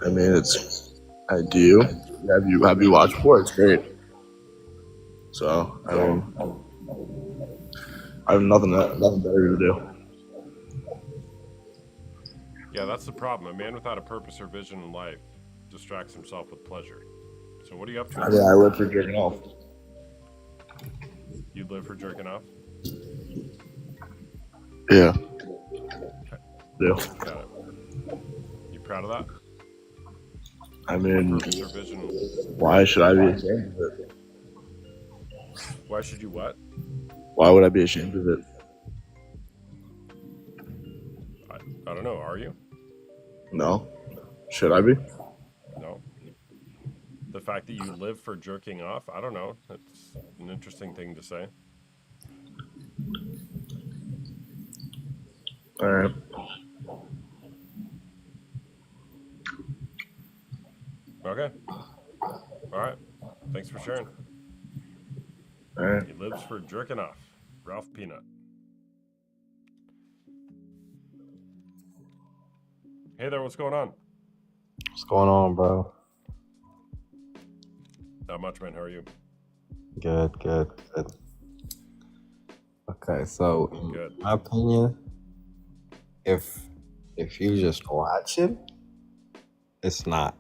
I mean, I do. Have you watched before? It's great. So, I mean, I have nothing better to do. Yeah, that's the problem. A man without a purpose or vision in life distracts himself with pleasure. So, what are you up to in I the mean, I morning? live for jerking off. You live for jerking off? Yeah, Okay, do. got it. You proud of that? I No mean, purpose or vision. why should I be ashamed of it? Why should you what? Why would I be ashamed of it? I, I don't know. Are you? No. Should I be? No. The fact that you live for jerking off, I don't know. That's an interesting thing to say. All right. Okay. All right. Thanks for sharing. All right. He lives for jerking off. Ralph Peanut. Hey there, what's going on? What's going on, bro? Not much, man. How are you? Good, good, good. Okay, so in Good. my opinion, if if you just watch it, it's not.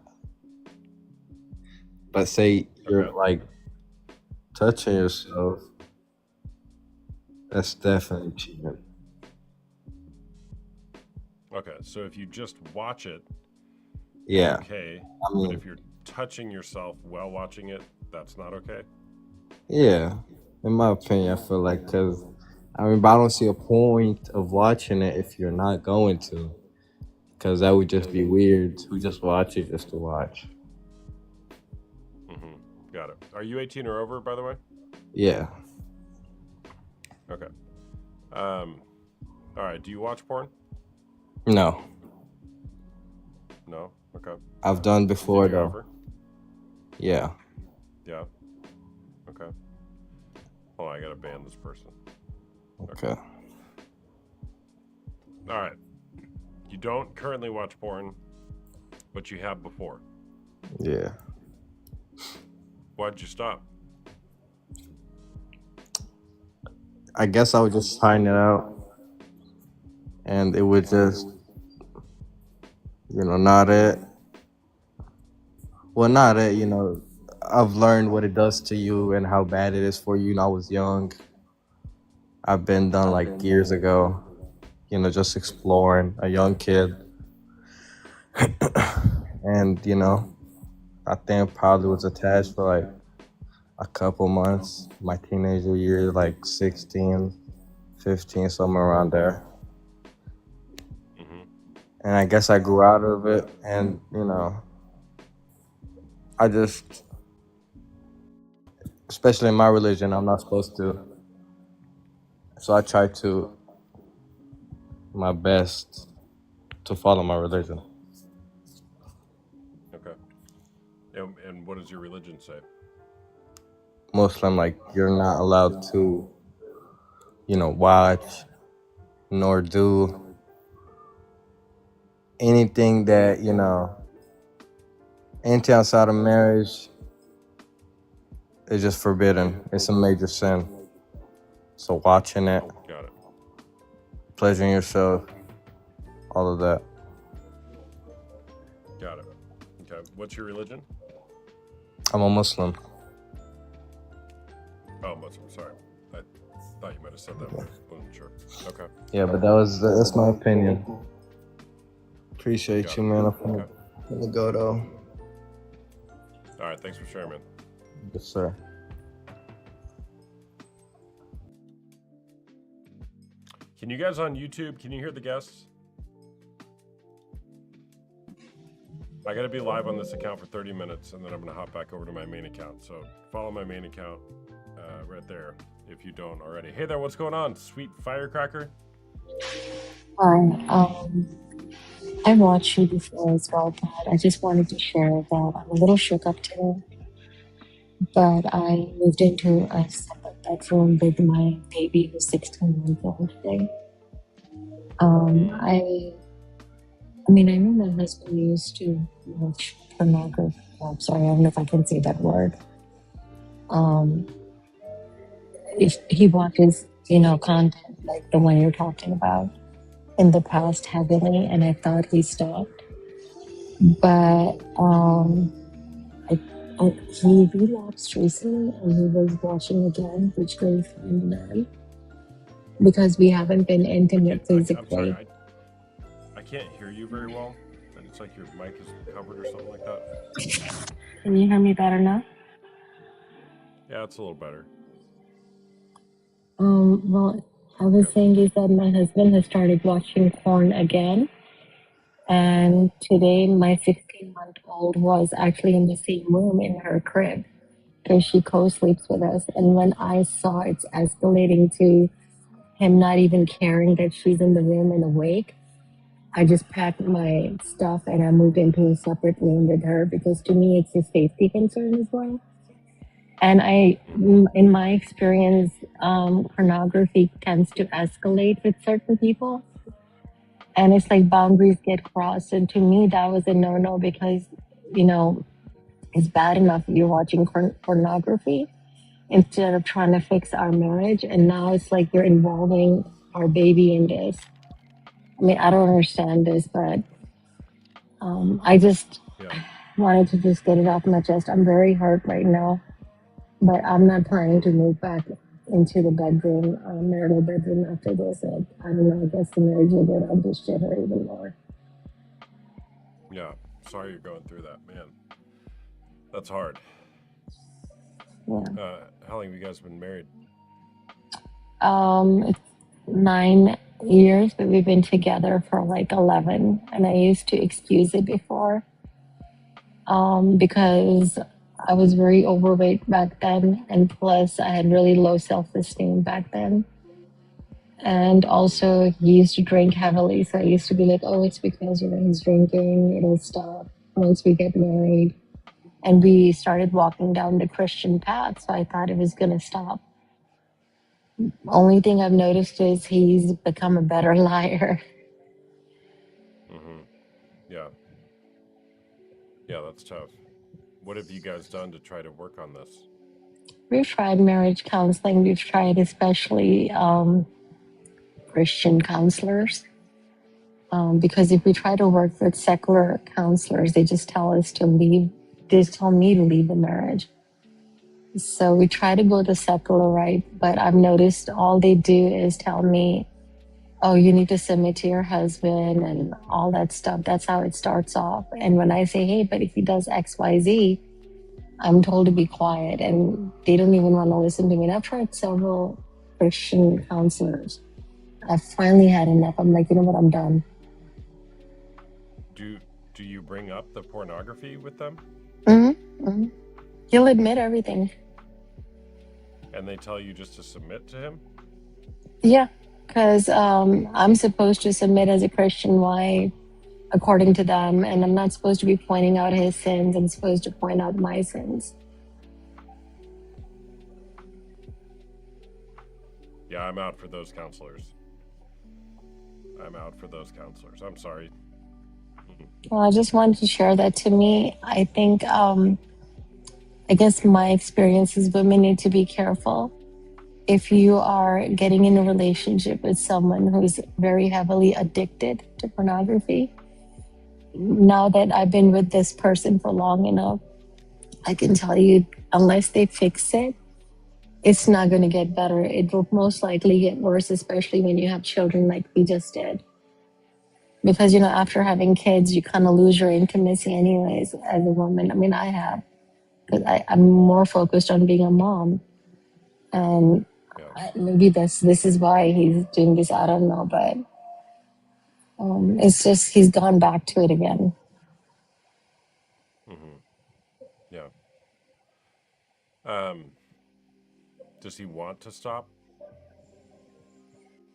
But say you're Okay. like touching yourself, that's definitely cheating. Okay. So if you just watch it, it's Yeah, okay. I But mean, if you're touching yourself while watching it, that's not okay. yeah. In my opinion, I feel like but I don't see a point of watching it if you're not going to, because that would just be weird to just watch it just to watch. Mm-hmm. Got it. Are you 18 or over, by the way? Yeah, Okay. Um. All right. Do you watch porn? no, No. Okay. I've done Did before you though. ever? Yeah. Yeah. Okay. Oh, I gotta ban this person. Okay. Okay. All right. You don't currently watch porn, but you have before. Yeah. Why'd you stop? I guess I would just find it out and it would just, not it. Well, not it, I've learned what it does to you and how bad it is for you. I was young. I've been done like years ago, just exploring a young kid. And, I think probably was attached for like a couple months. My teenager years, like 16, 15, somewhere around there. Mm-hmm. And I guess I grew out of it. And, I just, especially in my religion, I'm not supposed to. So I try to my best to follow my religion. Okay. And what does your religion say? Muslim, like you're not allowed to, watch nor do anything that, anything outside of marriage is just forbidden. It's a major sin. So watching it, Got it. pleasuring yourself, all of that. Got it. Okay. What's your religion? I'm a Muslim. Oh, Muslim. Sorry. I thought you might have said that, but wasn't sure. Okay. Yeah, but that's my opinion. Appreciate Got you, it. man. Okay. I'm gonna go though. All right. Thanks for sharing, man. Yes, sir. Can you guys on YouTube? Can you hear the guests? I got to be live on this account for 30 minutes, and then I'm going to hop back over to my main account. So follow my main account right there if you don't already. Hey there, what's going on? Sweet Firecracker? Hi, I watched you before as well, but I just wanted to share that I'm a little shook up today. But I moved into a separate bedroom with my baby who's 16 months old today. I I mean, I know my husband used to watch pornography. I'm sorry, I don't know if I can say that word. Um, if he watches, content like the one you're talking about in the past heavily, and I thought he stopped, but he relapsed recently, and he was watching again, which really frightened me because we haven't been intimate I'm sorry, physically. I can't hear you very well. It's like your mic is covered or something like that. Can you hear me better now? Yeah, it's a little better. Well, I was saying is that my husband has started watching porn again, and today my 16-month-old was actually in the same room in her crib because she co-sleeps with us. And when I saw it's escalating to him not even caring that she's in the room and awake, I just packed my stuff and I moved into a separate room with her because to me it's a safety concern as well. And in my experience, pornography tends to escalate with certain people, and it's like boundaries get crossed. And to me, that was a no-no because, you know, it's bad enough you're watching pornography instead of trying to fix our marriage, and now it's like you're involving our baby in this. I mean, I don't understand this, but I just Yeah. wanted to just get it off my chest. I'm very hurt right now, but I'm not planning to move back into the bedroom, marital bedroom after this. I don't know, I guess the marriage will go down to shit her even more. Yeah. Sorry you're going through that, man. That's hard. Yeah. How long have you guys been married? It's 9 years, but we've been together for like 11. And I used to excuse it before because I was very overweight back then. And plus, I had really low self esteem back then. And also, he used to drink heavily. So I used to be like, oh, it's because, he's drinking. It'll stop once we get married. And we started walking down the Christian path. So I thought it was going to stop. Only thing I've noticed is he's become a better liar. Mm-hmm. Yeah. Yeah, that's tough. What have you guys done to try to work on this? We've tried marriage counseling. We've tried especially Christian counselors. Because if we try to work with secular counselors, they just tell us to leave. They just tell me to leave the marriage. So we try to go the secular right, but I've noticed all they do is tell me, oh, you need to submit to your husband and all that stuff. That's how it starts off. And when I say, hey, but if he does XYZ, I'm told to be quiet, and they don't even want to listen to me. And I've tried several Christian counselors. I finally had enough. I'm like, you know what? I'm done. Do you bring up the pornography with them? Mm-hmm. He'll admit everything. And they tell you just to submit to him? Yeah, because I'm supposed to submit as a Christian wife according to them, and I'm not supposed to be pointing out his sins. I'm supposed to point out my sins. Yeah, I'm out for those counselors. I'm sorry. Well, I just wanted to share that. To me, I think, I guess my experience is women need to be careful. If you are getting in a relationship with someone who's very heavily addicted to pornography, now that I've been with this person for long enough, I can tell you, unless they fix it, it's not going to get better. It will most likely get worse, especially when you have children like we just did. Because, after having kids, you kind of lose your intimacy anyways as a woman. I mean, I have, because I'm more focused on being a mom. And maybe this is why he's doing this. I don't know, but it's just he's gone back to it again. Mm-hmm. Yeah. Does he want to stop?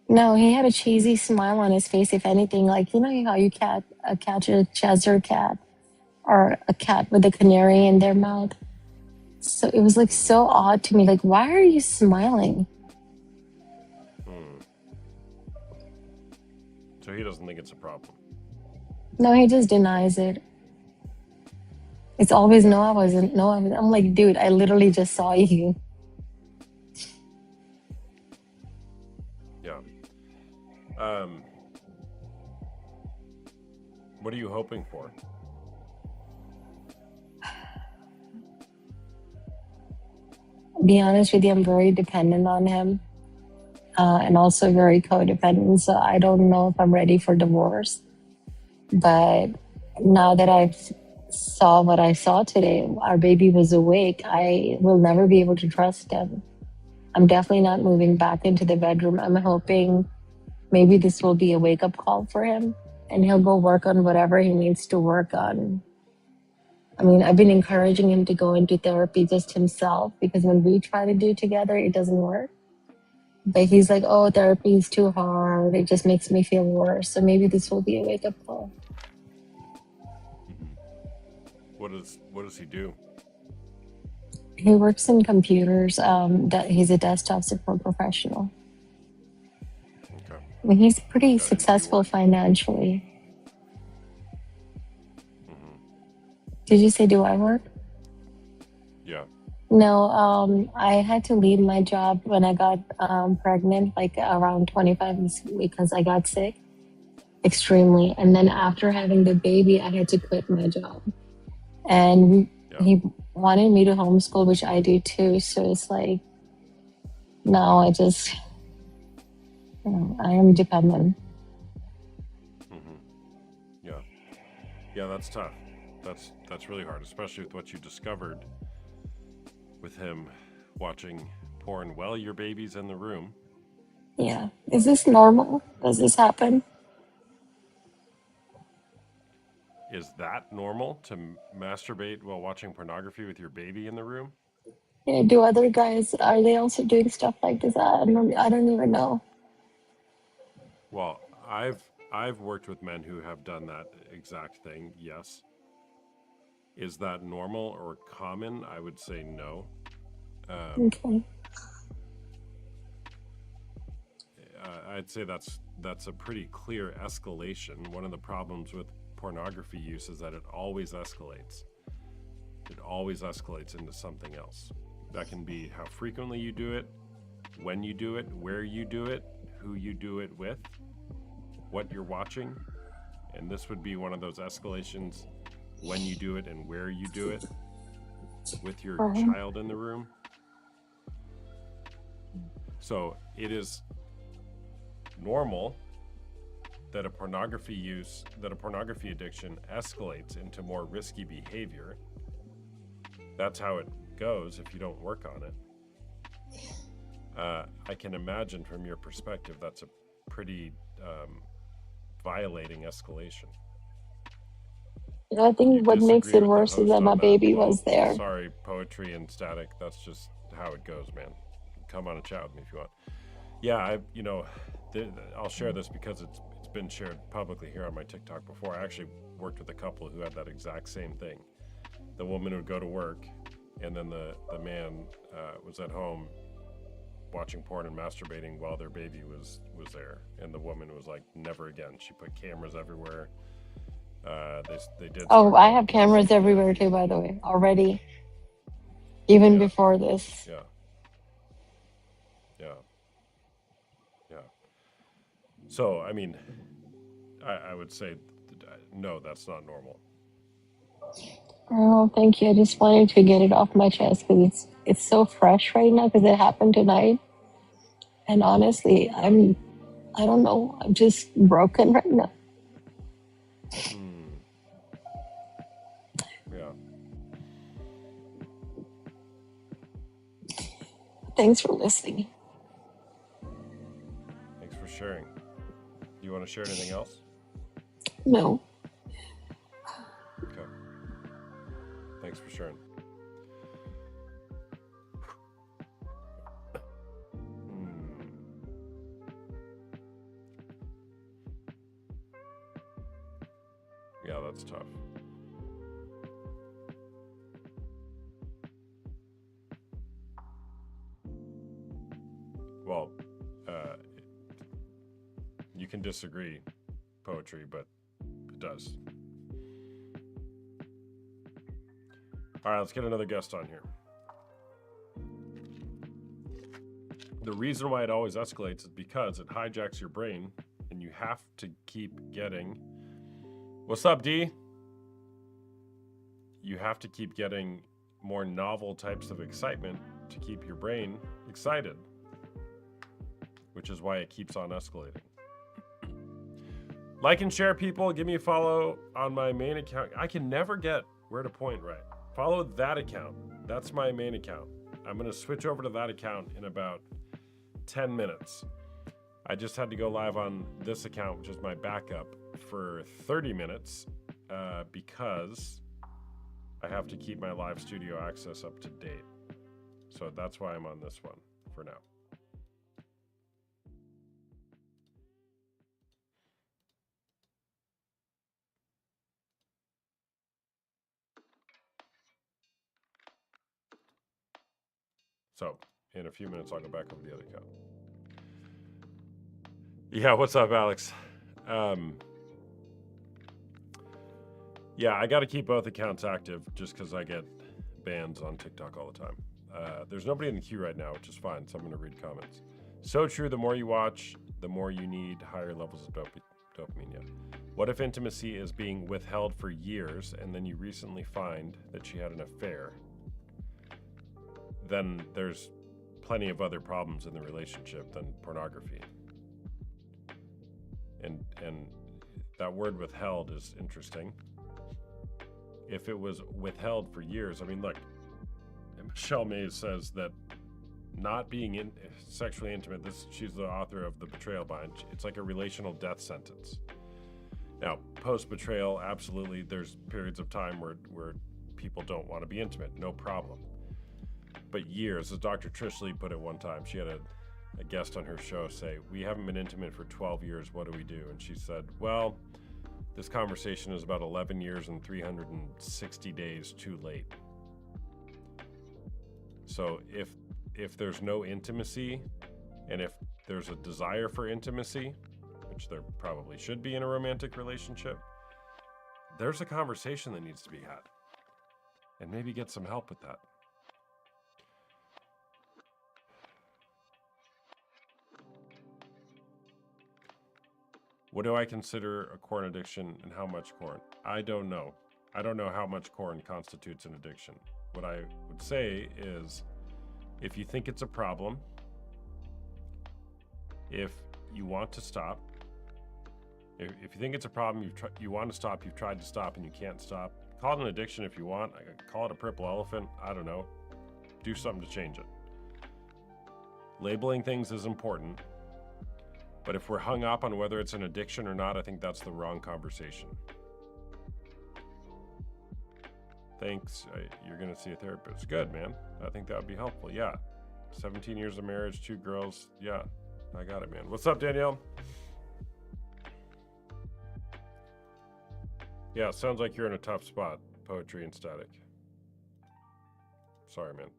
No, he had a cheesy smile on his face. If anything, like how you catch a Cheshire cat or a cat with a canary in their mouth. So it was like so odd to me. Like, why are you smiling? So he doesn't think it's a problem. No, he just denies it. It's always no, I wasn't. No, I was. I'm like, dude, I literally just saw you. Yeah. What are you hoping for? Be honest with you, I'm very dependent on him, and also very codependent. So I don't know if I'm ready for divorce. But now that I've saw what I saw today, our baby was awake. I will never be able to trust him. I'm definitely not moving back into the bedroom. I'm hoping maybe this will be a wake up call for him and he'll go work on whatever he needs to work on. I mean, I've been encouraging him to go into therapy just himself because when we try to do it together, it doesn't work. But he's like, oh, therapy is too hard. It just makes me feel worse. So maybe this will be a wake up call. What does he do? He works in computers. He's a desktop support professional. Okay. I mean, he's pretty Do you successful work? financially. Did you say, do I work? Yeah. No, I had to leave my job when I got pregnant, like around 25 weeks because I got sick extremely. And then after having the baby, I had to quit my job. And Yeah. he wanted me to homeschool, which I do too. So it's like, now I just, I am dependent. Yeah. Yeah, that's tough. That's really hard, especially with what you discovered with him watching porn while your baby's in the room. Yeah. Is this normal? Does this happen? Is that normal to masturbate while watching pornography with your baby in the room? Yeah, do other guys, are they also doing stuff like this? I don't even know. Well, I've worked with men who have done that exact thing. Yes. Is that normal or common? I would say no. Okay. I'd say that's a pretty clear escalation. One of the problems with pornography use is that it always escalates. It always escalates into something else. That can be how frequently you do it, when you do it, where you do it, who you do it with, what you're watching. And this would be one of those escalations when you do it and where you do it with your child in the room. So it is normal that a pornography addiction escalates into more risky behavior. That's how it goes if you don't work on it. I can imagine from your perspective that's a pretty violating escalation. I think what makes Disagree it with the worse is host that my on that? baby Well, was there. sorry, Poetry and Static. That's just how it goes, man. Come on and chat with me if you want. Yeah, I'll share this because it's been shared publicly here on my TikTok before. I actually worked with a couple who had that exact same thing. The woman would go to work, and then the man was at home watching porn and masturbating while their baby was there. And the woman was like, never again. She put cameras everywhere. They did. Oh, I have cameras everywhere too, by the way, already. Even before this. Yeah. So, I mean, I would say, no, that's not normal. Oh, thank you. I just wanted to get it off my chest because it's so fresh right now because it happened tonight. And honestly, I don't know. I'm just broken right now. Yeah. Thanks for listening. Thanks for sharing. Do you want to share anything else? No. Okay. Thanks for sharing. Yeah, that's tough. Well, you can disagree, Poetry, but it does. All right, let's get another guest on here. The reason why it always escalates is because it hijacks your brain, and you have to keep getting. What's up, D? You have to keep getting more novel types of excitement to keep your brain excited, which is why it keeps on escalating. Like and share, people. Give me a follow on my main account. I can never get where to point right. Follow that account. That's my main account. I'm going to switch over to that account in about 10 minutes. I just had to go live on this account, which is my backup, for 30 minutes because I have to keep my live studio access up to date. So that's why I'm on this one for now. So in a few minutes, I'll go back over the other account. Yeah, what's up, Alex? Yeah, I got to keep both accounts active just because I get bans on TikTok all the time. There's nobody in the queue right now, which is fine, so I'm going to read comments. So true, the more you watch, the more you need higher levels of dopamine. Yeah. What if intimacy is being withheld for years and then you recently find that she had an affair? Then there's plenty of other problems in the relationship than pornography. And that word withheld is interesting. If it was withheld for years, I mean, look, Michelle Mays says that not being sexually intimate, she's the author of The Betrayal Bind, it's like a relational death sentence. Now, post-betrayal, absolutely, there's periods of time where people don't want to be intimate, no problem. But years, as Dr. Trish Lee put it one time, she had a guest on her show say, we haven't been intimate for 12 years, what do we do? And she said, well, this conversation is about 11 years and 360 days too late. So if there's no intimacy, and if there's a desire for intimacy, which there probably should be in a romantic relationship, there's a conversation that needs to be had. And maybe get some help with that. What do I consider a corn addiction and how much corn? I don't know. I don't know how much corn constitutes an addiction. What I would say is, if you think it's a problem, if you want to stop, if you think it's a problem, you want to stop, you've tried to stop and you can't stop, call it an addiction if you want. I could call it a purple elephant. I don't know. Do something to change it. Labeling things is important. But if we're hung up on whether it's an addiction or not, I think that's the wrong conversation. Thanks. You're going to see a therapist. Good, man. I think that would be helpful. Yeah. 17 years of marriage, 2 girls. Yeah, I got it, man. What's up, Danielle? Yeah, sounds like you're in a tough spot. Poetry and static. Sorry, man.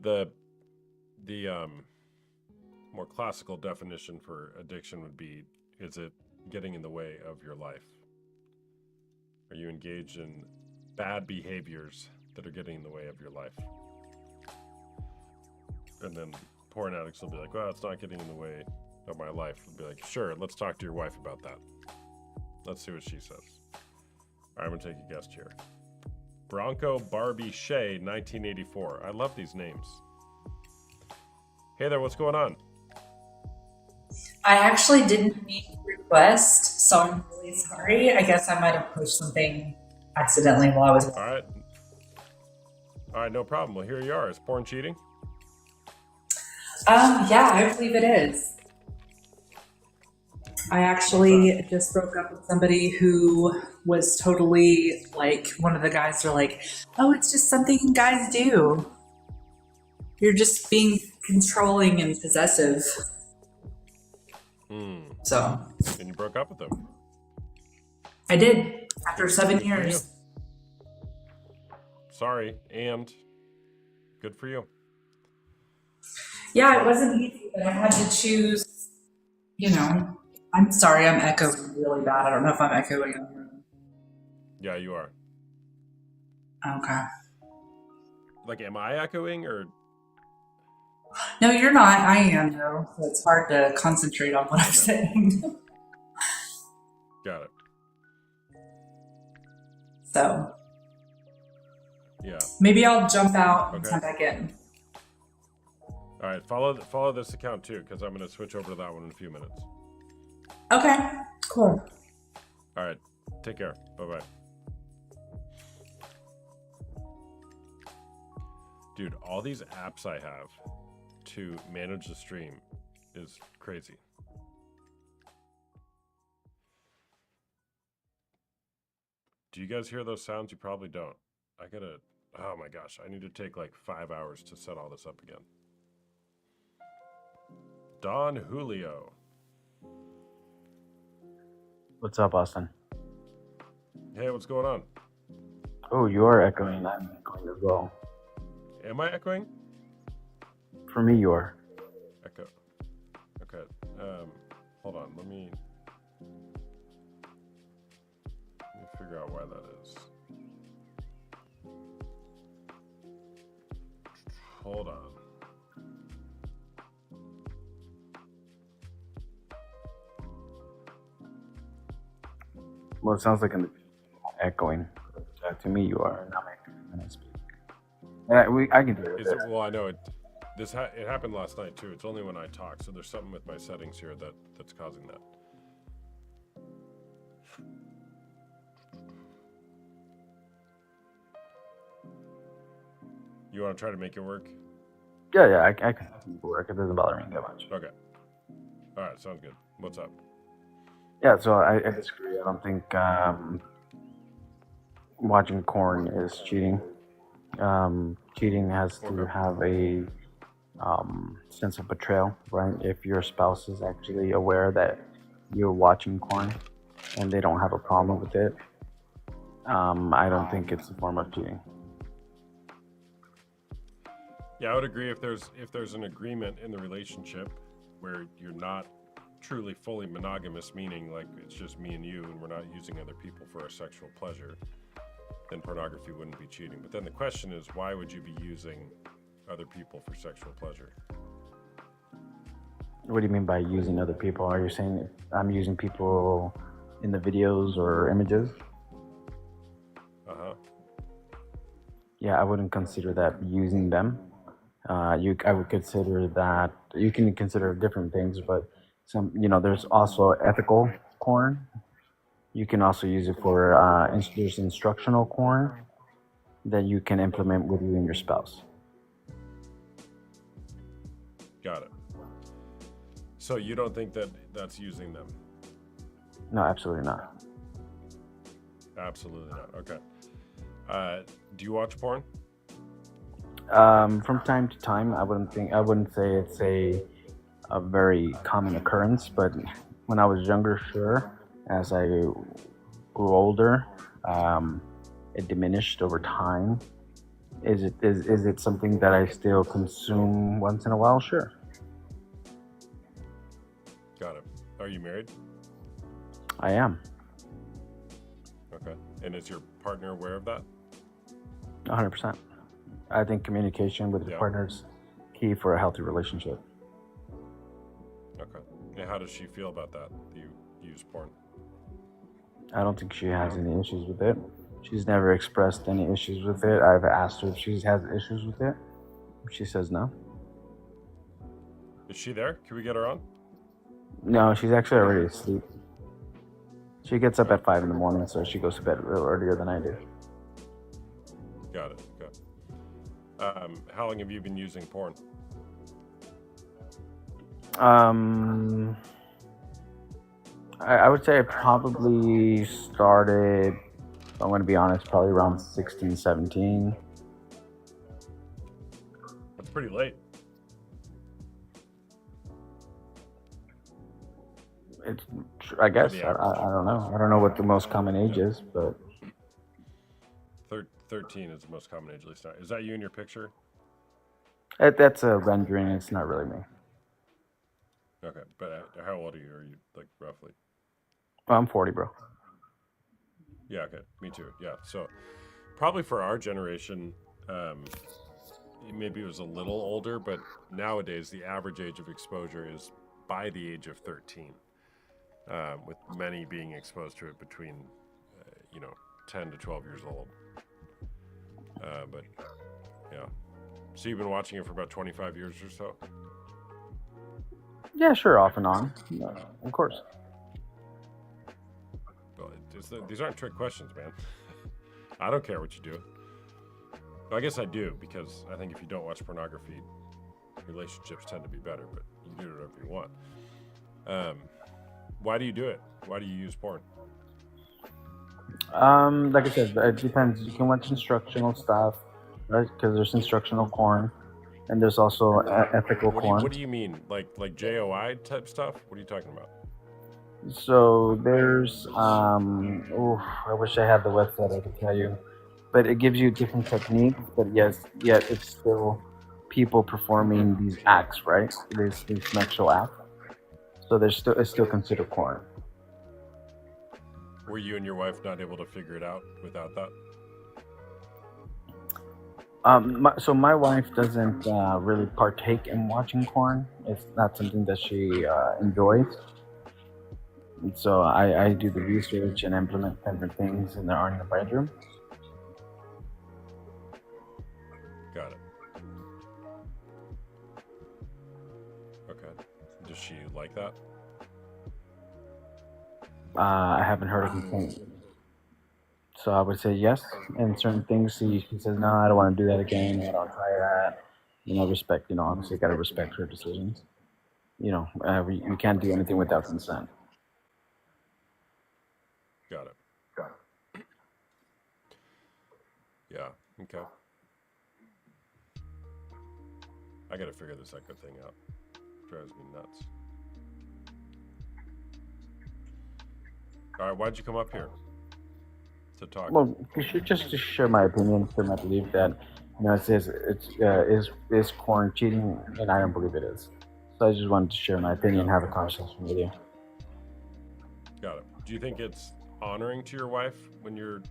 The more classical definition for addiction would be, is it getting in the way of your life? Are you engaged in bad behaviors that are getting in the way of your life? And then porn addicts will be like, well, it's not getting in the way of my life. We'll be like, sure, let's talk to your wife about that. Let's see what she says. All right, I'm gonna take a guest here. Bronco Barbie Shea, 1984. I love these names. Hey there, what's going on? I actually didn't mean to request, so I'm really sorry. I guess I might have pushed something accidentally while I was. All right, no problem. Well, here you are. Is porn cheating? Yeah, I believe it is. I actually just broke up with somebody who was totally like, one of the guys are like, oh, it's just something guys do. You're just being controlling and possessive. So. And you broke up with them? I did, after 7 years. Sorry, and good for you. Yeah, it wasn't easy, but I had to choose, I'm sorry, I'm echoing really bad. I don't know if I'm echoing in the room. Yeah, you are. Okay. Like, am I echoing or? No, you're not. I am though. So it's hard to concentrate on what I'm saying. Got it. So Yeah. maybe I'll jump out and Okay. come back in. All right. Follow this account too, because I'm gonna switch over to that one in a few minutes. Okay. Cool. All right. Take care. Bye bye. Dude, all these apps I have to manage the stream is crazy. Do you guys hear those sounds? You probably don't. I gotta, oh my gosh, I need to take like 5 hours to set all this up again. Don Julio. What's up, Austin? Hey, what's going on? Oh, you are echoing. I'm echoing as well. Am I echoing? For me, you are. Echo. Okay. Hold on. Let me figure out why that is. Hold on. Well, it sounds like I'm echoing. To me, you are. And I'm echoing when I speak. And I can do it. Is it? Well, I know it. It happened last night too. It's only when I talk, so there's something with my settings here that's causing that. You want to try to make it work? Yeah, I can make it work. It doesn't bother me that much. Okay. All right, sounds good. What's up? Yeah, so I disagree. I don't think watching porn is cheating. Cheating has to have a sense of betrayal, right? If your spouse is actually aware that you're watching porn and they don't have a problem with it, I don't think it's a form of cheating. Yeah, I would agree if there's an agreement in the relationship where you're not truly fully monogamous, meaning like it's just me and you and we're not using other people for our sexual pleasure, then pornography wouldn't be cheating. But then the question is, why would you be using other people for sexual pleasure? What do you mean by using other people? Are you saying I'm using people in the videos or images? Uh-huh. Yeah, I wouldn't consider that using them. I would consider that you can consider different things, but there's also ethical porn. You can also use it for there's instructional porn that you can implement with you and your spouse. Got it. So you don't think that that's using them? No, absolutely not. Absolutely not. Okay. Do you watch porn? From time to time, I wouldn't say it's a very common occurrence, but when I was younger, sure. As I grew older, it diminished over time. Is it something that I still consume once in a while? Sure. Got it. Are you married? I am. Okay. And is your partner aware of that? 100%. I think communication with your partner is key for a healthy relationship. Okay. And how does she feel about that? You use porn? I don't think she has any issues with it. She's never expressed any issues with it. I've asked her if she has issues with it. She says no. Is she there? Can we get her on? No, she's actually already asleep. She gets up at 5 in the morning, so she goes to bed a little earlier than I do. Got it. Okay. How long have you been using porn? I would say I probably started, if I'm going to be honest, probably around 16, 17. That's pretty late. It's, I guess, I don't know. I don't know what the most common age is, but 13 is the most common age, at least. Is that you in your picture? that's a rendering. It's not really me. Okay, but how old are you? Are you like roughly? I'm 40, bro. Yeah, okay, me too. Yeah, so probably for our generation, maybe it was a little older, but nowadays the average age of exposure is by the age of 13, with many being exposed to it between, 10 to 12 years old. But yeah, so you've been watching it for about 25 years or so. Yeah, sure, off and on. Of course. Well, these aren't trick questions, man. I don't care what you do. Well, I guess I do, because I think if you don't watch pornography, relationships tend to be better, but you can do whatever you want. Why do you do it? Why do you use porn? Like I said, it depends. You can watch instructional stuff, right? Because there's instructional porn, and there's also ethical porn. What do you mean? Like JOI type stuff? What are you talking about? So there's I wish I had the website I could tell you, but it gives you different techniques. But yes, yet it's still people performing these acts, right? These sexual acts. So it's still considered porn. Were you and your wife not able to figure it out without that? So my wife doesn't really partake in watching porn. It's not something that she enjoys. And so I do the research and implement different things in the bedroom. Got it. Okay. Does she like that? I haven't heard a complaint. So I would say yes. And certain things she says, no, I don't want to do that again. I don't try that. Respect, obviously got to respect her decisions. We can't do anything without consent. Got it. Yeah, okay. I gotta figure this Echo thing out. Drives me nuts. All right, why'd you come up here to talk? Well, just to share my opinion, because I believe that, it says is porn cheating, and I don't believe it is. So I just wanted to share my opinion and have a conversation with you. Got it. Do you think it's honoring to your wife when you're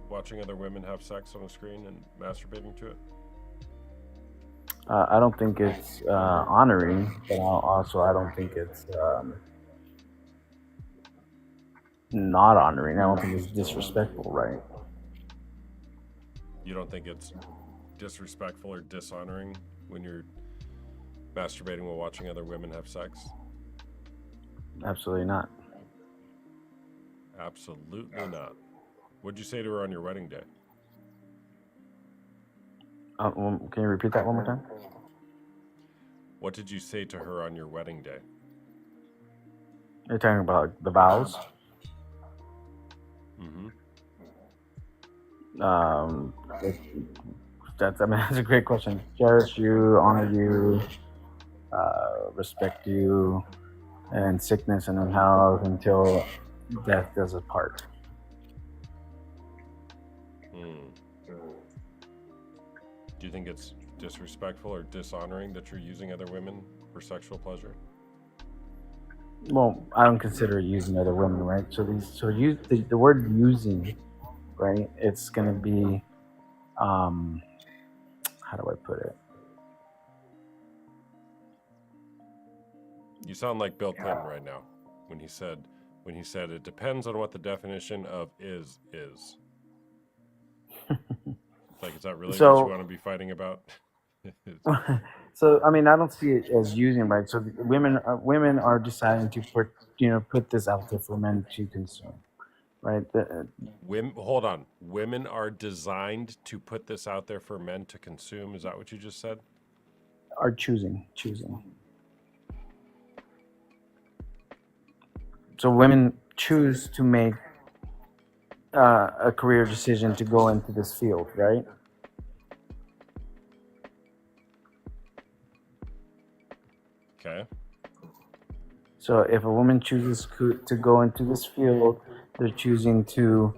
watching other women have sex on a screen and masturbating to it? I don't think it's honoring, but I don't think it's not honoring. I don't think it's disrespectful, right? You don't think it's disrespectful or dishonoring when you're masturbating while watching other women have sex? Absolutely not. Absolutely not. What'd you say to her on your wedding day? Can you repeat that one more time? What did you say to her on your wedding day? You're talking about the vows? Mm-hmm. That's a great question. Cherish you, honor you, respect you, and sickness and in health until death does us part. Do you think it's disrespectful or dishonoring that you're using other women for sexual pleasure? Well, I don't consider using other women, right? So the word using, right? It's gonna be, how do I put it? You sound like Bill Clinton right now when he said it depends on what the definition of is. Like, is that really what you want to be fighting about? So I mean, I don't see it as using, right? So women are deciding to put this out there for men to consume, right? Hold on. Women are designed to put this out there for men to consume. Is that what you just said? Are choosing. So women choose to make a career decision to go into this field, right? Okay. So if a woman chooses to go into this field, they're choosing to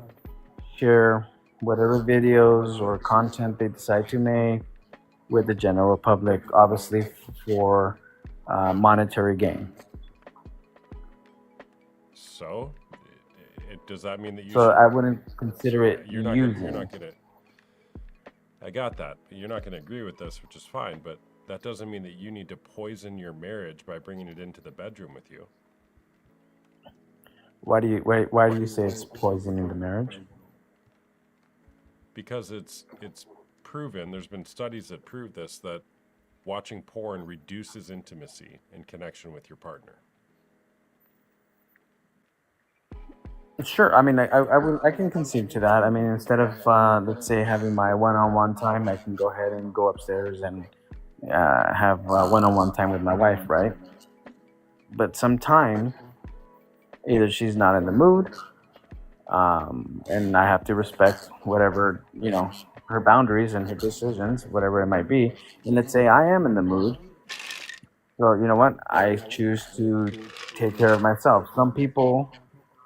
share whatever videos or content they decide to make with the general public, obviously for monetary gain. So, does that mean that you So should? I wouldn't consider So it you're not gonna. You're using. not gonna. I got that. But you're not gonna agree with this, which is fine. But that doesn't mean that you need to poison your marriage by bringing it into the bedroom with you. Why do you say it's poisoning the marriage? Because it's proven. There's been studies that prove this, that watching porn reduces intimacy and connection with your partner. Sure. I mean, I can concede to that. I mean, instead of let's say having my one-on-one time, I can go ahead and go upstairs and have one-on-one time with my wife, right? But sometime either she's not in the mood, and I have to respect whatever, her boundaries and her decisions, whatever it might be. And let's say I am in the mood, so you know what? I choose to take care of myself. Some people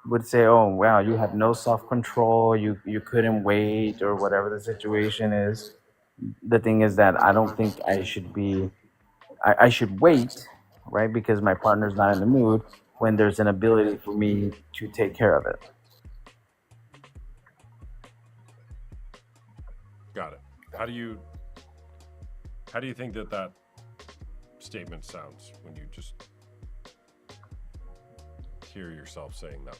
would say, "Oh, wow, you have no self-control. You couldn't wait, or whatever the situation is." The thing is that I don't think I should be. I should wait, right? Because my partner's not in the mood when there's an ability for me to take care of it. Got it. How do you think that statement sounds when you just hear yourself saying that?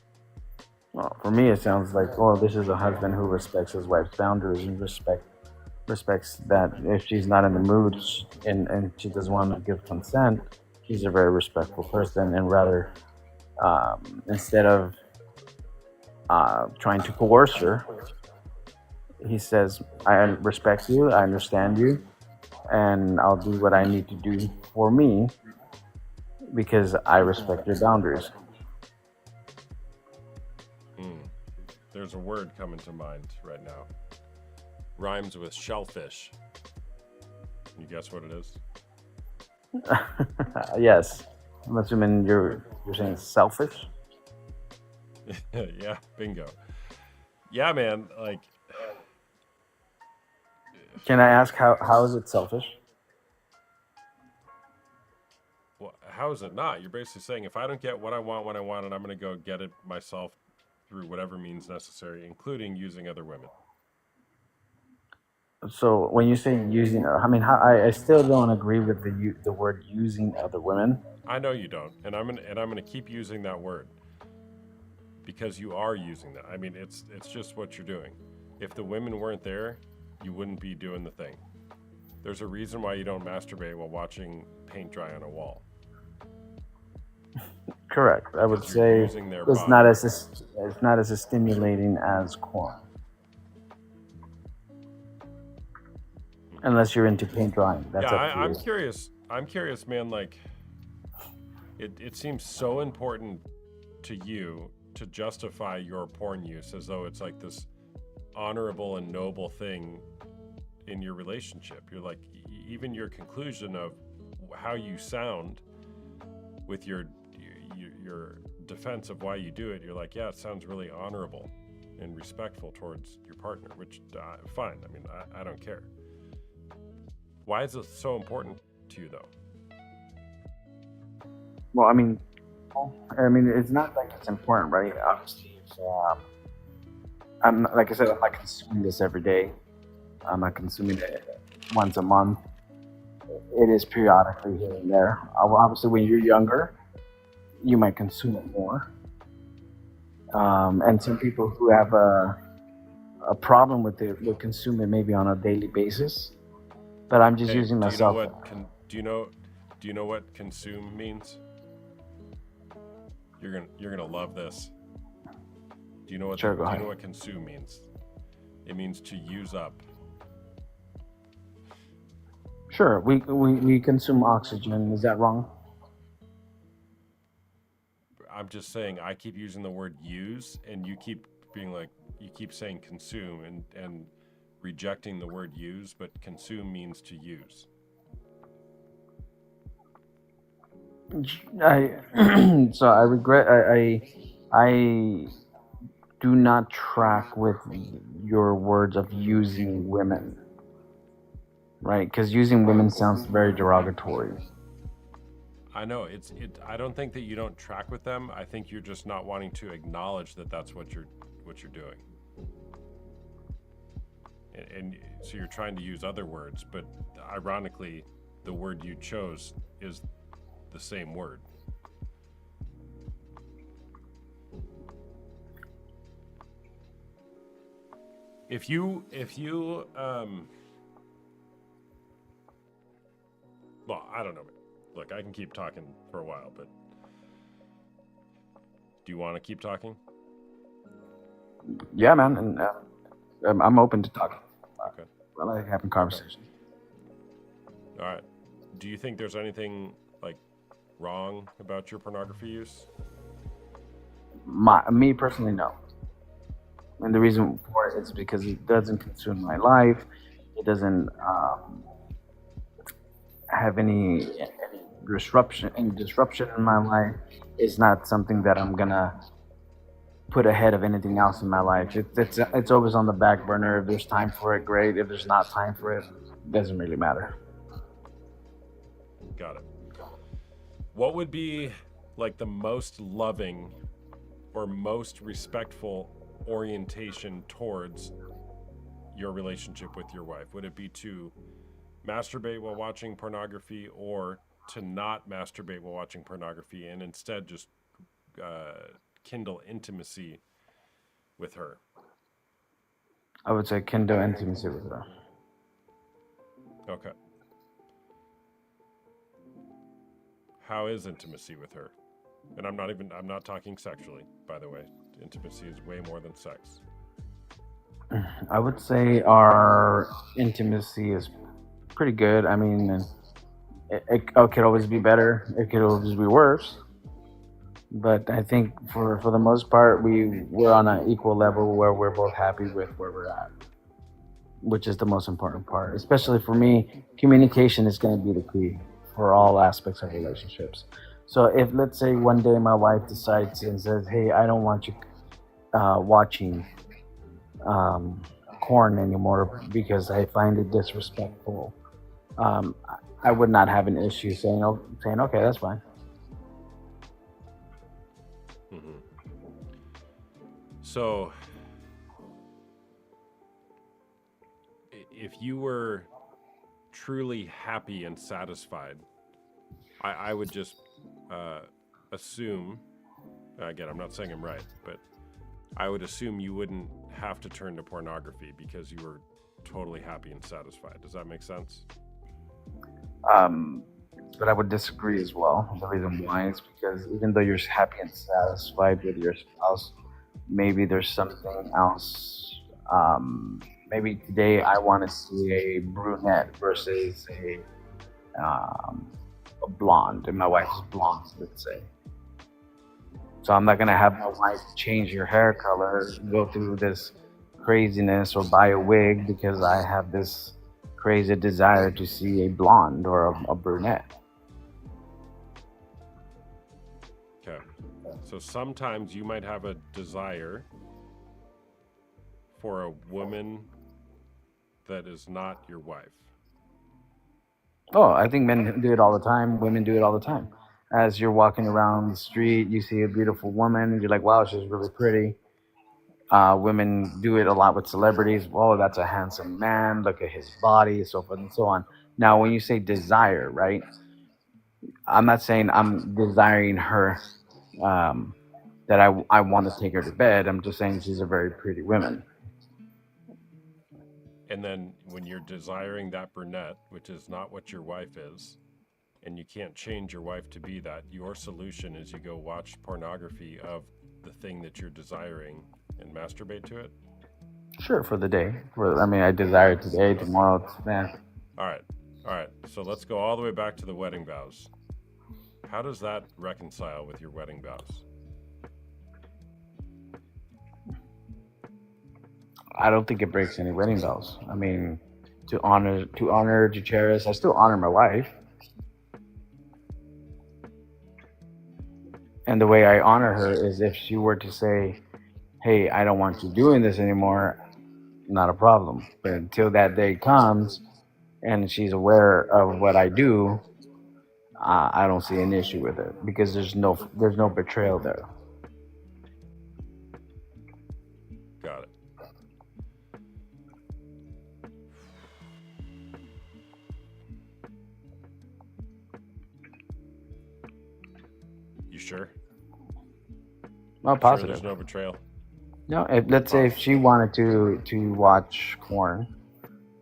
Well, for me, it sounds like, oh, this is a husband who respects his wife's boundaries and respects that if she's not in the mood and she doesn't want to give consent, he's a very respectful person, and rather instead of trying to coerce her, he says, I respect you, I understand you, and I'll do what I need to do for me because I respect your boundaries. There's a word coming to mind right now. Rhymes with shellfish. You guess what it is? Yes. I'm assuming you're saying selfish? Yeah, bingo. Yeah, man. Like, Can I ask how is it selfish? well, how is it not? You're basically saying if I don't get what I want when I want it, I'm going to go get it myself through whatever means necessary, including using other women. So when you say using, I mean, I still don't agree with the word using other women. I know you don't, and I'm gonna keep using that word because you are using that. I mean, it's just what you're doing. If the women weren't there, you wouldn't be doing the thing. There's a reason why you don't masturbate while watching paint dry on a wall. Correct. I would Because you're say using their it's body. not as stimulating as corn, unless you're into paint drying. That's Yeah, up to I'm you. curious. I'm curious, man. Like, it seems so important to you to justify your porn use as though it's like this honorable and noble thing in your relationship. You're like, even your conclusion of how you sound with your defense of why you do it, you're like, yeah, it sounds really honorable and respectful towards your partner, which fine. I mean, I don't care. Why is it so important to you though? Well, I mean, it's not like it's important, right? Obviously, if, like I said, I'm not consuming this every day. I'm not consuming it once a month. It is periodically here and there. Obviously, when you're younger, you might consume it more. And some people who have a problem with it will consume it maybe on a daily basis. But I'm just Hey, using do you know myself. what do you know what consume means? You're gonna love this. Do you know what Sure, go do you ahead. know what consume means? It means to use up. Sure, we consume oxygen. Is that wrong? I'm just saying I keep using the word use and you keep being like you keep saying consume and rejecting the word use, but consume means to use. So I regret I do not track with your words of using women, right? Because using women sounds very derogatory. I know I don't think that you don't track with them. I think you're just not wanting to acknowledge that that's what you're doing. And so you're trying to use other words, but ironically, the word you chose is the same word. If you well, I don't know. Look, I can keep talking for a while, but do you want to keep talking? Yeah, man, and I'm open to talking. Okay. I like having conversations. All right. Do you think there's anything like wrong about your pornography use? Me personally, no. And the reason for it is because it doesn't consume my life. It doesn't have any disruption in my life. It's not something that I'm gonna put ahead of anything else in my life. It's always on the back burner. If there's time for it, great. If there's not time for it, doesn't really matter. Got it. What would be like the most loving or most respectful orientation towards your relationship with your wife? Would it be to masturbate while watching pornography, or to not masturbate while watching pornography and instead just kindle intimacy with her? I would say kindle intimacy with her. Okay. How is intimacy with her? And I'm not talking sexually, by the way. Intimacy is way more than sex. I would say our intimacy is pretty good. I mean, it could always be better. It could always be worse. But I think for the most part, we're on an equal level where we're both happy with where we're at, which is the most important part. Especially for me, communication is going to be the key for all aspects of relationships. So if, let's say, one day my wife decides and says, "Hey, I don't want you watching corn anymore because I find it disrespectful," I would not have an issue saying, "Okay, that's fine." Mm-hmm. So, if you were truly happy and satisfied, I would just assume, again, I'm not saying I'm right, but I would assume you wouldn't have to turn to pornography because you were totally happy and satisfied. Does that make sense? But I would disagree as well. The reason why is because even though you're happy and satisfied with your spouse, maybe there's something else. Maybe today I want to see a brunette versus a blonde, and my wife is blonde, let's say. So I'm not gonna have my wife change her hair color, go through this craziness, or buy a wig because I have this crazy desire to see a blonde or a brunette. Okay. So sometimes you might have a desire for a woman that is not your wife. Oh, I think men do it all the time. Women do it all the time. As you're walking around the street, you see a beautiful woman, and you're like, "Wow, she's really pretty." Women do it a lot with celebrities. "Oh, that's a handsome man. Look at his body," so forth and so on. Now, when you say desire, right? I'm not saying I'm desiring her, that I want to take her to bed. I'm just saying she's a very pretty woman. And then when you're desiring that brunette, which is not what your wife is, and you can't change your wife to be that, your solution is you go watch pornography of the thing that you're desiring and masturbate to it? Sure, for the day. I desire it today, tomorrow, man. All right. So let's go all the way back to the wedding vows. How does that reconcile with your wedding vows? I don't think it breaks any wedding vows. I mean, to honor, to cherish. I still honor my wife, and the way I honor her is if she were to say, "Hey, I don't want you doing this anymore," not a problem. But until that day comes, and she's aware of what I do, I don't see an issue with it because there's no betrayal there. Got it. You sure? Not Sure positive. there's no betrayal? No, let's say if she wanted to watch porn,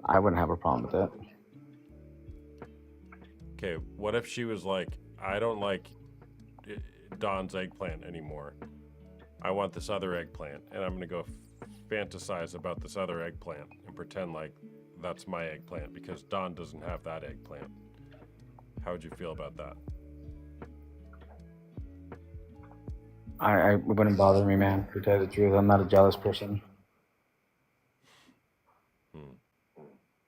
I wouldn't have a problem with it. Okay, what if she was like, I don't like Don's eggplant anymore. I want this other eggplant, and I'm gonna go fantasize about this other eggplant and pretend like that's my eggplant because Don doesn't have that eggplant. How would you feel about that? It wouldn't bother me, man. To tell you the truth, I'm not a jealous person.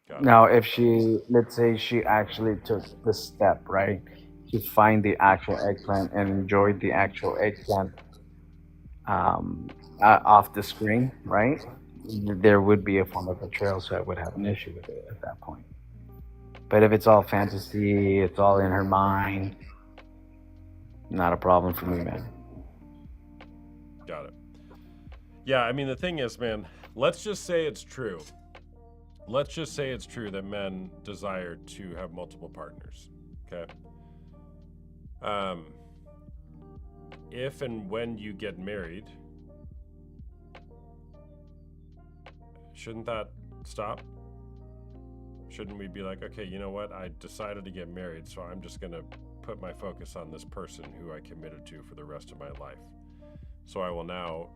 Got it. Now, if she, let's say she actually took the step, right, to find the actual eggplant and enjoyed the actual eggplant off the screen, right, there would be a form of betrayal, so I would have an issue with it at that point. But if it's all fantasy, it's all in her mind, not a problem for me, man. Got it. Yeah, I mean, the thing is, man, let's just say it's true. Let's just say it's true that men desire to have multiple partners. Okay. If and when you get married, shouldn't that stop? Shouldn't we be like, okay, you know what? I decided to get married, so I'm just going to put my focus on this person who I committed to for the rest of my life. So I will now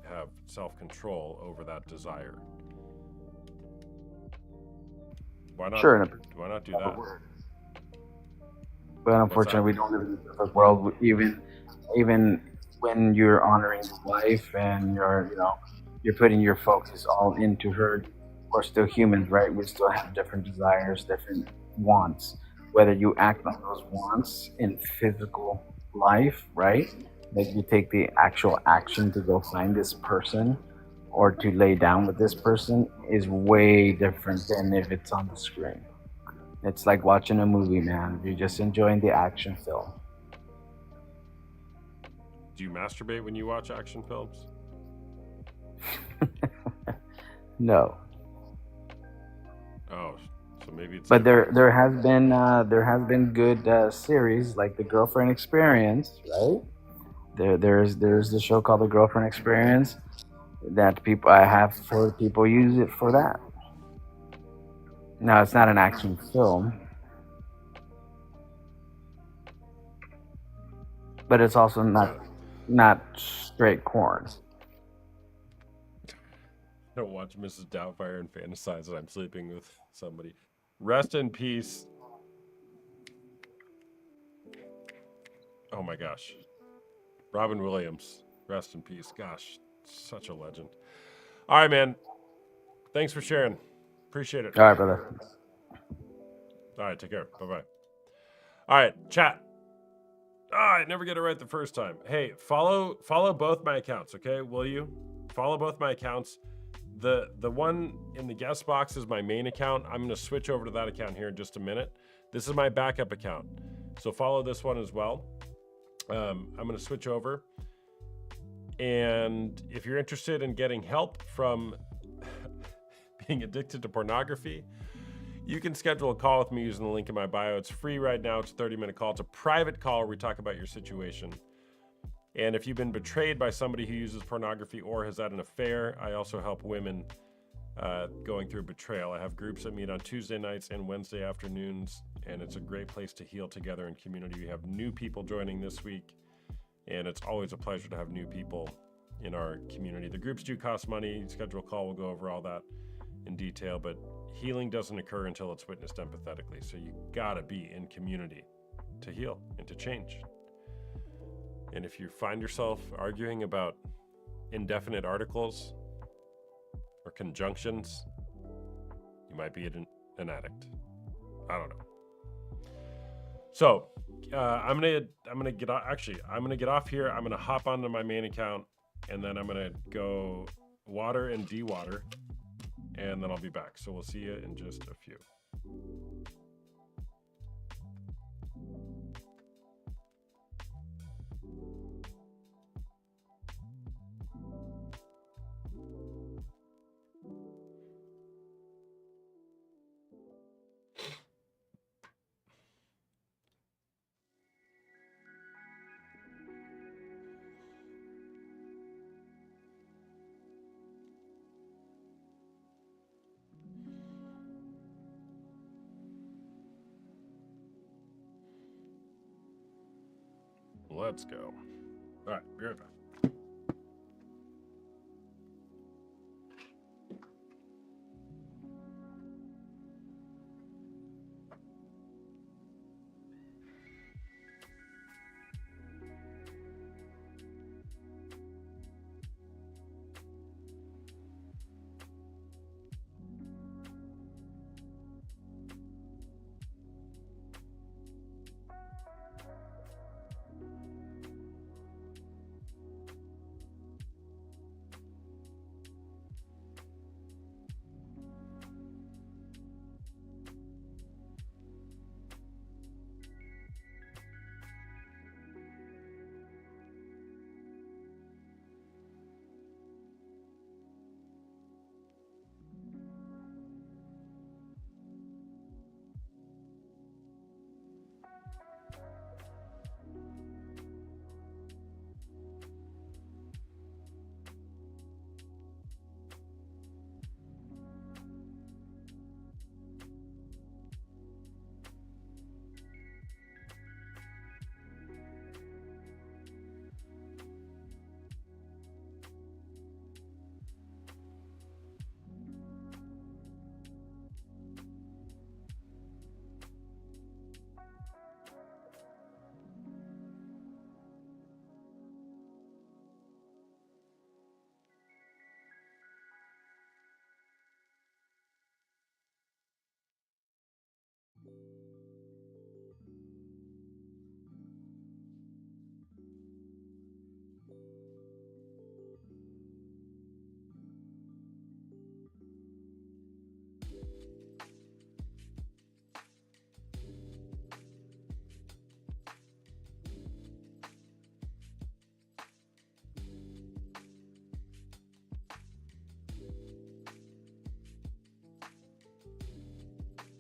have self-control over that desire. Why not? Sure. Why not do that? But unfortunately, we don't live in a perfect world. Even when you're honoring your wife and you're putting your focus all into her, we're still humans, right? We still have different desires, different wants. Whether you act on those wants in physical life, right? Like you take the actual action to go find this person or to lay down with this person is way different than if it's on the screen. It's like watching a movie, man. You're just enjoying the action film. Do you masturbate when you watch action films? No. Oh, so maybe it's. But there has been good series like The Girlfriend Experience, right? There's the show called The Girlfriend Experience that I have heard people use it for that. Now it's not an action film, but it's also not straight corn. I don't watch Mrs. Doubtfire and fantasize that I'm sleeping with somebody. Rest in peace. Oh my gosh. Robin Williams. Rest in peace. Gosh, such a legend. All right, man. Thanks for sharing. Appreciate it. All right, brother. All right, take care. Bye-bye. All right, chat. I never get it right the first time. Hey, follow both my accounts, okay? Will you? Follow both my accounts. The one in the guest box is my main account. I'm going to switch over to that account here in just a minute. This is my backup account. So follow this one as well. I'm going to switch over. And if you're interested in getting help from being addicted to pornography, you can schedule a call with me using the link in my bio. It's free right now. It's a 30-minute call. It's a private call where we talk about your situation. And if you've been betrayed by somebody who uses pornography or has had an affair, I also help women going through betrayal. I have groups that meet on Tuesday nights and Wednesday afternoons, and it's a great place to heal together in community. We have new people joining this week, and it's always a pleasure to have new people in our community. The groups do cost money. Schedule a call. We'll go over all that in detail, but healing doesn't occur until it's witnessed empathetically. So you gotta be in community to heal and to change. And if you find yourself arguing about indefinite articles or conjunctions, you might be an addict. I don't know. So I'm gonna get off. Actually, I'm gonna get off here. I'm gonna hop onto my main account, and then I'm gonna go water and dewater, and then I'll be back. So we'll see you in just a few. Let's go. All right, be right back.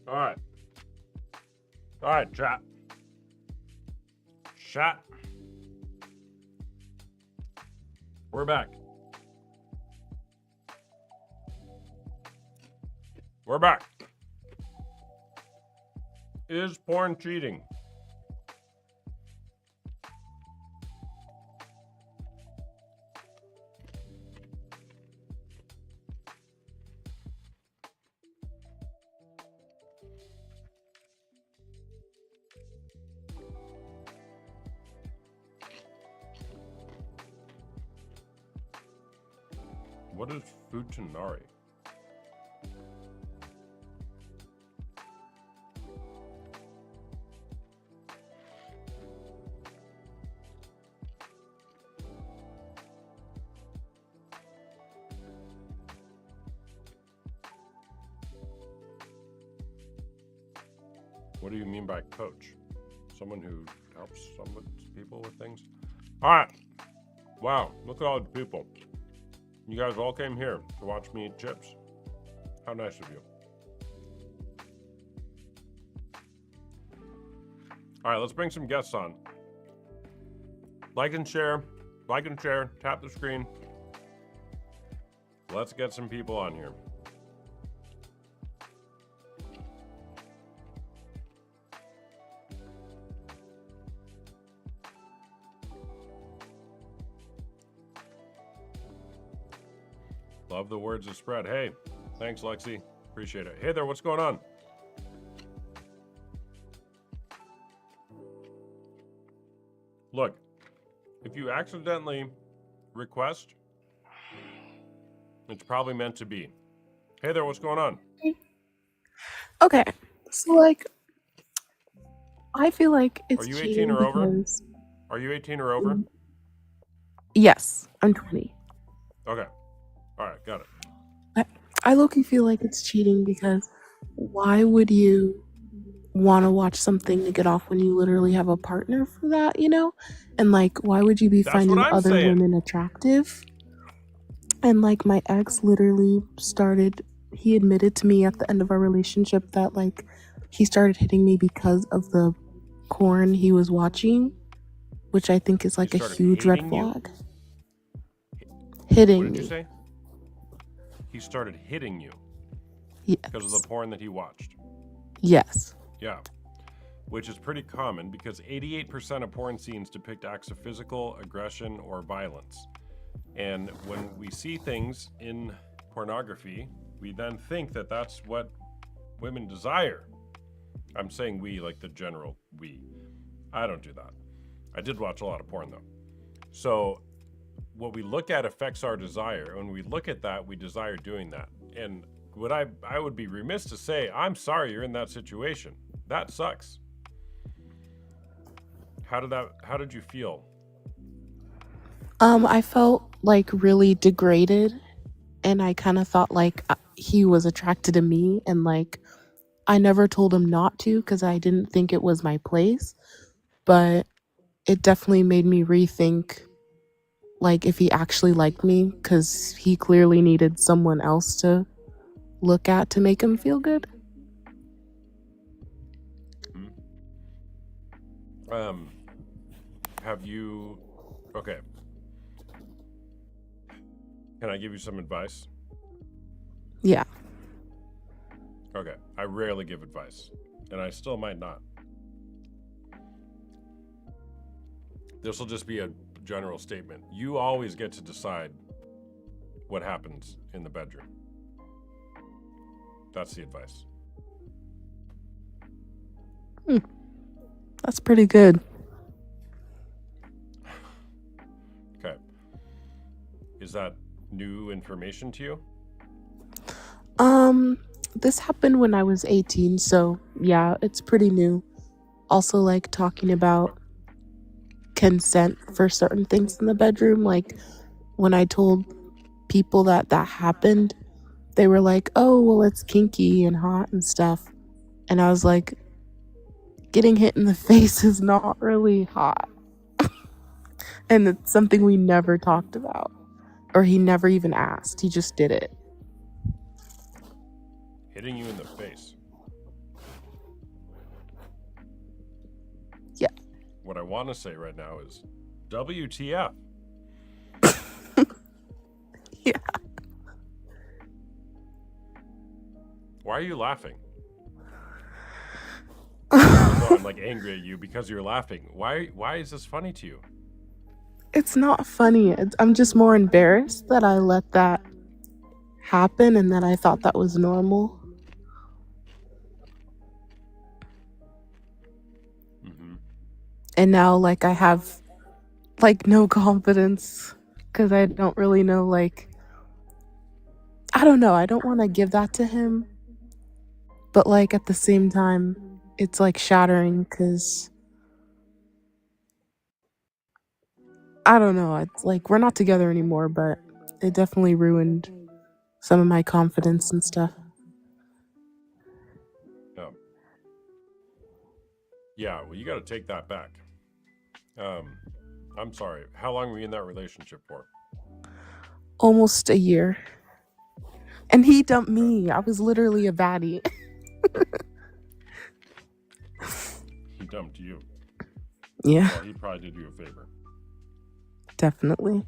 All right. All right, chat. Chat. We're back. We're back. Is porn cheating? What is Futanari? What do you mean by coach? Someone who helps people with things? All right. Wow, look at all the people. You guys all came here to watch me eat chips. How nice of you. All right, let's bring some guests on. Like and share, tap the screen. Let's get some people on here. Love the words that spread. Hey, thanks, Lexi. Appreciate it. Hey there, what's going on? Look, if you accidentally request, it's probably meant to be. Hey there, what's going on? Okay, so like, I feel like it's Are you cheating 18 or over? because Are you 18 or over? yes, I'm 20. Okay. All right, got it. I low-key feel like it's cheating because why would you want to watch something to get off when you literally have a partner for that, you know? And like, why would you be That's what finding I'm other saying. women attractive? And like, my ex literally he admitted to me at the end of our relationship that like he started hitting me because of the porn he was watching, which I think is like a started huge red hating you? flag. Hitting What did you me. say? He started hitting you Yes. because of the porn that he watched. Yes. Yeah. which is pretty common because 88% of porn scenes depict acts of physical aggression or violence. And when we see things in pornography, we then think that that's what women desire. I'm saying we, like the general we. I don't do that. I did watch a lot of porn though. So what we look at affects our desire. When we look at that, we desire doing that. And what I would be remiss to say, I'm sorry you're in that situation. That sucks. How did you feel? I felt like really degraded, and I kind of thought like he was attracted to me, and like I never told him not to because I didn't think it was my place, but it definitely made me rethink like if he actually liked me because he clearly needed someone else to look at to make him feel good. Have you okay. Can I give you some advice? Yeah. Okay. I rarely give advice, and I still might not. This will just be a general statement. You always get to decide what happens in the bedroom. That's the advice. That's pretty good. Okay. Is that new information to you? This happened when I was 18, so yeah, it's pretty new. Also, like talking about consent for certain things in the bedroom. Like when I told people that happened, they were like, "Oh, well, it's kinky and hot and stuff," and I was like, "Getting hit in the face is not really hot," and it's something we never talked about, or he never even asked. He just did it. Hitting you in the face. Yeah. What I want to say right now is WTF. Yeah. Why are you laughing? I'm like angry at you because you're laughing. Why is this funny to you? It's not funny. I'm just more embarrassed that I let that happen and that I thought that was normal. And now like I have like no confidence because I don't really know, like I don't know, I don't want to give that to him, but like at the same time it's like shattering because I don't know, it's like we're not together anymore, but it definitely ruined some of my confidence and stuff. Yeah, well, you got to take that back. I'm sorry. How long were you in that relationship for? Almost a year. And he dumped me. I was literally a baddie. He dumped you. Yeah, Well, he probably did you a favor. definitely.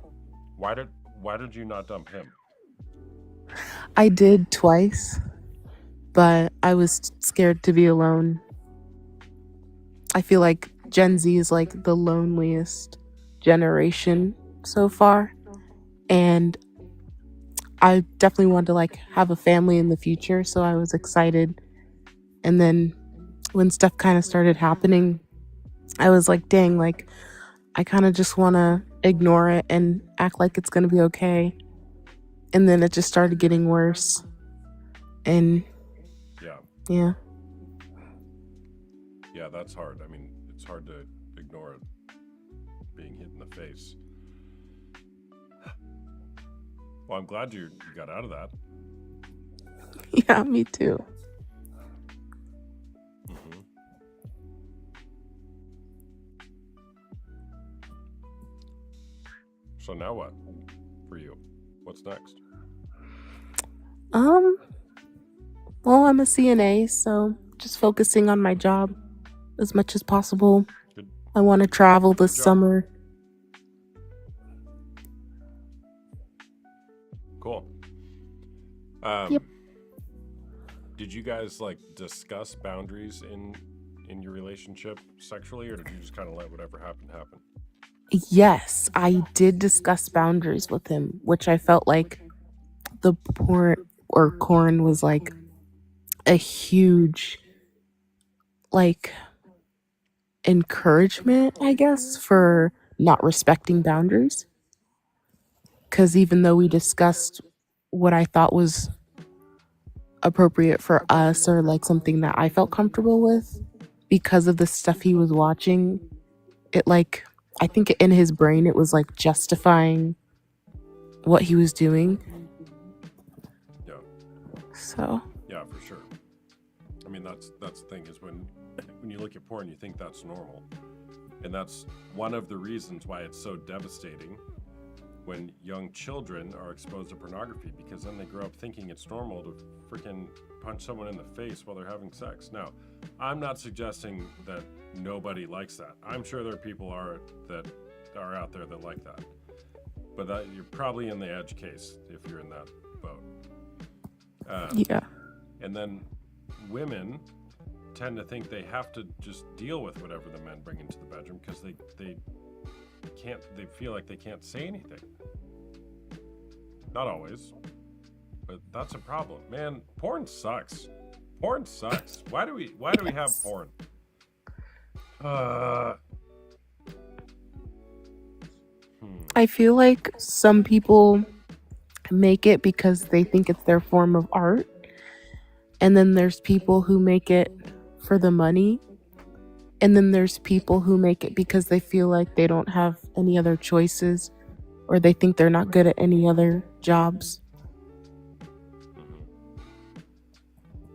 Why did you not dump him? I did twice, but I was scared to be alone. I feel like Gen Z is like the loneliest generation so far, and I definitely wanted to like have a family in the future, so I was excited. And then when stuff kind of started happening, I was like, dang, like I kind of just want to ignore it and act like it's going to be okay. And then it just started getting worse. And yeah. Yeah, that's hard. I mean, it's hard to ignore it being hit in the face. Well, I'm glad you got out of that. Yeah, me too. So now what for you? What's next? Well, I'm a CNA, so just focusing on my job as much as possible. Good. I want to travel this summer. Cool. Yep. Did you guys like discuss boundaries in in your relationship sexually, or did you just kind of let whatever happened happen? Yes, I did discuss boundaries with him, which I felt like the porn or corn was like a huge like encouragement, I guess, for not respecting boundaries. Because even though we discussed what I thought was appropriate for us or like something that I felt comfortable with, because of the stuff he was watching, it like, I think in his brain, it was like justifying what he was doing. Yeah. So, Yeah, for sure. I mean, that's the thing is when you look at porn, you think that's normal, and that's one of the reasons why it's so devastating when young children are exposed to pornography, because then they grow up thinking it's normal to freaking punch someone in the face while they're having sex. Now, I'm not suggesting that nobody likes that. I'm sure there are people that are out there that like that, but that you're probably in the edge case if you're in that boat. yeah. And then women tend to think they have to just deal with whatever the men bring into the bedroom because they feel like they can't say anything. Not always, but that's a problem. Man, porn sucks. Porn sucks. Why do we have porn? I feel like some people make it because they think it's their form of art. And then there's people who make it for the money. And then there's people who make it because they feel like they don't have any other choices or they think they're not good at any other jobs.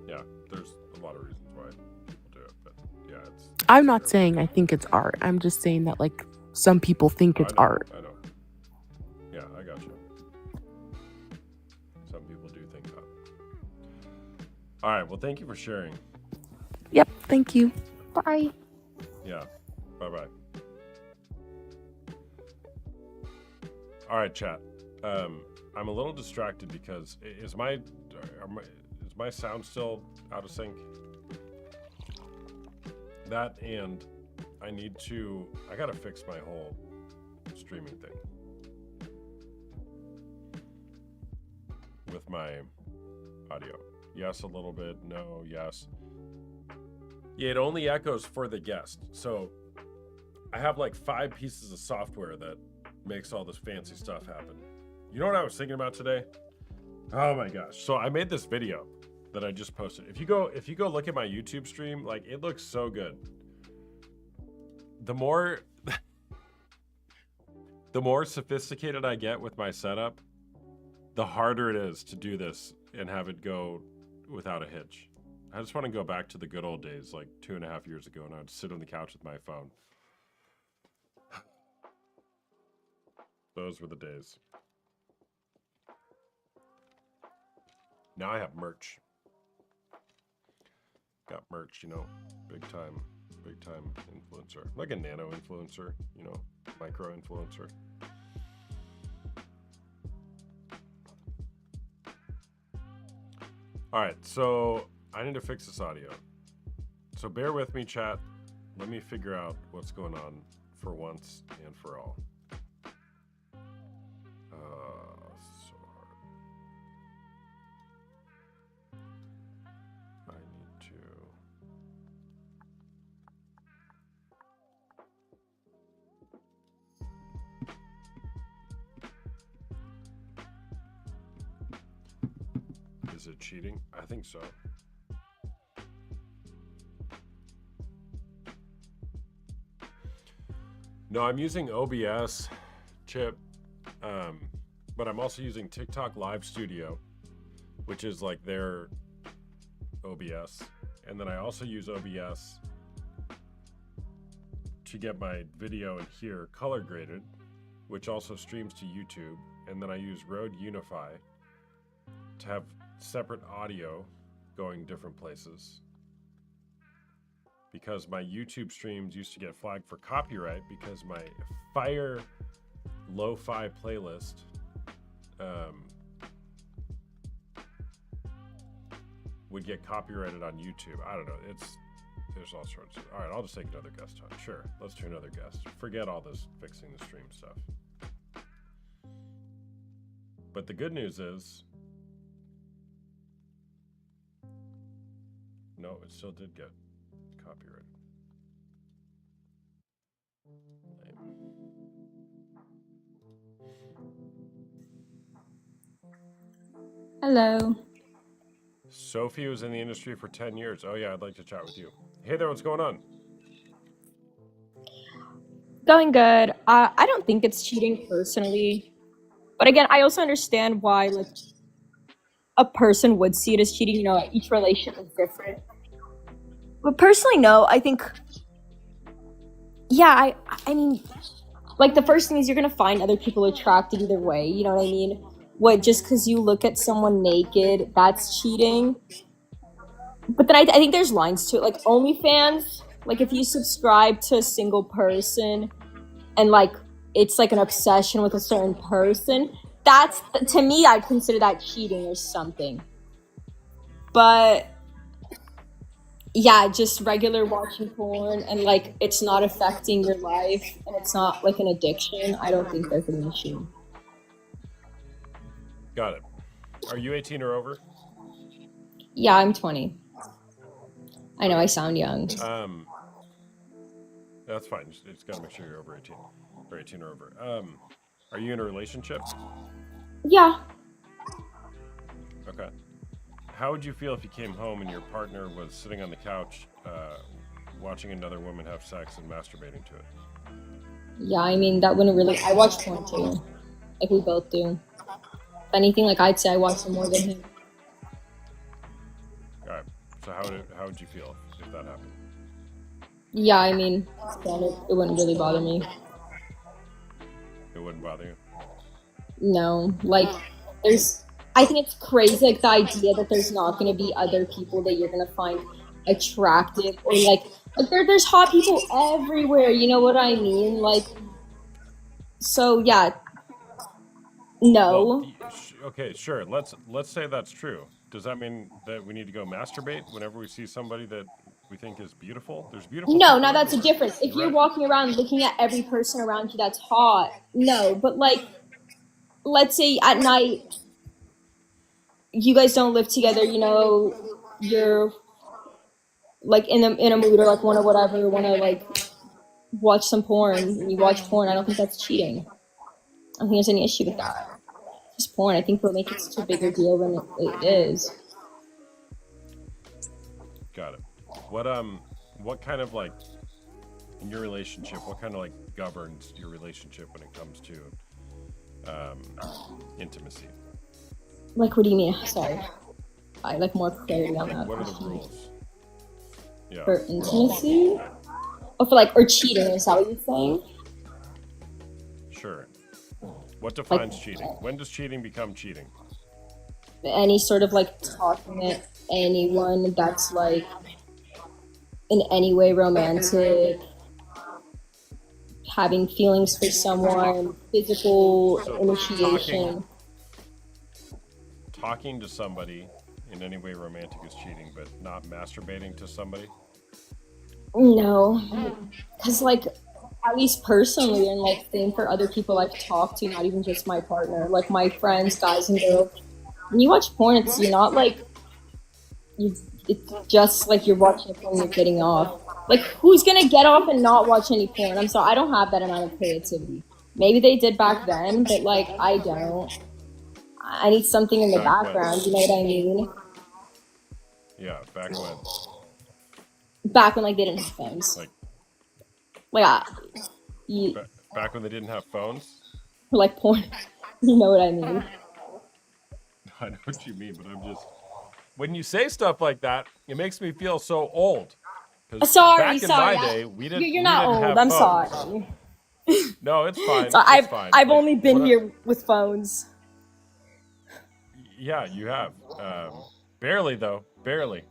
Yeah, there's a lot of reasons why people do it, but yeah, it's. I'm not saying I think it's art. I'm just saying that like some people think it's art. I know. Yeah, I got you. Some people do think that. All right. Well, thank you for sharing. Yep, thank you. Bye. Yeah. Bye-bye. All right, chat. I'm a little distracted because is my sound still out of sync? That, and I gotta fix my whole streaming thing with my audio. Yes, a little bit. No, yes. Yeah, it only echoes for the guest. So I have like 5 pieces of software that makes all this fancy stuff happen. You know what I was thinking about today? Oh my gosh. So I made this video that I just posted. If you go look at my YouTube stream, like it looks so good. The more sophisticated I get with my setup, the harder it is to do this and have it go without a hitch. I just want to go back to the good old days, like 2.5 years ago, and I'd sit on the couch with my phone. Those were the days. Now I have merch. Got merch, big time influencer. Like a nano influencer, micro influencer. All right, so I need to fix this audio. So bear with me, chat. Let me figure out what's going on for once and for all. So hard. I need to. Is it cheating? I think so. No, I'm using OBS chip, but I'm also using TikTok Live Studio, which is like their OBS. And then I also use OBS to get my video in here color graded, which also streams to YouTube. And then I use Rode Unify to have separate audio going different places. Because my YouTube streams used to get flagged for copyright because my Fire Lo-Fi playlist would get copyrighted on YouTube. I don't know. there's all sorts of. All right, I'll just take another guest on. Sure, let's do another guest. Forget all this fixing the stream stuff. But the good news is, no, it still did get copyrighted. Lame. Hello. Sophie was in the industry for 10 years. Oh yeah, I'd like to chat with you. Hey there, what's going on? Going good. I don't think it's cheating personally. But again, I also understand why like a person would see it as cheating. You know, each relationship is different. But personally, no. I think, yeah, I mean, like the first thing is you're gonna find other people attracted either way. You know what I mean? What, just because you look at someone naked, that's cheating? But then I think there's lines to it. Like OnlyFans, like if you subscribe to a single person and like it's like an obsession with a certain person, that's, to me, I'd consider that cheating or something. But yeah, just regular watching porn and like it's not affecting your life and it's not like an addiction, I don't think there's an issue. Got it. Are you 18 or over? Yeah, I'm 20. I know I sound young. That's fine. Just gotta make sure you're over 18 or 18 or over. Are you in a relationship? Yeah. Okay. How would you feel if you came home and your partner was sitting on the couch, watching another woman have sex and masturbating to it? Yeah, I mean, that wouldn't really... I watch porn too. Like we both do. If anything, like I'd say I watch it more than him. All right. So how would you feel if that happened? Yeah, I mean, it wouldn't really bother me. It wouldn't bother you? No, like, I think it's crazy, like, the idea that there's not gonna be other people that you're gonna find attractive, or like there's hot people everywhere, you know what I mean? Like, so yeah, no. Well, okay, sure. Let's say that's true. Does that mean that we need to go masturbate whenever we see somebody that we think is beautiful? There's beautiful. No, people now that's a everywhere. difference. If you're Right. walking around looking at every person around you that's hot, no. But like, let's say at night, you guys don't live together. You know, you're like in a mood or like want to like watch some porn. And you watch porn. I don't think that's cheating. I don't think there's any issue with that. Just porn. I think we'll make it such a bigger deal than it is. Got it. What kind of like in your relationship? What kind of like governs your relationship when it comes to intimacy? Like, what do you mean? Sorry, I like more clarity on that. What are the rules? Yeah. For intimacy? Or for like, or cheating, is that what you're saying? Sure. What defines cheating? When does cheating become cheating? Any sort of like talking at anyone that's like in any way romantic, having feelings for someone, physical So initiation. Talking to somebody in any way romantic is cheating, but not masturbating to somebody? No, because like, at least personally, and like same for other people I've talked to, not even just my partner, like my friends, guys and girls. When you watch porn, you're not like, it's just like you're watching porn and you're getting off. Like, who's gonna get off and not watch any porn? I'm sorry, I don't have that amount of creativity. Maybe they did back then, but like, I don't. I need something in the background, you know what I mean? Yeah, back when. Back when like they didn't have phones. Back when they didn't have phones? Like porn. You know what I mean? I know what you mean, but I'm just... When you say stuff like that, it makes me feel so old. 'Cause Sorry. Back in my day, we didn't. You're not we didn't old. have I'm phones. sorry. No, it's fine. So it's fine. I've Like, only been what I- here with phones. Yeah, you have. Barely though, barely.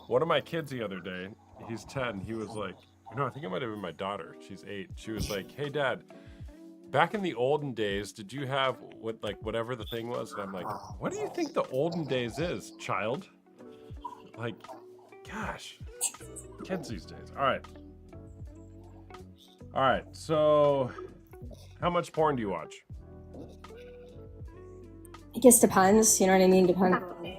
One of my kids the other day, he's 10. He was like, no, I think it might have been my daughter. She's 8. She was like, "Hey, Dad, back in the olden days, did you have whatever the thing was?" And I'm like, "What do you think the olden days is, child? Like, Gosh, kids these days. All right. So, how much porn do you watch? I guess depends. You know what I mean? Depends on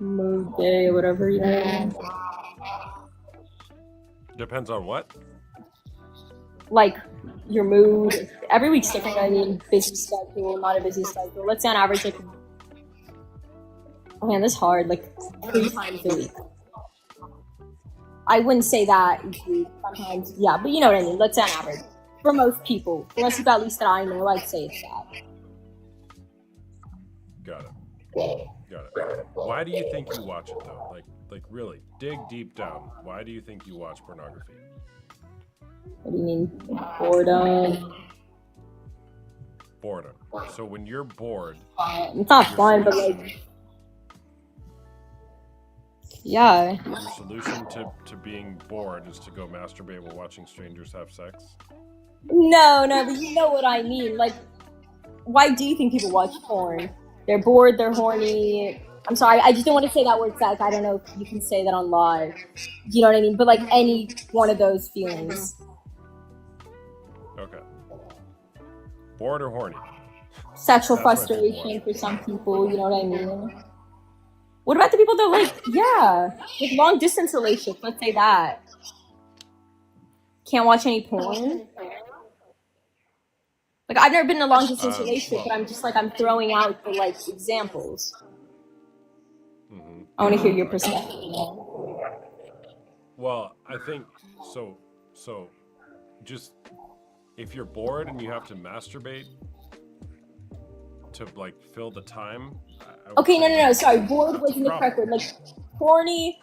mood, day, whatever. You know. Depends on what? Like your mood. Every week's different. I mean, busy schedule, not a busy schedule. Let's say on average, like, oh man, this is hard. Like 3 times a week. I wouldn't say that each week. Sometimes, yeah, but you know what I mean. Let's say on average, for most people, at least that I know, I'd say it's that. Got it. Why do you think you watch it though? Like really, dig deep down. Why do you think you watch pornography? What do you mean? Boredom. Boredom. So when you're bored, It's not fun, but like, yeah. your solution to being bored is to go masturbate while watching strangers have sex? No, but you know what I mean. Like, why do you think people watch porn? They're bored, they're horny. I'm sorry, I just don't want to say that word sex. I don't know if you can say that on live. You know what I mean? But like any one of those feelings. Okay. Bored or horny? Sexual That's what people frustration watch. for some people, you know what I mean? What about the people that like, yeah, with long distance relationships, let's say that. Can't watch any porn? Like, I've never been in a long distance relationship, but I'm just like, I'm throwing out the like examples. Mm-hmm. I want to hear your perspective. Well, I think so. Just if you're bored and you have to masturbate to like fill the time. I would Okay, say no. Sorry, bored wasn't the correct word. Like, horny,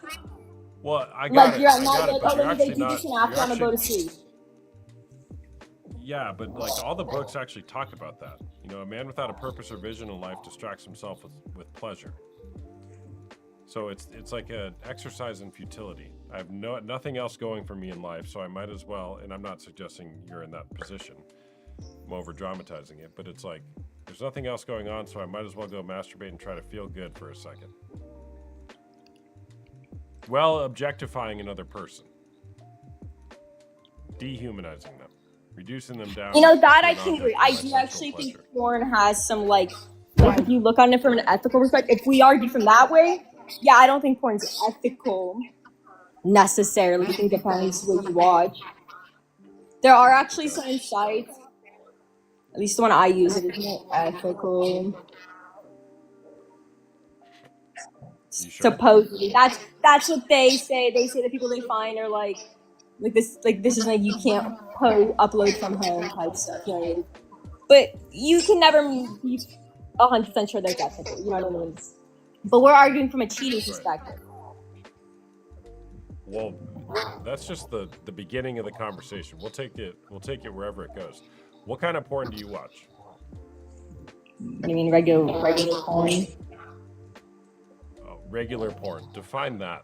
Well, I got like it. you're I at got night, it, like, but oh, you're let me actually do not. this and after I'm gonna go to sleep. Yeah, but like all the books actually talk about that. You know, a man without a purpose or vision in life distracts himself with pleasure. So it's like an exercise in futility. I have nothing else going for me in life, so I might as well. And I'm not suggesting you're in that position. I'm over dramatizing it, but it's like there's nothing else going on, so I might as well go masturbate and try to feel good for a second. Well, objectifying another person, dehumanizing them, reducing them down. You know, that to I an can object agree. of I my do sensual actually think pleasure. porn has some like if you look on it from an ethical perspective, if we argue from that way, yeah, I don't think porn's ethical necessarily. I think it depends what you watch. There are actually certain sites, at least the one I use, it is more ethical. You sure? Supposedly, that's what they say. They say the people they find are like this is like you can't upload from home type stuff. You know what I mean? But you can never be 100% sure they're ethical. You know what I mean? But we're arguing from a cheating perspective. Well, that's just the beginning of the conversation. We'll take it wherever it goes. What kind of porn do you watch? What do you mean regular porn? Regular porn. Define that.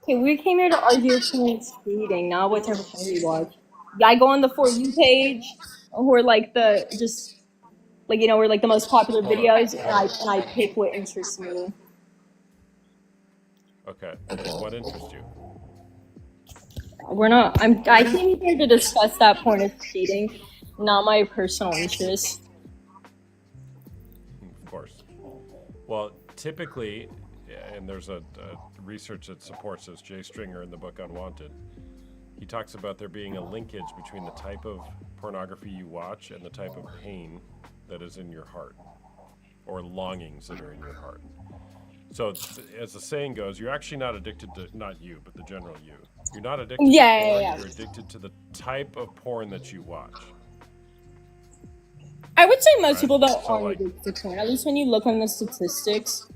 Okay, we came here to argue against cheating, not what type of porn we watch. Yeah, I go on the For You page, who are like the just like you know we're like the most popular videos, and I pick what interests me. Okay. And what interests you? We're not. I came here to discuss that porn is cheating, not my personal interest. Of course. Well, typically, and there's a research that supports this, Jay Stringer in the book Unwanted, he talks about there being a linkage between the type of pornography you watch and the type of pain that is in your heart, or longings that are in your heart. So, as the saying goes, you're actually not addicted to, not you, but the general you. You're not addicted to porn, you're addicted to the type of porn that you watch. I would say most people don't So, aren't like- addicted to porn. At least when you look on the statistics.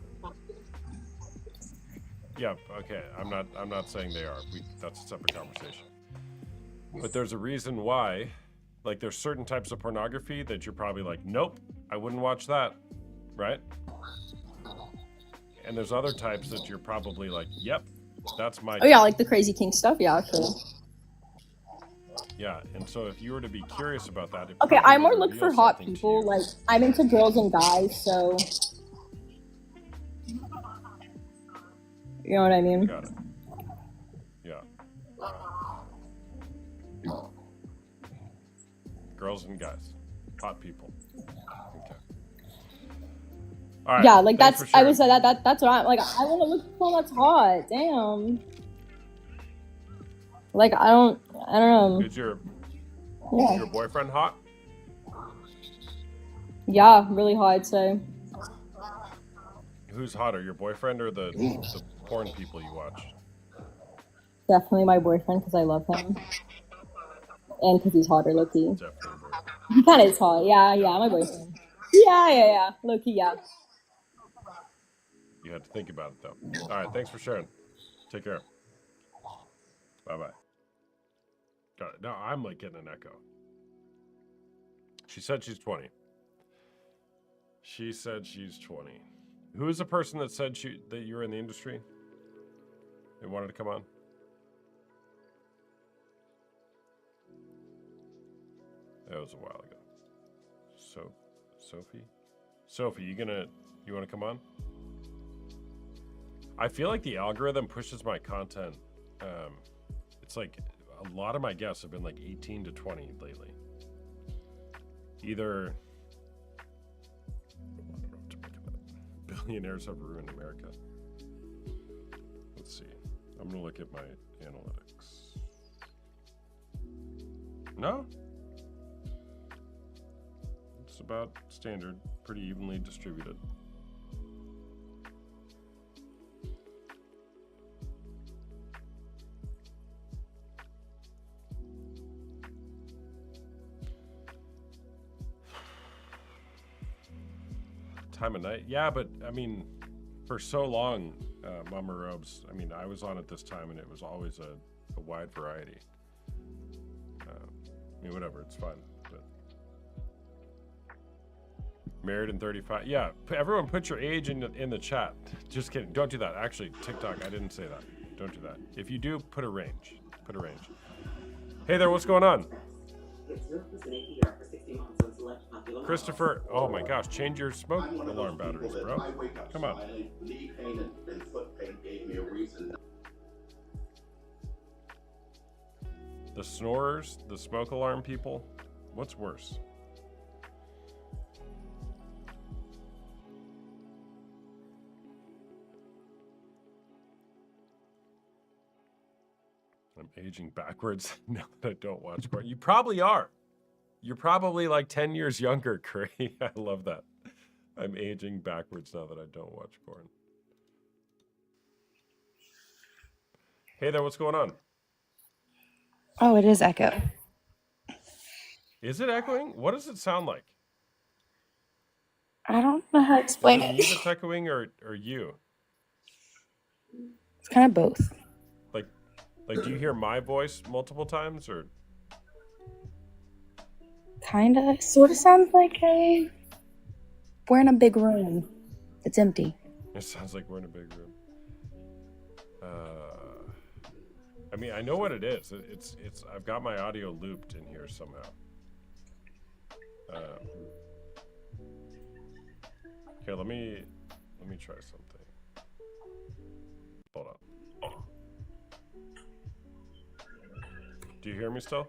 Yeah, okay. I'm not saying they are. That's a separate conversation. But there's a reason why, like there's certain types of pornography that you're probably like, nope, I wouldn't watch that, right? And there's other types that you're probably like, yep, that's my Oh yeah, like the crazy kink stuff. Yeah, actually. Yeah, and so if you were to be curious about that, it Okay, probably I more would look for reveal hot something to people. you. Like I'm into girls and guys, so You know what I mean? Got it. Yeah. Girls and guys. Hot people. Okay. All right. Yeah, like thanks that's for I was sharing. that's what I'm like. I want to look for someone that's hot. Damn. Like I don't know. Is your Yeah, boyfriend hot? yeah, really hot. I'd say. Who's hotter, your boyfriend or the porn people you watch? Definitely my boyfriend because I love him and because he's hotter, Loki. Definitely boyfriend. He kind of is hot. Yeah, my boyfriend. Yeah. Loki, yeah. You had to think about it though. All right, thanks for sharing. Take care. Bye bye. Got it. No, I'm like getting an echo. She said she's 20. She said she's 20. Who is the person that said that you're in the industry? They wanted to come on. That was a while ago. Sophie, you want to come on? I feel like the algorithm pushes my content. It's like a lot of my guests have been like 18 to 20 lately. Either I don't know what to make of that. Billionaires have ruined America. Let's see. I'm gonna look at my analytics. No. It's about standard, pretty evenly distributed. Time of night, yeah, but I mean, for so long, Mama Robes. I mean, I was on at this time, and it was always a wide variety. I mean, whatever, it's fun. But married and 35. Yeah, everyone, put your age in the chat. Just kidding. Don't do that. Actually, TikTok, I didn't say that. Don't do that. If you do, put a range. Put a range. Hey there, what's going on? Christopher, oh my gosh, change your smoke alarm batteries, bro. Come on. The snorers, the smoke alarm people, what's worse? I'm aging backwards now that I don't watch porn. You probably are. You're probably like 10 years younger, Curry. I love that. I'm aging backwards now that I don't watch porn. Hey there, what's going on? Oh, it is echo. Is it echoing? What does it sound like? I don't know how to Is explain it it. me that's echoing or you? It's kind of both. Like, do you hear my voice multiple times or? Kinda. Sort of sounds like we're in a big room. It's empty. It sounds like we're in a big room. I mean, I know what it is. It's. I've got my audio looped in here somehow. Here, let me try something. Hold on. Do you hear me still?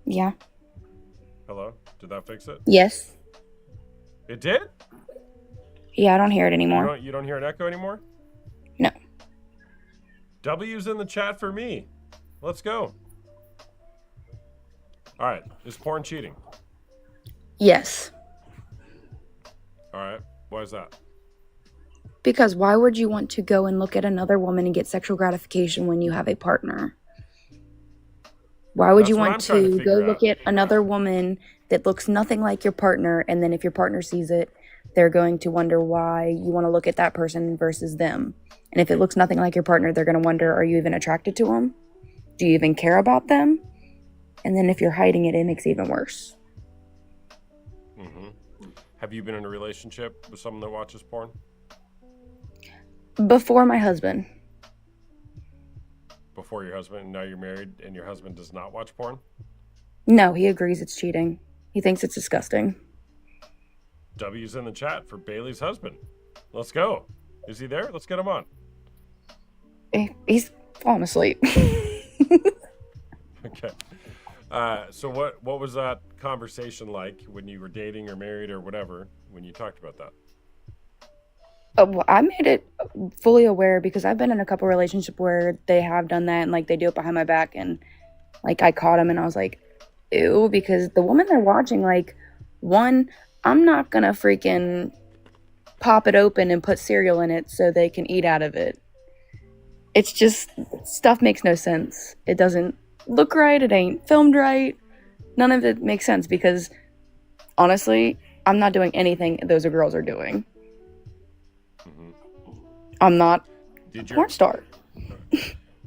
Yeah. Hello? Did that fix it? Yes. It did? Yeah, I don't hear it anymore. You don't hear an echo anymore? No. W's in the chat for me. Let's go. All right. Is porn cheating? Yes. All right. Why is that? Because why would you want to go and look at another woman and get sexual gratification when you have a partner? Why would That's you what want I'm trying to to go figure look out. at another woman that looks nothing like your partner, and then if your partner sees it, they're going to wonder why you want to look at that person versus them. And if it looks nothing like your partner, they're going to wonder, are you even attracted to them? Do you even care about them? And then if you're hiding it, it makes it even worse. Mm-hmm. Have you been in a relationship with someone that watches porn? Before my husband. Before your husband, and now you're married and your husband does not watch porn? No, he agrees it's cheating. He thinks it's disgusting. W's in the chat for Bailey's husband. Let's go. Is he there? Let's get him on. He's falling asleep. Okay. So what was that conversation like when you were dating or married or whatever when you talked about that? Well, I made it fully aware because I've been in a couple relationships where they have done that and like they do it behind my back, and like I caught him and I was like, ew, because the woman they're watching, like, one, I'm not gonna freaking pop it open and put cereal in it so they can eat out of it. It's just stuff makes no sense. It doesn't look right, it ain't filmed right. None of it makes sense because honestly, I'm not doing anything those girls are doing. Hmm. I'm not Did a your porn star.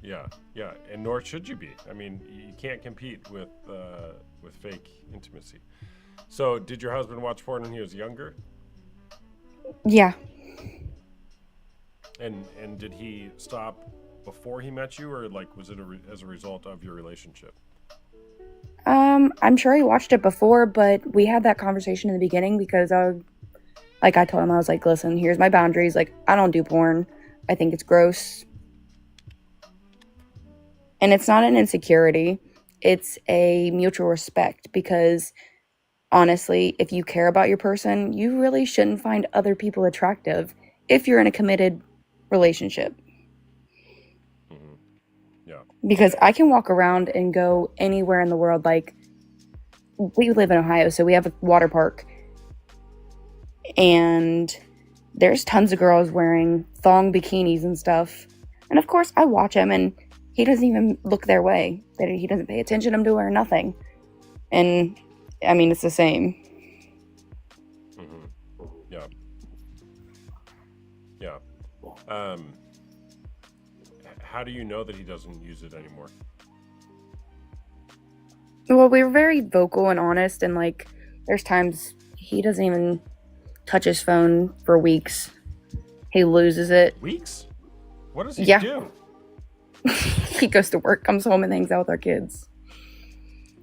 yeah, and nor should you be. I mean, you can't compete with fake intimacy. So, did your husband watch porn when he was younger? Yeah. And did he stop before he met you, or like was it as a result of your relationship? I'm sure he watched it before, but we had that conversation in the beginning because I told him, I was like, listen, here's my boundaries. Like, I don't do porn. I think it's gross. And it's not an insecurity. It's a mutual respect because honestly, if you care about your person, you really shouldn't find other people attractive if you're in a committed relationship. Hmm. Yeah. Because I can walk around and go anywhere in the world. Like, we live in Ohio, so we have a water park. And there's tons of girls wearing thong bikinis and stuff. And of course, I watch him, and he doesn't even look their way. He doesn't pay attention to her or nothing. And, I mean, it's the same. Hmm. Yeah. Yeah. How do you know that he doesn't use it anymore? Well, we were very vocal and honest, and, like, there's times he doesn't even touch his phone for weeks. He loses it. Weeks? What does he Yeah. do? He goes to work, comes home, and hangs out with our kids.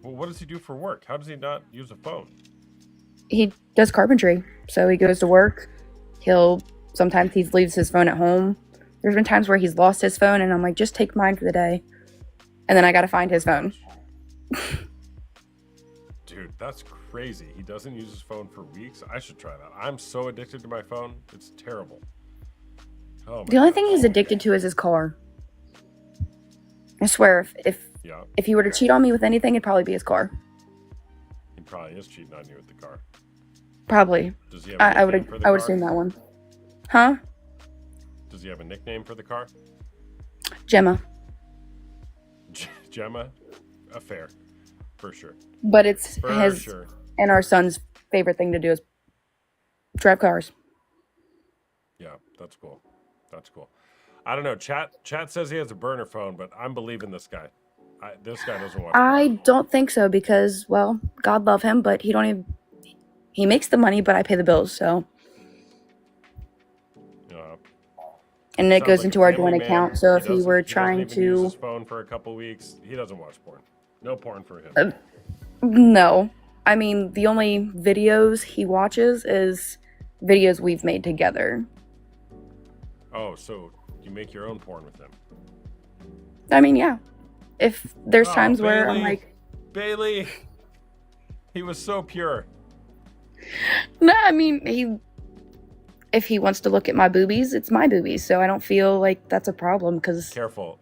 Well, what does he do for work? How does he not use a phone? He does carpentry, so he goes to work. Sometimes he leaves his phone at home. There's been times where he's lost his phone, and I'm like, just take mine for the day. And then I gotta find his phone. Dude, that's crazy. He doesn't use his phone for weeks. I should try that. I'm so addicted to my phone. It's terrible. Oh my The only God. thing he's addicted to is his car. I swear, Yeah, if he were to cheat on me with anything, it'd probably be his car. he probably is cheating on you with the car. Probably. Does he have a I nickname for would the car? assume that one. Huh? Does he have a nickname for the car? Gemma. Gemma? Fair. For sure. But it's For his sure. and our son's favorite thing to do is drive cars. Yeah, that's cool. That's cool. I don't know. Chat says he has a burner phone, but I'm believing this guy. This guy doesn't watch I porn. don't think so because, well, God love him, but he makes the money, but I pay the bills, so. Yeah. And it Sounds goes like into a our family joint man. account, so if he were doesn't trying even use to. his phone for a couple weeks, he doesn't watch porn. No porn for him. No. I mean, the only videos he watches is videos we've made together. Oh, so you make your own porn with him? I mean, yeah. If there's Oh, times where I'm Bailey. like, Bailey, he was so pure. no, I mean, if he wants to look at my boobies, it's my boobies, so I don't feel like that's a problem because Careful,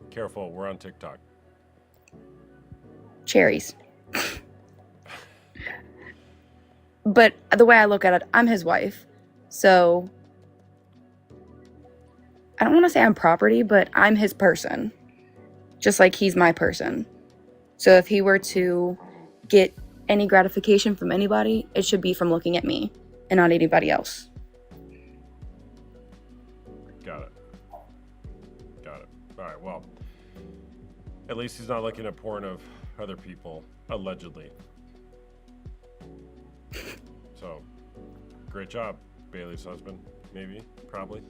we're on TikTok. cherries. But the way I look at it, I'm his wife, so I don't want to say I'm property, but I'm his person, just like he's my person. So if he were to get any gratification from anybody, it should be from looking at me and not anybody else. Got it. All right, well, at least he's not looking at porn of other people, allegedly. So, great job, Bailey's husband. Maybe, probably.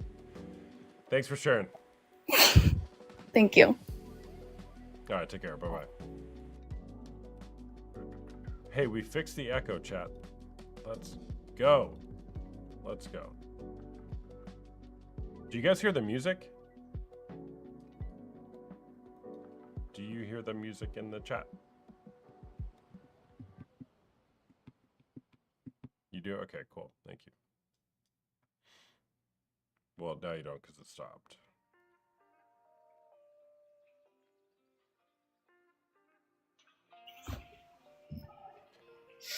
Thanks for sharing. Thank you. All right, take care. Bye-bye. Hey, we fixed the echo, chat. Let's go. Do you guys hear the music? hear the music in the chat? You do? Okay, cool. Thank you. Well, now you don't because it stopped.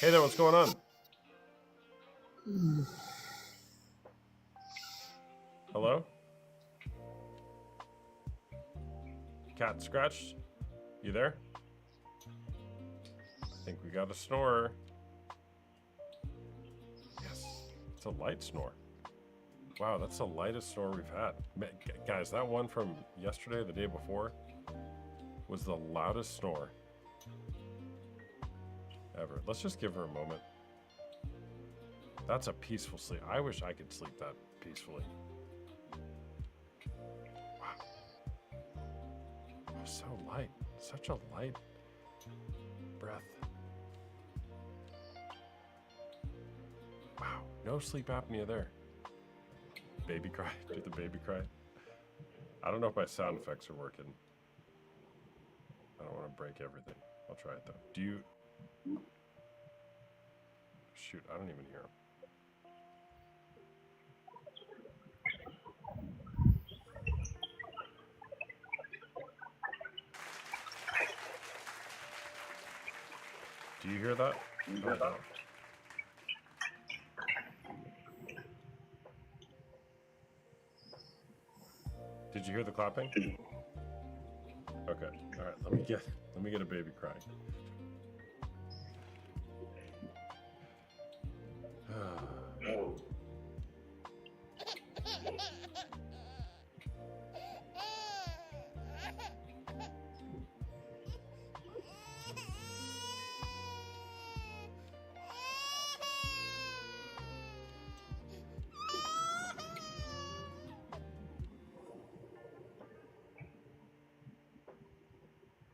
Hey there, what's going on? Hello? Cat scratched? You there? I think we got a snorer. Yes, it's a light snore. Wow, that's the lightest snore we've had. Guys, that one from yesterday, the day before, was the loudest snore ever. Let's just give her a moment. That's a peaceful sleep. I wish I could sleep that peacefully. Wow. Oh, so light. Such a light breath. Wow. No sleep apnea there. Baby cry. Did the baby cry? I don't know if my sound effects are working. I don't want to break everything. I'll try it though. Do you... Shoot, I don't even hear him. Do you hear that? No, I don't. Did you hear the clapping? Okay. All right. Let me get a baby crying.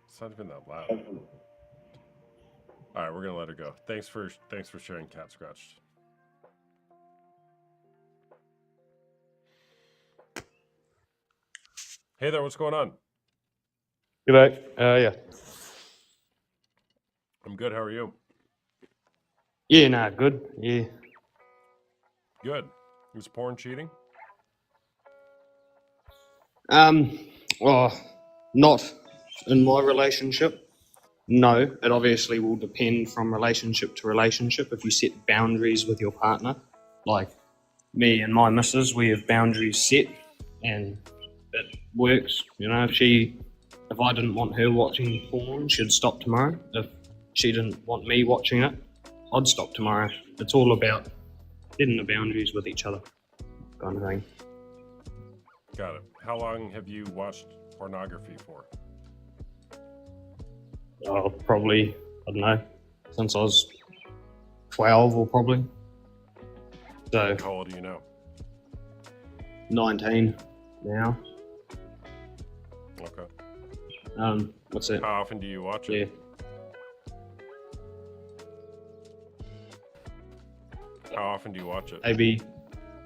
It's not even that loud. All right, we're gonna let her go. Thanks for sharing, Cat Scratched. Hey there, what's going on? G'day. Yeah. I'm good. How are you? Yeah, nah, good. Yeah. Good. Is porn cheating? Well, not in my relationship. No, it obviously will depend from relationship to relationship if you set boundaries with your partner. Like me and my missus, we have boundaries set and it works. You know, if I didn't want her watching porn, she'd stop tomorrow. If she didn't want me watching it, I'd stop tomorrow. It's all about setting the boundaries with each other, kind of thing. Got it. How long have you watched pornography for? Probably, I don't know, since I was 12 or probably. So, How old are you now? 19 now. Okay. What's that? How often do you watch it? Yeah. How often do you watch it? Maybe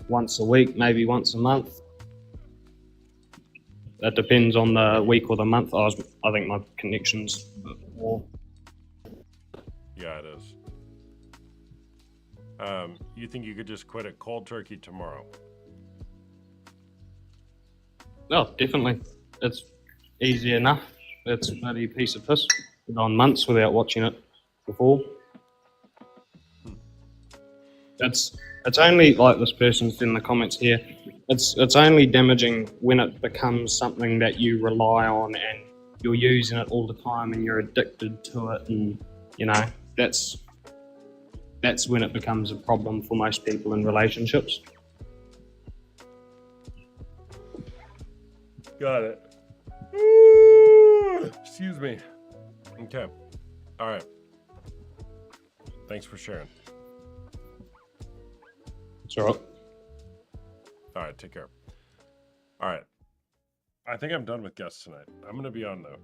once a week, maybe once a month. That depends on the week or the month. I think my connection's a bit more. Yeah, it is. You think you could just quit it cold turkey tomorrow? Oh, definitely. It's easy enough. It's a bloody piece of piss. I've gone months without watching it before. It's only, like this person's in the comments here, it's only damaging when it becomes something that you rely on and you're using it all the time and you're addicted to it, and you know, that's when it becomes a problem for most people in relationships. Got it. Excuse me. Okay. All right. Thanks for sharing. It's all right. All right, take care. All right. I think I'm done with guests tonight. I'm going to be on, though,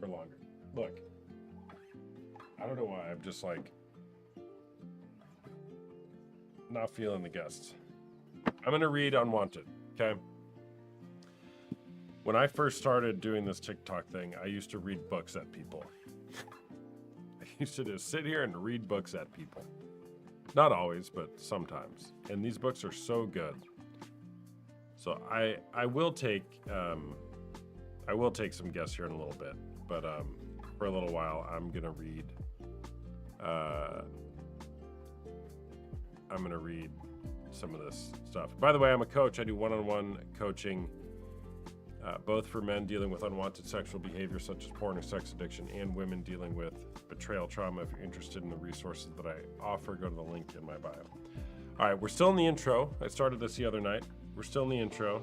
for longer. Look, I don't know why. I'm just, like, not feeling the guests. I'm going to read Unwanted, okay? When I first started doing this TikTok thing, I used to read books at people. I used to just sit here and read books at people. Not always, but sometimes. And these books are so good. So I will take some guests here in a little bit, but for a little while I'm gonna read some of this stuff. By the way, I'm a coach. I do one-on-one coaching, both for men dealing with unwanted sexual behavior such as porn or sex addiction, and women dealing with betrayal trauma. If you're interested in the resources that I offer, go to the link in my bio. All right, we're still in the intro. I started this the other night. We're still in the intro.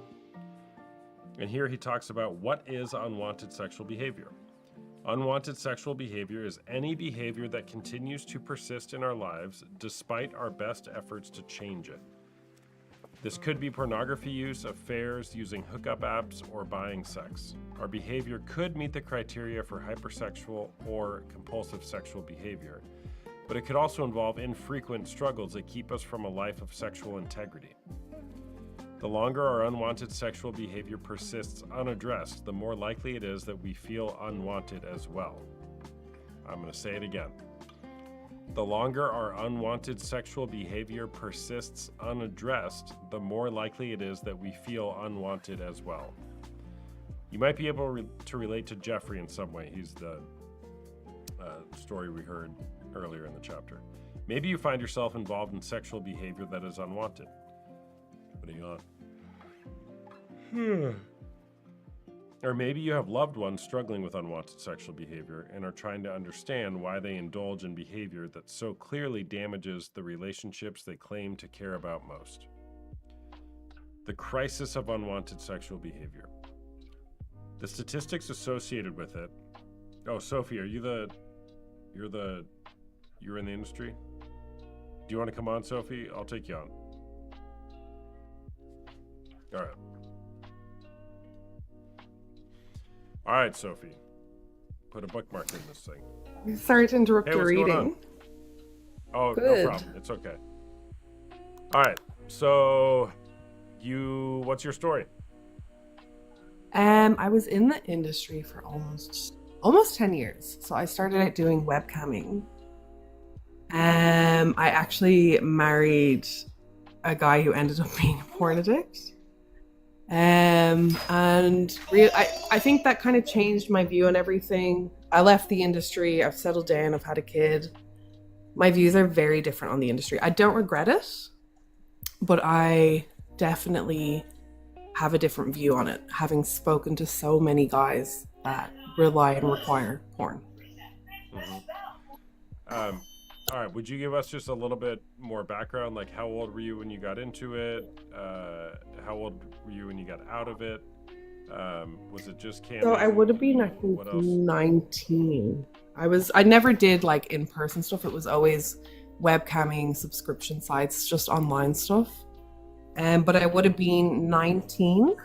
And here he talks about what is unwanted sexual behavior. Unwanted sexual behavior is any behavior that continues to persist in our lives despite our best efforts to change it. This could be pornography use, affairs, using hookup apps, or buying sex. Our behavior could meet the criteria for hypersexual or compulsive sexual behavior, but it could also involve infrequent struggles that keep us from a life of sexual integrity. The longer our unwanted sexual behavior persists unaddressed, the more likely it is that we feel unwanted as well. I'm going to say it again. The longer our unwanted sexual behavior persists unaddressed, the more likely it is that we feel unwanted as well. You might be able to relate to Jeffrey in some way. He's the story we heard earlier in the chapter. Maybe you find yourself involved in sexual behavior that is unwanted. What are you on? Or maybe you have loved ones struggling with unwanted sexual behavior and are trying to understand why they indulge in behavior that so clearly damages the relationships they claim to care about most. The crisis of unwanted sexual behavior. The statistics associated with it. Oh, Sophie, you're in the industry? Do you want to come on, Sophie? I'll take you on. All right. All right, Sophie. Put a bookmark in this thing. Sorry to interrupt Hey, your what's going reading. on? Oh, no Good. problem. It's okay. All right. So, what's your story? I was in the industry for almost 10 years. So I started out doing webcamming. I actually married a guy who ended up being a porn addict. I think that kind of changed my view on everything. I left the industry, I've settled down, I've had a kid. My views are very different on the industry. I don't regret it, but I definitely have a different view on it, having spoken to so many guys that rely and require porn. Mm-hmm. All right. Would you give us just a little bit more background? Like, how old were you when you got into it? How old were you when you got out of it? Was it just camming? So I would have been, I think, 19. I never did like in-person stuff. It was always webcamming, subscription sites, just online stuff. But I would have been 19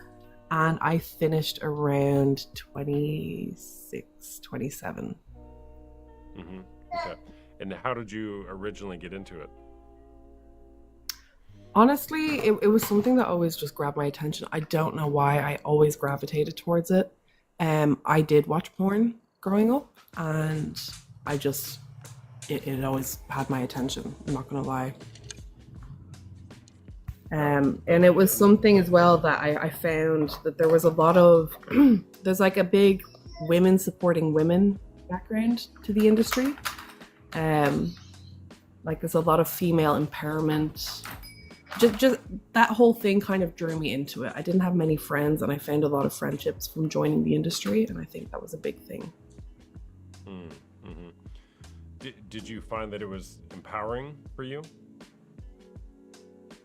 and I finished around 26, 27. Mm-hmm. Okay. And how did you originally get into it? Honestly, it was something that always just grabbed my attention. I don't know why I always gravitated towards it. I did watch porn growing up and it always had my attention, I'm not gonna lie. And it was something as well that I found that there was a lot of, there's like a big women supporting women background to the industry. Like there's a lot of female empowerment. Just that whole thing kind of drew me into it. I didn't have many friends and I found a lot of friendships from joining the industry, and I think that was a big thing. Mm-hmm. Did you find that it was empowering for you?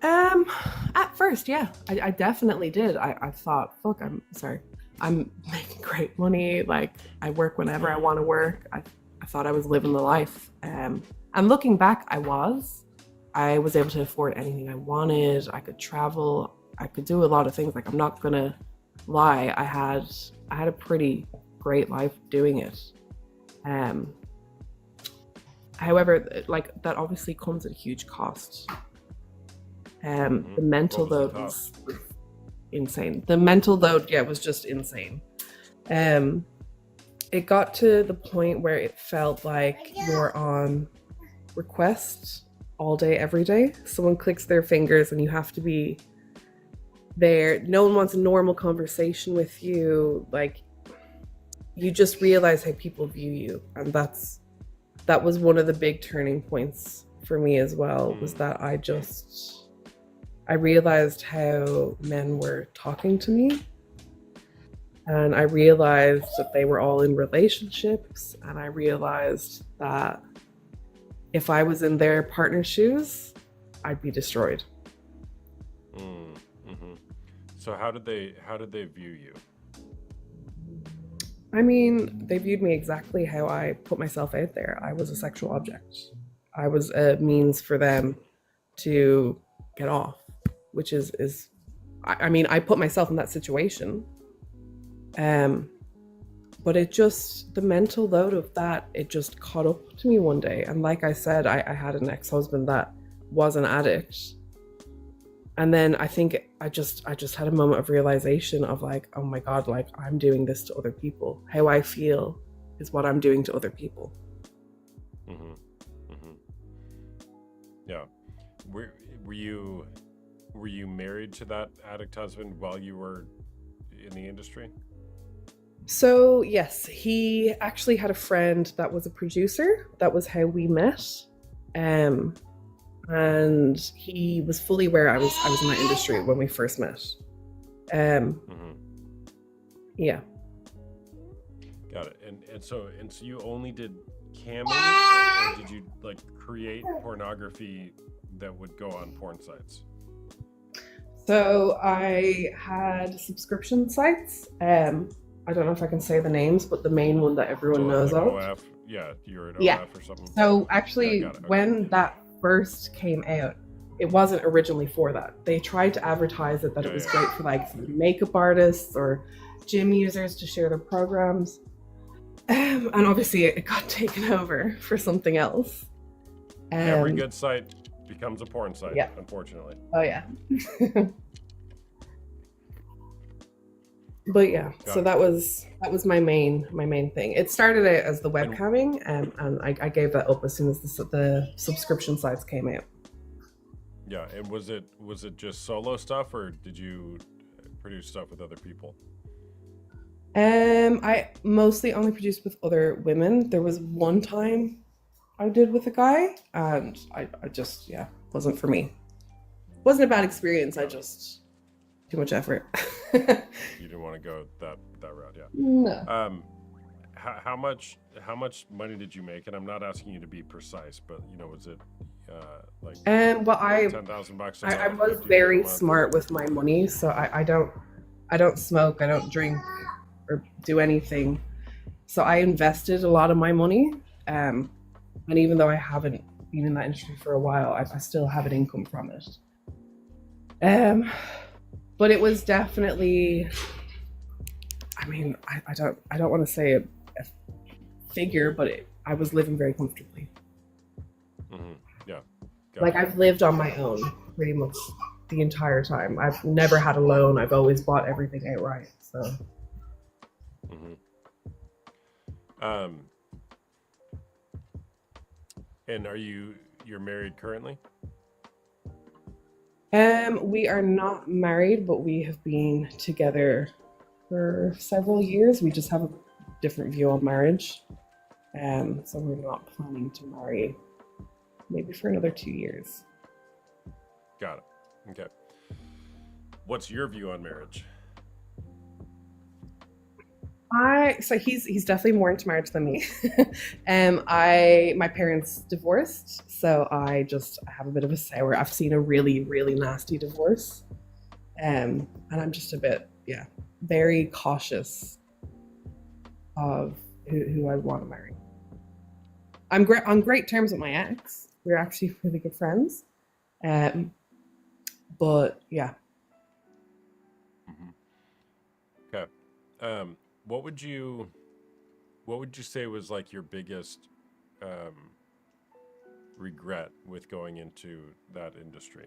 At first, yeah, I definitely did. I thought, fuck, I'm making great money. Like I work whenever I want to work. I thought I was living the life. And looking back, I was able to afford anything I wanted. I could travel. I could do a lot of things. Like I'm not gonna lie. I had a pretty great life doing it. However, like that obviously comes at a huge cost. The mental load was insane. The mental load, yeah, was just insane. It got to the point where it felt like you're on request all day, every day. Someone clicks their fingers and you have to be there. No one wants a normal conversation with you. Like, you just realize how people view you, and that was one of the big turning points for me as well, was that I realized how men were talking to me, and I realized that they were all in relationships, and I realized that if I was in their partner's shoes, I'd be destroyed. Mm-hmm. So how did they view you? I mean, they viewed me exactly how I put myself out there. I was a sexual object. I was a means for them to get off, which is I mean, I put myself in that situation. But it just, the mental load of that, it just caught up to me one day. And like I said, I had an ex-husband that was an addict. And then I think I just had a moment of realization of like, oh my God, like I'm doing this to other people. How I feel is what I'm doing to other people. Mm-hmm. Mm-hmm. Yeah. Were you married to that addict husband while you were in the industry? So yes, he actually had a friend that was a producer. That was how we met. And he was fully aware I was in that industry when we first met. Yeah. Got it. And so you only did camming, or did you like create pornography that would go on porn sites? So I had subscription sites. I don't know if I can say the names, but the main one that everyone knows like of. OF, yeah, you're an Yeah. OF or something. So actually, Yeah, got it. when that first came out, it wasn't originally for that. They tried to advertise it that it was great for like makeup artists or gym users to share their programs. And obviously it got taken over for something else. Every good site becomes a porn site, Yeah. unfortunately. Oh yeah. But yeah, so that was my main thing. It started out as the webcamming, and I gave that up as soon as the subscription sites came out. Yeah, and was it just solo stuff, or did you produce stuff with other people? I mostly only produced with other women. There was one time I did with a guy, and I just, yeah, wasn't for me. Wasn't a bad experience. I just too much effort. You didn't want to go that route, yeah. No. How much money did you make? And I'm not asking you to be precise, but was it like well, $10,000? I was very smart with my money, so I don't smoke, I don't drink or do anything. So I invested a lot of my money, and even though I haven't been in that industry for a while, I still have an income from it. But it was definitely, I mean, I don't want to say a figure, but I was living very comfortably. Mm-hmm. Yeah. Like I've lived on my own pretty much the entire time. I've never had a loan. I've always bought everything outright. So. Mm-hmm. And you're married currently? We are not married, but we have been together for several years. We just have a different view on marriage. So we're not planning to marry maybe for another 2 years. Got it. Okay. What's your view on marriage? So he's definitely more into marriage than me. My parents divorced, so I have a bit of a sour. I've seen a really, really nasty divorce. And I'm just a bit, very cautious of who I want to marry. I'm on great terms with my ex. We're actually really good friends. But yeah. Mm-hmm. Okay. What would you say was like your biggest regret with going into that industry?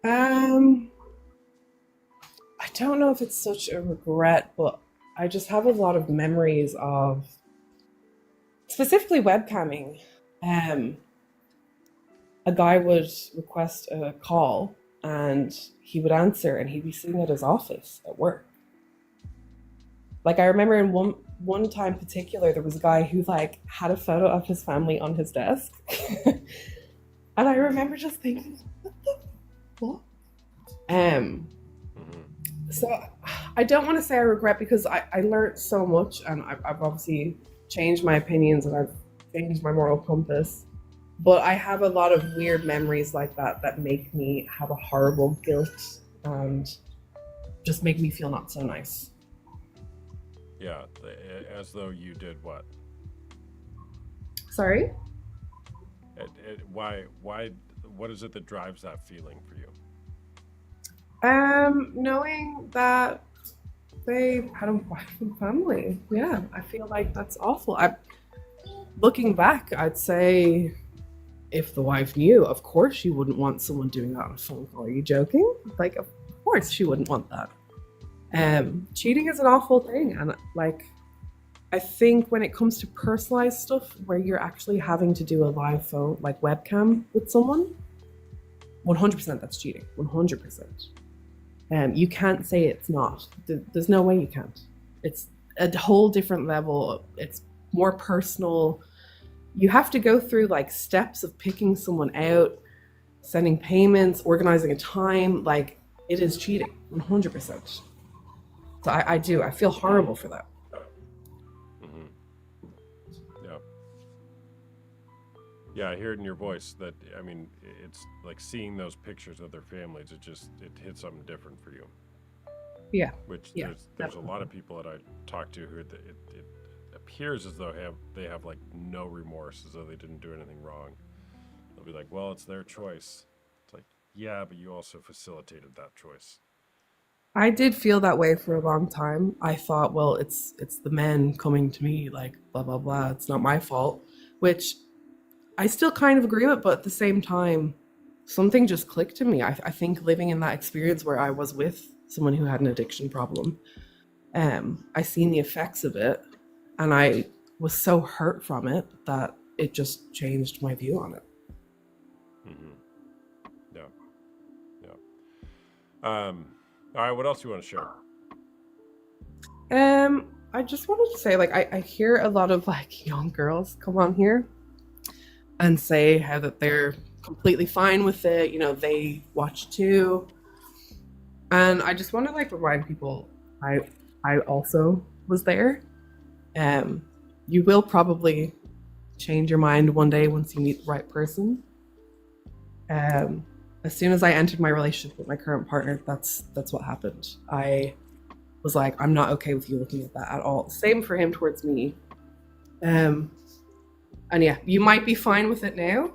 Um, I don't know if it's such a regret, but I just have a lot of memories of specifically webcamming. Um, a guy would request a call and he would answer and he'd be sitting at his office at work. Like I remember in one time in particular, there was a guy who like had a photo of his family on his desk. And I remember just thinking, what the fuck? So I don't want to say I regret because I learned so much and I've obviously changed my opinions and I've changed my moral compass. But I have a lot of weird memories like that that make me have a horrible guilt and just make me feel not so nice. Yeah, as though you did what? Sorry? Why, what is it that drives that feeling for you? Knowing that they had a wife and family. Yeah, I feel like that's awful. Looking back, I'd say if the wife knew, of course she wouldn't want someone doing that on a phone call. Are you joking? Like, of course she wouldn't want that. Cheating is an awful thing, and like, I think when it comes to personalized stuff where you're actually having to do a live phone, like webcam with someone, 100% that's cheating. 100%. You can't say it's not. There's no way you can't. It's a whole different level. It's more personal. You have to go through like steps of picking someone out, sending payments, organizing a time. Like, it is cheating, 100%. So I feel horrible for that. Yeah, I hear it in your voice that, I mean, it's like seeing those pictures of their families, it hits something different for you. Yeah. Which Yeah, there's a lot of people that I talk to who it appears as though they have like no remorse, as though they didn't do anything wrong. They'll be like, well, it's their choice. It's like, yeah, but you also facilitated that choice. I did feel that way for a long time. I thought, well, it's the men coming to me like blah blah blah. It's not my fault, which I still kind of agree with, but at the same time, something just clicked to me. I think living in that experience where I was with someone who had an addiction problem, I seen the effects of it, and I was so hurt from it that it just changed my view on it. Yeah. All right, what else do you want to share? I just wanted to say, like, I hear a lot of like young girls come on here and say how that they're completely fine with it. You know, they watch too. And I just want to like remind people, I also was there. You will probably change your mind one day once you meet the right person. As soon as I entered my relationship with my current partner, that's what happened. I was like, I'm not okay with you looking at that at all. Same for him towards me. And yeah, you might be fine with it now.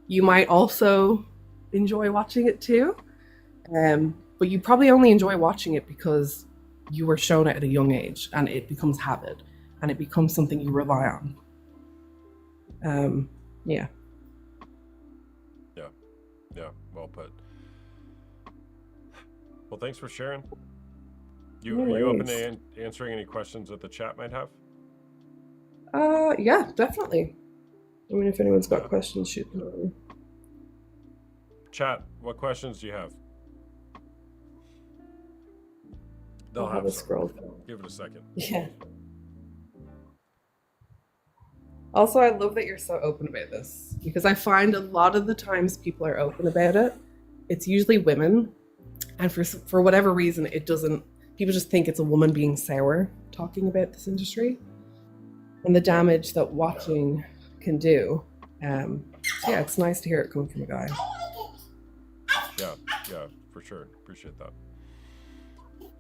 You might also enjoy watching it too. But you probably only enjoy watching it because you were shown it at a young age and it becomes habit and it becomes something you rely on. Yeah. Yeah, well put. Well, thanks for sharing. Are you open to answering any questions that the chat might have? Yeah, definitely. I mean, if anyone's got questions, shoot them over. Chat, what questions do you have? I'll have a scroll. Give it a second. Yeah. Also, I love that you're so open about this because I find a lot of the times people are open about it, it's usually women, and for whatever reason, it doesn't. People just think it's a woman being sour talking about this industry and the damage that watching can do. Yeah, it's nice to hear it coming from a guy. Yeah, for sure. Appreciate that.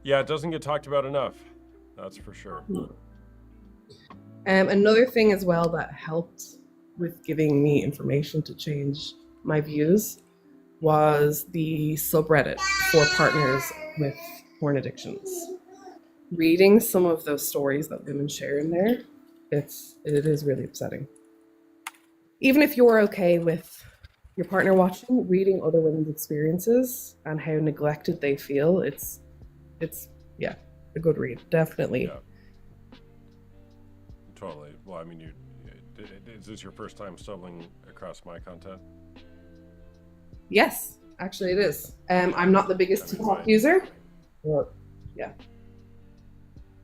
Yeah, it doesn't get talked about enough. That's for sure. Another thing as well that helped with giving me information to change my views was the subreddit for partners with porn addictions. Reading some of those stories that women share in there, it is really upsetting. Even if you're okay with your partner watching, reading other women's experiences and how neglected they feel, it's yeah, a good read, definitely. Yeah. Totally. Well, I mean, is this your first time stumbling across my content? Yes, actually it is. I'm not the biggest TikTok user, but yeah.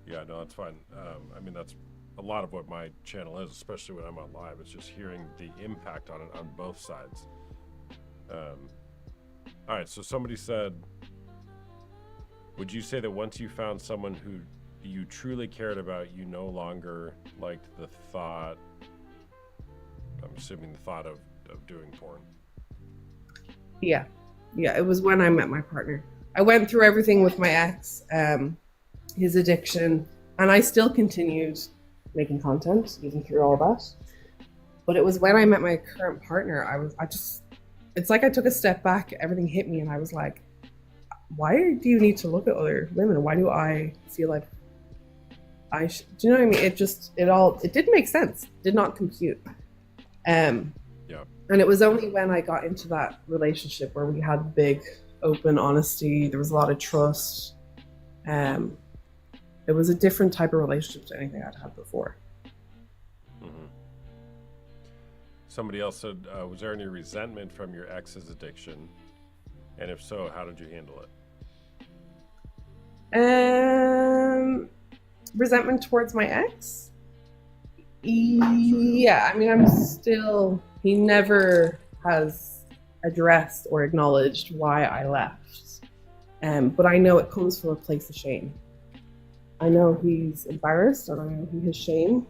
Yeah, no, it's fine. I mean, that's a lot of what my channel is, especially when I'm on live. It's just hearing the impact on it on both sides. All right, so somebody said, would you say that once you found someone who you truly cared about, you no longer liked the thought, I'm assuming the thought of doing porn? Yeah, it was when I met my partner. I went through everything with my ex, his addiction, and I still continued making content even through all that. But it was when I met my current partner, it's like I took a step back, everything hit me, and I was like, why do you need to look at other women? Why do I feel like do you know what I mean? It didn't make sense. It did not compute. Yeah. And it was only when I got into that relationship where we had big, open honesty, there was a lot of trust. It was a different type of relationship to anything I'd had before. Mm-hmm. Somebody else said, was there any resentment from your ex's addiction? And if so, how did you handle it? Resentment towards my ex? Yeah, I mean, he never has addressed or acknowledged why I left. But I know it comes from a place of shame. I know he's embarrassed and I know he has shame.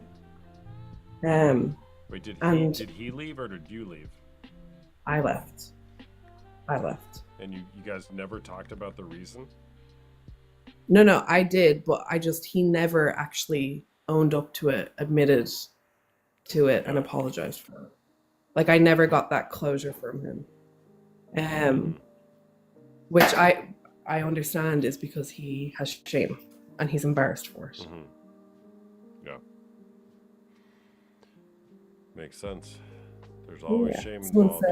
Wait, did he leave or did you leave? I left. And you guys never talked about the reason? No, I did, but he never actually owned up to it, admitted to it, and apologized for it. Like, I never got that closure from him. Which I understand is because he has shame and he's embarrassed for it. Mm-hmm. Yeah. Makes sense. There's always shame involved.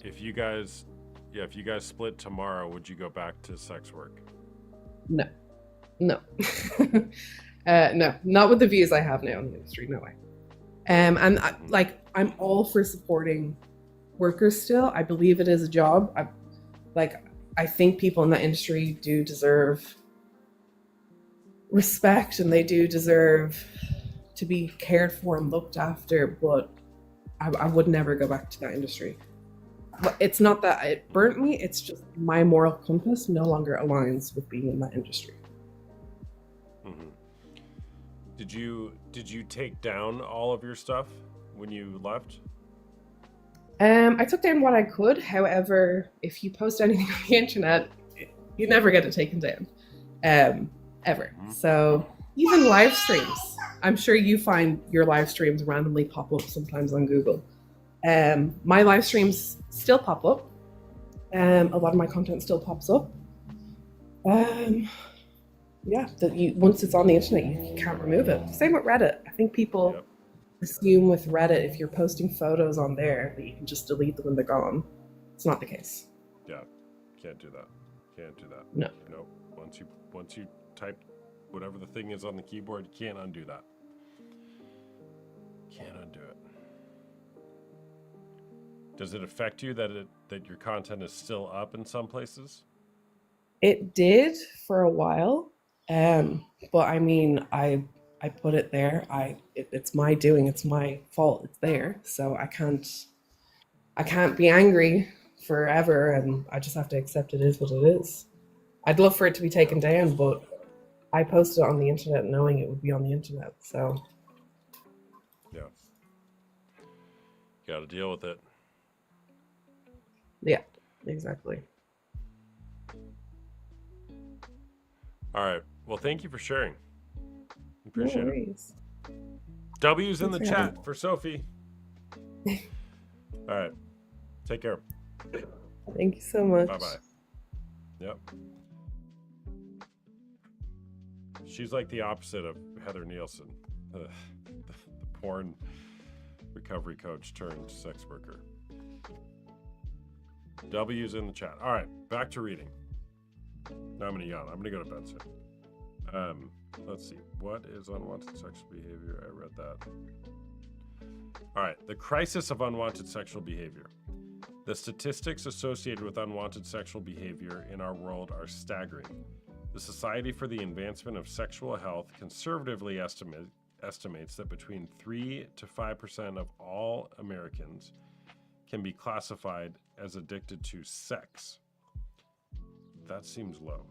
If you guys split tomorrow, would you go back to sex work? No. No, not with the views I have now in the industry. No way. I'm all for supporting workers still. I believe it is a job. I think people in that industry do deserve respect and they do deserve to be cared for and looked after, but I would never go back to that industry. But it's not that it burnt me, it's just my moral compass no longer aligns with being in that industry. Mm-hmm. Did you take down all of your stuff when you left? I took down what I could. However, if you post anything on the internet, you never get it taken down, ever. So even live streams, I'm sure you find your live streams randomly pop up sometimes on Google. My live streams still pop up. A lot of my content still pops up. Once it's on the internet, you can't remove it. Same with Reddit. I think people assume with Reddit, if you're posting photos on there, that you can just delete them when they're gone. It's not the case. Yeah, can't do that. No. Nope. Once you type whatever the thing is on the keyboard, you can't undo that. Can't undo it. Does it affect you that your content is still up in some places? It did for a while. But I mean, I put it there. It's my doing. It's my fault. It's there. So I can't be angry forever, and I just have to accept it is what it is. I'd love for it to be taken down, but I posted it on the internet knowing it would be on the internet. So yeah, got to deal with it. Yeah, exactly. All right. Well, thank you for sharing. Appreciate it. W's in the chat for Sophie. All right. Take care. Thank you so much. Bye-bye. Yep. She's like the opposite of Heather Nielsen, the porn recovery coach turned sex worker. W's in the chat. All right, back to reading. Now I'm gonna yawn. I'm gonna go to bed soon. Let's see. What is unwanted sexual behavior? I read that. All right, the crisis of unwanted sexual behavior. The statistics associated with unwanted sexual behavior in our world are staggering. The Society for the Advancement of Sexual Health conservatively estimates that between 3 to 5% of all Americans can be classified as addicted to sex. That seems low.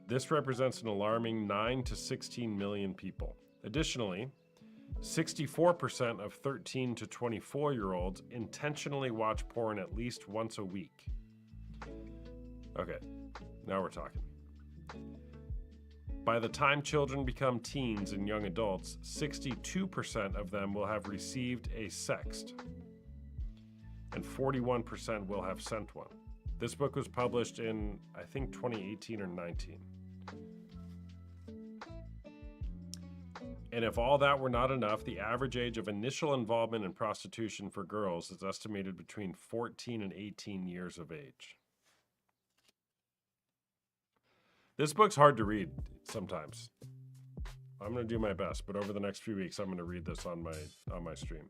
This represents an alarming 9 to 16 million people. Additionally, 64% of 13 to 24-year-olds intentionally watch porn at least once a week. Okay, now we're talking. By the time children become teens and young adults, 62% of them will have received a sext, and 41% will have sent one. This book was published in, I think, 2018 or 19. And if all that were not enough, the average age of initial involvement in prostitution for girls is estimated between 14 and 18 years of age. This book's hard to read sometimes. I'm going to do my best, but over the next few weeks, I'm going to read this on my stream.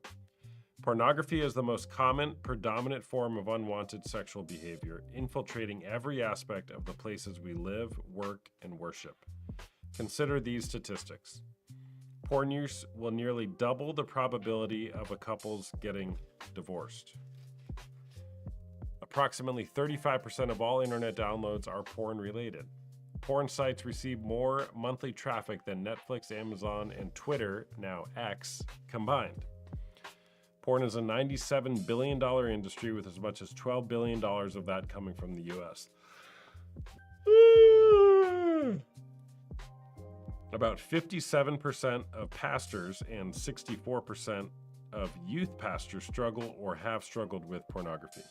Pornography is the most common, predominant form of unwanted sexual behavior, infiltrating every aspect of the places we live, work, and worship. Consider these statistics. Porn use will nearly double the probability of a couple's getting divorced. Approximately 35% of all internet downloads are porn-related. Porn sites receive more monthly traffic than Netflix, Amazon, and Twitter, now X, combined. Porn is a $97 billion industry with as much as $12 billion of that coming from the US. About 57% of pastors and 64% of youth pastors struggle or have struggled with pornography.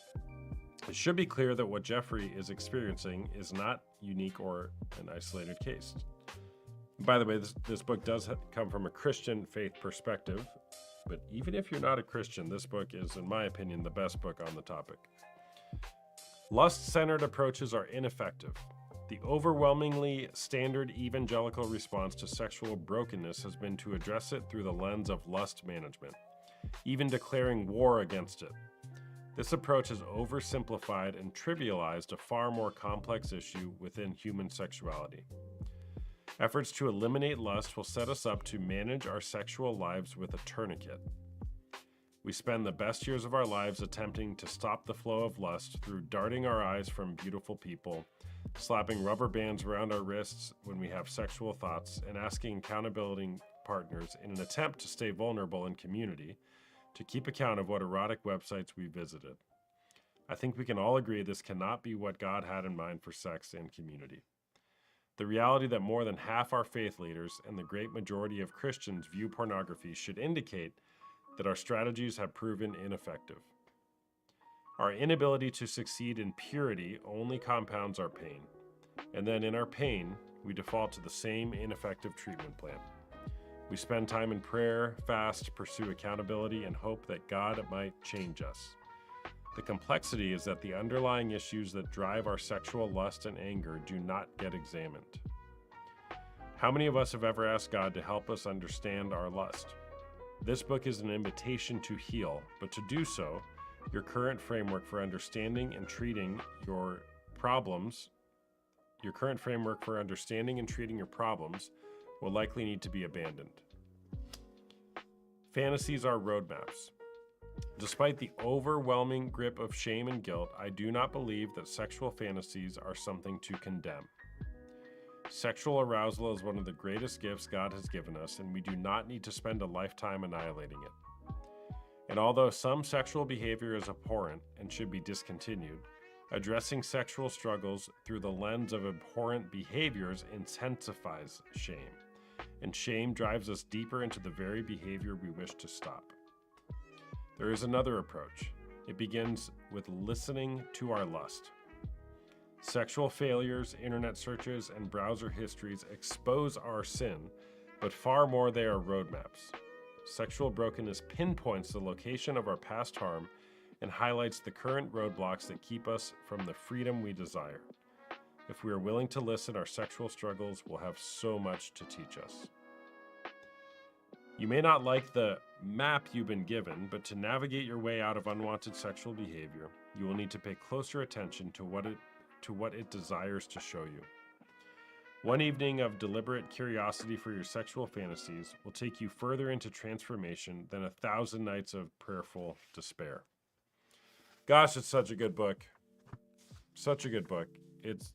It should be clear that what Jeffrey is experiencing is not unique or an isolated case. By the way, this book does come from a Christian faith perspective, but even if you're not a Christian, this book is, in my opinion, the best book on the topic. Lust-centered approaches are ineffective. The overwhelmingly standard evangelical response to sexual brokenness has been to address it through the lens of lust management, even declaring war against it. This approach has oversimplified and trivialized a far more complex issue within human sexuality. Efforts to eliminate lust will set us up to manage our sexual lives with a tourniquet. We spend the best years of our lives attempting to stop the flow of lust through darting our eyes from beautiful people, slapping rubber bands around our wrists when we have sexual thoughts, and asking accountability partners in an attempt to stay vulnerable in community to keep account of what erotic websites we visited. I think we can all agree this cannot be what God had in mind for sex and community. The reality that more than half our faith leaders and the great majority of Christians view pornography should indicate that our strategies have proven ineffective. Our inability to succeed in purity only compounds our pain, and then in our pain, we default to the same ineffective treatment plan. We spend time in prayer, fast, pursue accountability, and hope that God might change us. The complexity is that the underlying issues that drive our sexual lust and anger do not get examined. How many of us have ever asked God to help us understand our lust? This book is an invitation to heal, but to do so, your current framework for understanding and treating your problems will likely need to be abandoned. Fantasies are roadmaps. Despite the overwhelming grip of shame and guilt, I do not believe that sexual fantasies are something to condemn. Sexual arousal is one of the greatest gifts God has given us, and we do not need to spend a lifetime annihilating it. And although some sexual behavior is abhorrent and should be discontinued, addressing sexual struggles through the lens of abhorrent behaviors intensifies shame, and shame drives us deeper into the very behavior we wish to stop. There is another approach. It begins with listening to our lust. Sexual failures, internet searches, and browser histories expose our sin, but far more they are roadmaps. Sexual brokenness pinpoints the location of our past harm and highlights the current roadblocks that keep us from the freedom we desire. If we are willing to listen, our sexual struggles will have so much to teach us. You may not like the map you've been given, but to navigate your way out of unwanted sexual behavior, you will need to pay closer attention to what it desires to show you. One evening of deliberate curiosity for your sexual fantasies will take you further into transformation than 1,000 nights of prayerful despair. Gosh, it's such a good book. Such a good book. It's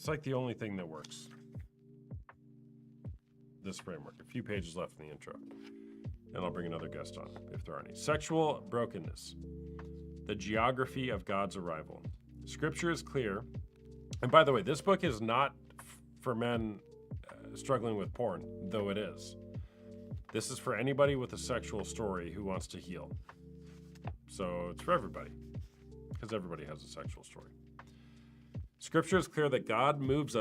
like the only thing that works. This framework. A few pages left in the intro. And I'll bring another guest on if there are any. Sexual brokenness. The geography of God's arrival. Scripture is clear. And by the way, this book is not for men struggling with porn, though it is. This is for anybody with a sexual story who wants to heal. So it's for everybody, because everybody has a sexual story. Scripture is clear that God moves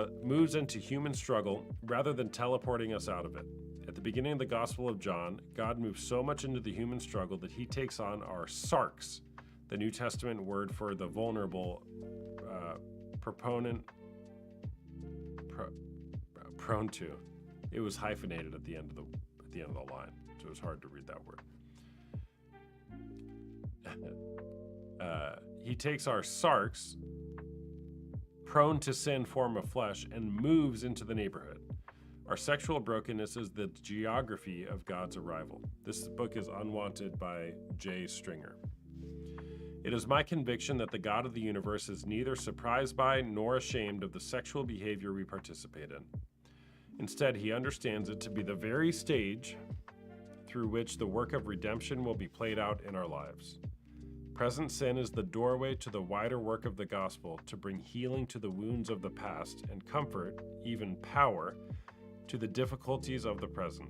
into human struggle rather than teleporting us out of it. At the beginning of the Gospel of John, God moves so much into the human struggle that he takes on our sarx, the New Testament word for the vulnerable, prone to. It was hyphenated at the end of the line, so it was hard to read that word. He takes our sarx, prone to sin form of flesh, and moves into the neighborhood. Our sexual brokenness is the geography of God's arrival. This book is Unwanted by Jay Stringer. It is my conviction that the God of the universe is neither surprised by nor ashamed of the sexual behavior we participate in. Instead, he understands it to be the very stage through which the work of redemption will be played out in our lives. Present sin is the doorway to the wider work of the gospel to bring healing to the wounds of the past and comfort, even power, to the difficulties of the present.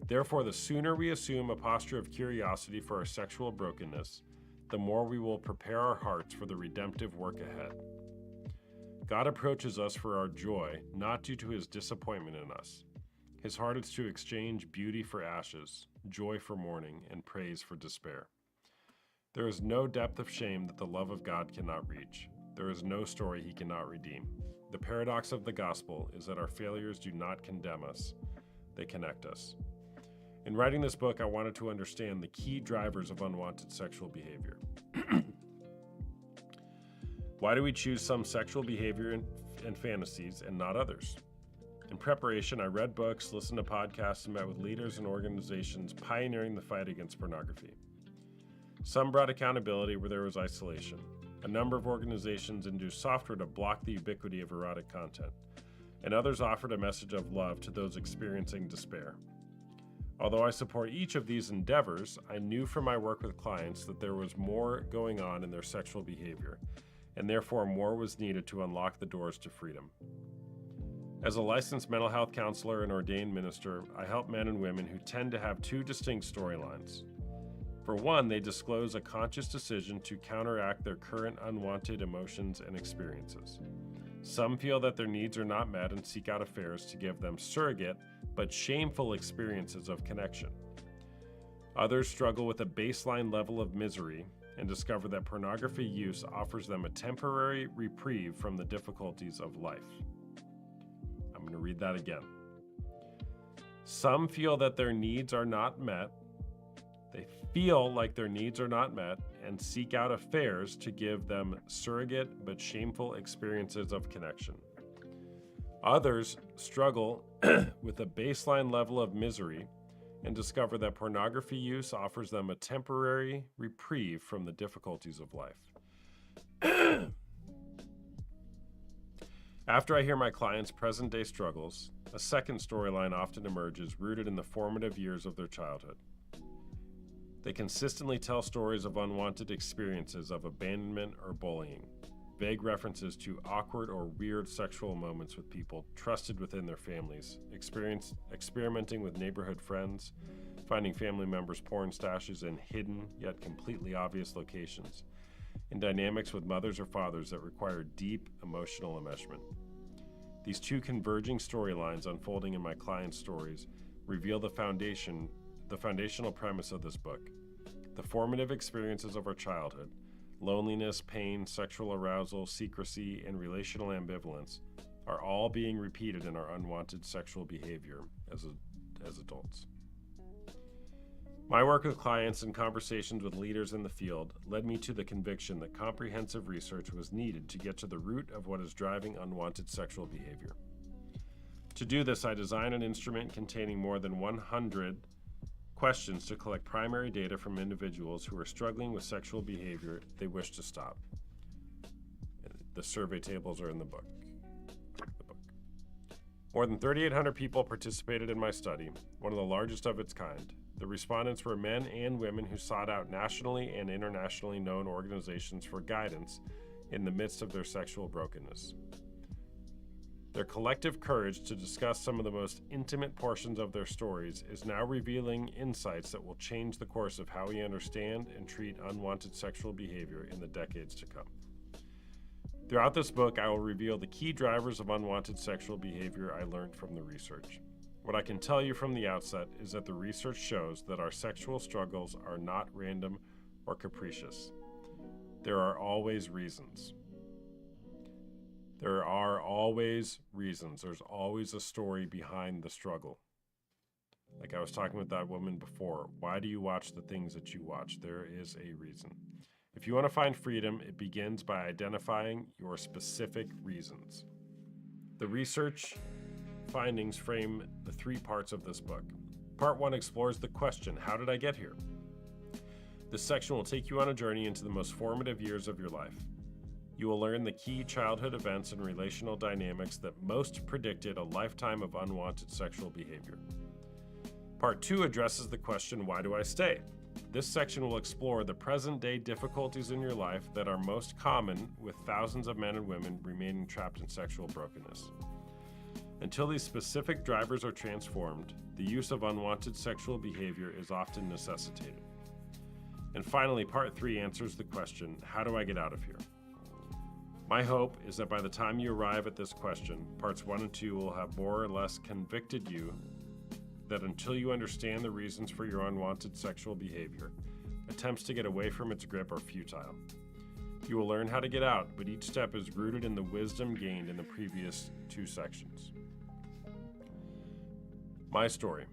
Therefore, the sooner we assume a posture of curiosity for our sexual brokenness, the more we will prepare our hearts for the redemptive work ahead. God approaches us for our joy, not due to his disappointment in us. His heart is to exchange beauty for ashes, joy for mourning, and praise for despair. There is no depth of shame that the love of God cannot reach. There is no story he cannot redeem. The paradox of the gospel is that our failures do not condemn us, they connect us. In writing this book, I wanted to understand the key drivers of unwanted sexual behavior. Why do we choose some sexual behavior and fantasies and not others? In preparation, I read books, listened to podcasts, and met with leaders and organizations pioneering the fight against pornography. Some brought accountability where there was isolation. A number of organizations induced software to block the ubiquity of erotic content, and others offered a message of love to those experiencing despair. Although I support each of these endeavors, I knew from my work with clients that there was more going on in their sexual behavior, and therefore more was needed to unlock the doors to freedom. As a licensed mental health counselor and ordained minister, I help men and women who tend to have two distinct storylines. For one, they disclose a conscious decision to counteract their current unwanted emotions and experiences. Some feel that their needs are not met and seek out affairs to give them surrogate but shameful experiences of connection. Others struggle with a baseline level of misery and discover that pornography use offers them a temporary reprieve from the difficulties of life. I'm going to read that again. Some feel that their needs are not met. They feel like their needs are not met and seek out affairs to give them surrogate but shameful experiences of connection. Others struggle with a baseline level of misery and discover that pornography use offers them a temporary reprieve from the difficulties of life. After I hear my clients' present-day struggles, a second storyline often emerges rooted in the formative years of their childhood. They consistently tell stories of unwanted experiences of abandonment or bullying, vague references to awkward or weird sexual moments with people trusted within their families, experimenting with neighborhood friends, finding family members' porn stashes in hidden yet completely obvious locations, and dynamics with mothers or fathers that require deep emotional enmeshment. These two converging storylines unfolding in my clients' stories reveal the foundational premise of this book. The formative experiences of our childhood, loneliness, pain, sexual arousal, secrecy, and relational ambivalence, are all being repeated in our unwanted sexual behavior as adults. My work with clients and conversations with leaders in the field led me to the conviction that comprehensive research was needed to get to the root of what is driving unwanted sexual behavior. To do this, I designed an instrument containing more than 100 questions to collect primary data from individuals who are struggling with sexual behavior they wish to stop. The survey tables are in the book. More than 3,800 people participated in my study, one of the largest of its kind. The respondents were men and women who sought out nationally and internationally known organizations for guidance in the midst of their sexual brokenness. Their collective courage to discuss some of the most intimate portions of their stories is now revealing insights that will change the course of how we understand and treat unwanted sexual behavior in the decades to come. Throughout this book, I will reveal the key drivers of unwanted sexual behavior I learned from the research. What I can tell you from the outset is that the research shows that our sexual struggles are not random or capricious. There are always reasons. There are always reasons. There's always a story behind the struggle. Like I was talking with that woman before, why do you watch the things that you watch? There is a reason. If you want to find freedom, it begins by identifying your specific reasons. The research findings frame the 3 parts of this book. Part 1 explores the question, how did I get here? This section will take you on a journey into the most formative years of your life. You will learn the key childhood events and relational dynamics that most predicted a lifetime of unwanted sexual behavior. Part 2 addresses the question, why do I stay? This section will explore the present-day difficulties in your life that are most common with thousands of men and women remaining trapped in sexual brokenness. Until these specific drivers are transformed, the use of unwanted sexual behavior is often necessitated. And finally, Part 3 answers the question, how do I get out of here? My hope is that by the time you arrive at this question, Parts 1 and 2 will have more or less convicted you that until you understand the reasons for your unwanted sexual behavior, attempts to get away from its grip are futile. You will learn how to get out, but each step is rooted in the wisdom gained in the previous 2 sections. My story.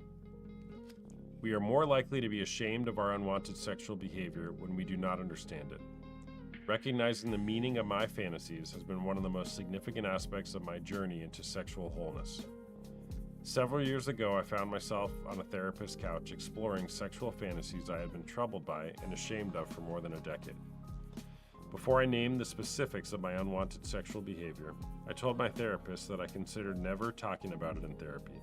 We are more likely to be ashamed of our unwanted sexual behavior when we do not understand it. Recognizing the meaning of my fantasies has been one of the most significant aspects of my journey into sexual wholeness. Several years ago, I found myself on a therapist's couch exploring sexual fantasies I had been troubled by and ashamed of for more than a decade. Before I named the specifics of my unwanted sexual behavior, I told my therapist that I considered never talking about it in therapy.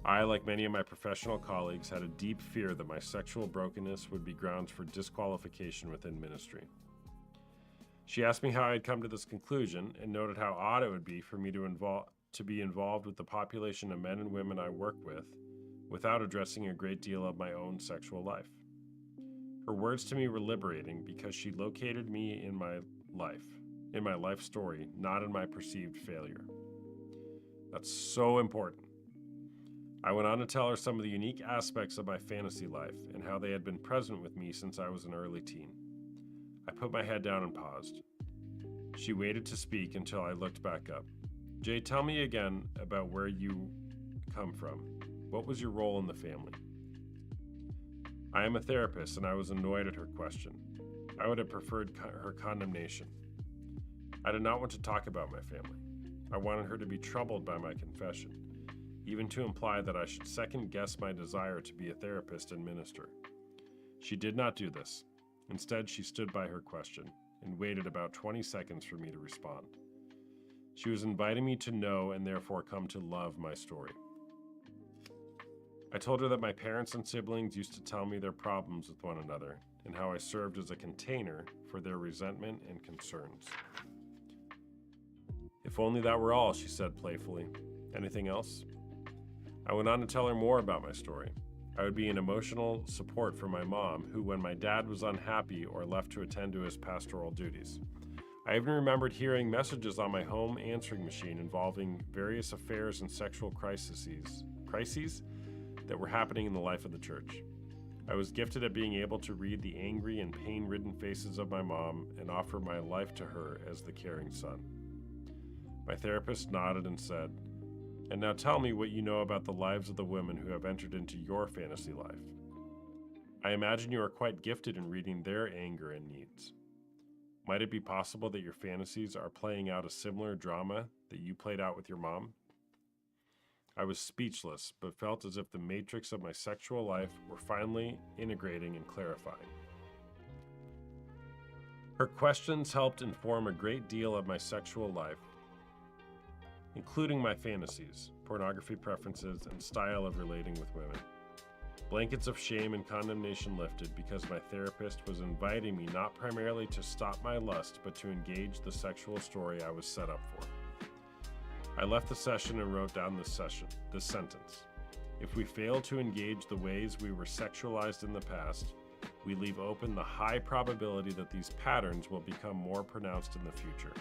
I, like many of my professional colleagues, had a deep fear that my sexual brokenness would be grounds for disqualification within ministry. She asked me how I had come to this conclusion and noted how odd it would be for me to be involved with the population of men and women I work with without addressing a great deal of my own sexual life. Her words to me were liberating because she located me in my life story, not in my perceived failure. That's so important. I went on to tell her some of the unique aspects of my fantasy life and how they had been present with me since I was an early teen. I put my head down and paused. She waited to speak until I looked back up. Jay, tell me again about where you come from. What was your role in the family? I am a therapist, and I was annoyed at her question. I would have preferred her condemnation. I did not want to talk about my family. I wanted her to be troubled by my confession, even to imply that I should second-guess my desire to be a therapist and minister. She did not do this. Instead, she stood by her question and waited about 20 seconds for me to respond. She was inviting me to know and therefore come to love my story. I told her that my parents and siblings used to tell me their problems with one another and how I served as a container for their resentment and concerns. If only that were all, she said playfully. Anything else? I went on to tell her more about my story. I would be an emotional support for my mom, who, when my dad was unhappy or left to attend to his pastoral duties. I even remembered hearing messages on my home answering machine involving various affairs and sexual crises that were happening in the life of the church. I was gifted at being able to read the angry and pain-ridden faces of my mom and offer my life to her as the caring son. My therapist nodded and said, "And now tell me what you know about the lives of the women who have entered into your fantasy life. I imagine you are quite gifted in reading their anger and needs. Might it be possible that your fantasies are playing out a similar drama that you played out with your mom?" I was speechless, but felt as if the matrix of my sexual life were finally integrating and clarifying. Her questions helped inform a great deal of my sexual life, including my fantasies, pornography preferences, and style of relating with women. Blankets of shame and condemnation lifted because my therapist was inviting me not primarily to stop my lust, but to engage the sexual story I was set up for. I left the session and wrote down this sentence. If we fail to engage the ways we were sexualized in the past, we leave open the high probability that these patterns will become more pronounced in the future.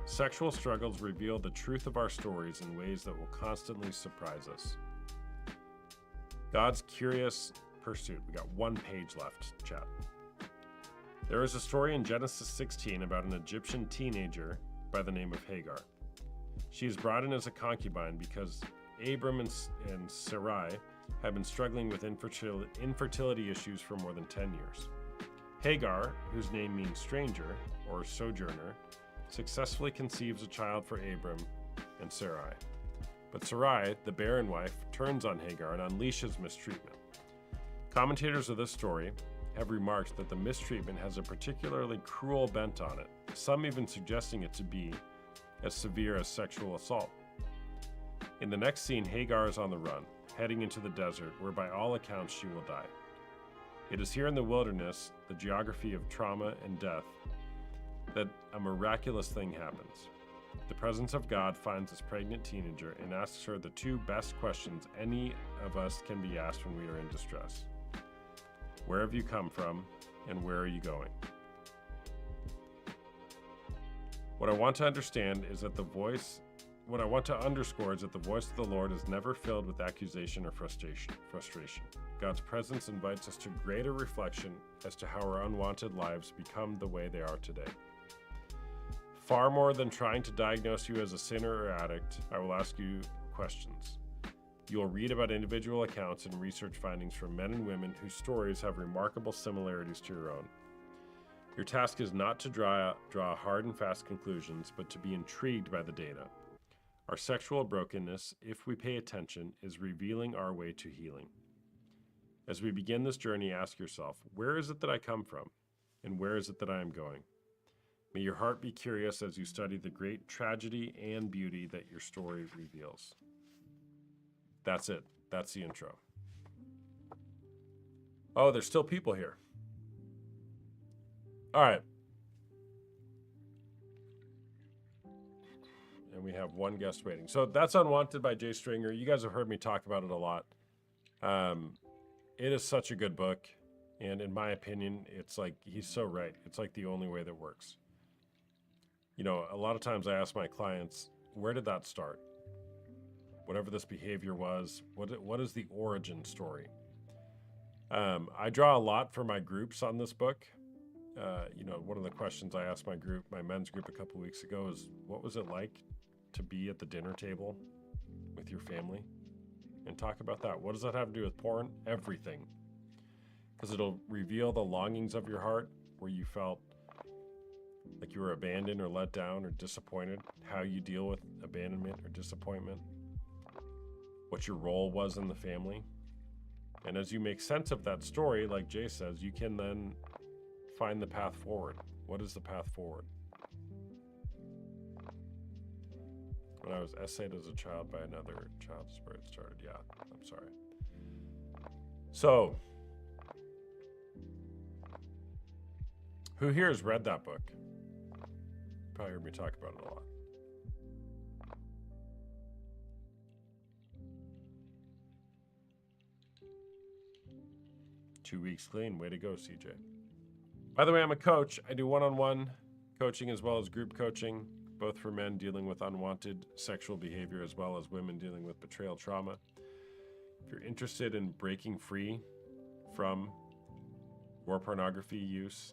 Sexual struggles reveal the truth of our stories in ways that will constantly surprise us. God's curious pursuit. We got 1 page left, chat. There is a story in Genesis 16 about an Egyptian teenager by the name of Hagar. She is brought in as a concubine because Abram and Sarai have been struggling with infertility issues for more than 10 years. Hagar, whose name means stranger or sojourner, successfully conceives a child for Abram and Sarai. But Sarai, the barren wife, turns on Hagar and unleashes mistreatment. Commentators of this story have remarked that the mistreatment has a particularly cruel bent on it, some even suggesting it to be as severe as sexual assault. In the next scene, Hagar is on the run, heading into the desert, where by all accounts she will die. It is here in the wilderness, the geography of trauma and death, that a miraculous thing happens. The presence of God finds this pregnant teenager and asks her the 2 best questions any of us can be asked when we are in distress. Where have you come from, and where are you going? What I want to underscore is that the voice of the Lord is never filled with accusation or frustration. God's presence invites us to greater reflection as to how our unwanted lives become the way they are today. Far more than trying to diagnose you as a sinner or addict, I will ask you questions. You will read about individual accounts and research findings from men and women whose stories have remarkable similarities to your own. Your task is not to draw hard and fast conclusions, but to be intrigued by the data. Our sexual brokenness, if we pay attention, is revealing our way to healing. As we begin this journey, ask yourself, where is it that I come from? And where is it that I am going? May your heart be curious as you study the great tragedy and beauty that your story reveals. That's it. That's the intro. Oh, there's still people here. All right. And we have 1 guest waiting. So that's Unwanted by Jay Stringer. You guys have heard me talk about it a lot. It is such a good book. And in my opinion, it's like, he's so right. It's like the only way that works. You know, a lot of times I ask my clients, where did that start? Whatever this behavior was, what is the origin story? I draw a lot for my groups on this book. You know, one of the questions I asked my men's group a couple weeks ago is, what was it like to be at the dinner table with your family? And talk about that. What does that have to do with porn? Everything. Because it'll reveal the longings of your heart, where you felt like you were abandoned or let down or disappointed, how you deal with abandonment or disappointment, what your role was in the family. And as you make sense of that story, like Jay says, you can then find the path forward. What is the path forward? When I was essayed as a child by another child, where it started. Yeah, I'm sorry. So, who here has read that book? Probably heard me talk about it a lot. Two weeks clean. Way to go, CJ. By the way, I'm a coach. I do one-on-one coaching as well as group coaching, both for men dealing with unwanted sexual behavior as well as women dealing with betrayal trauma. If you're interested in breaking free from war pornography use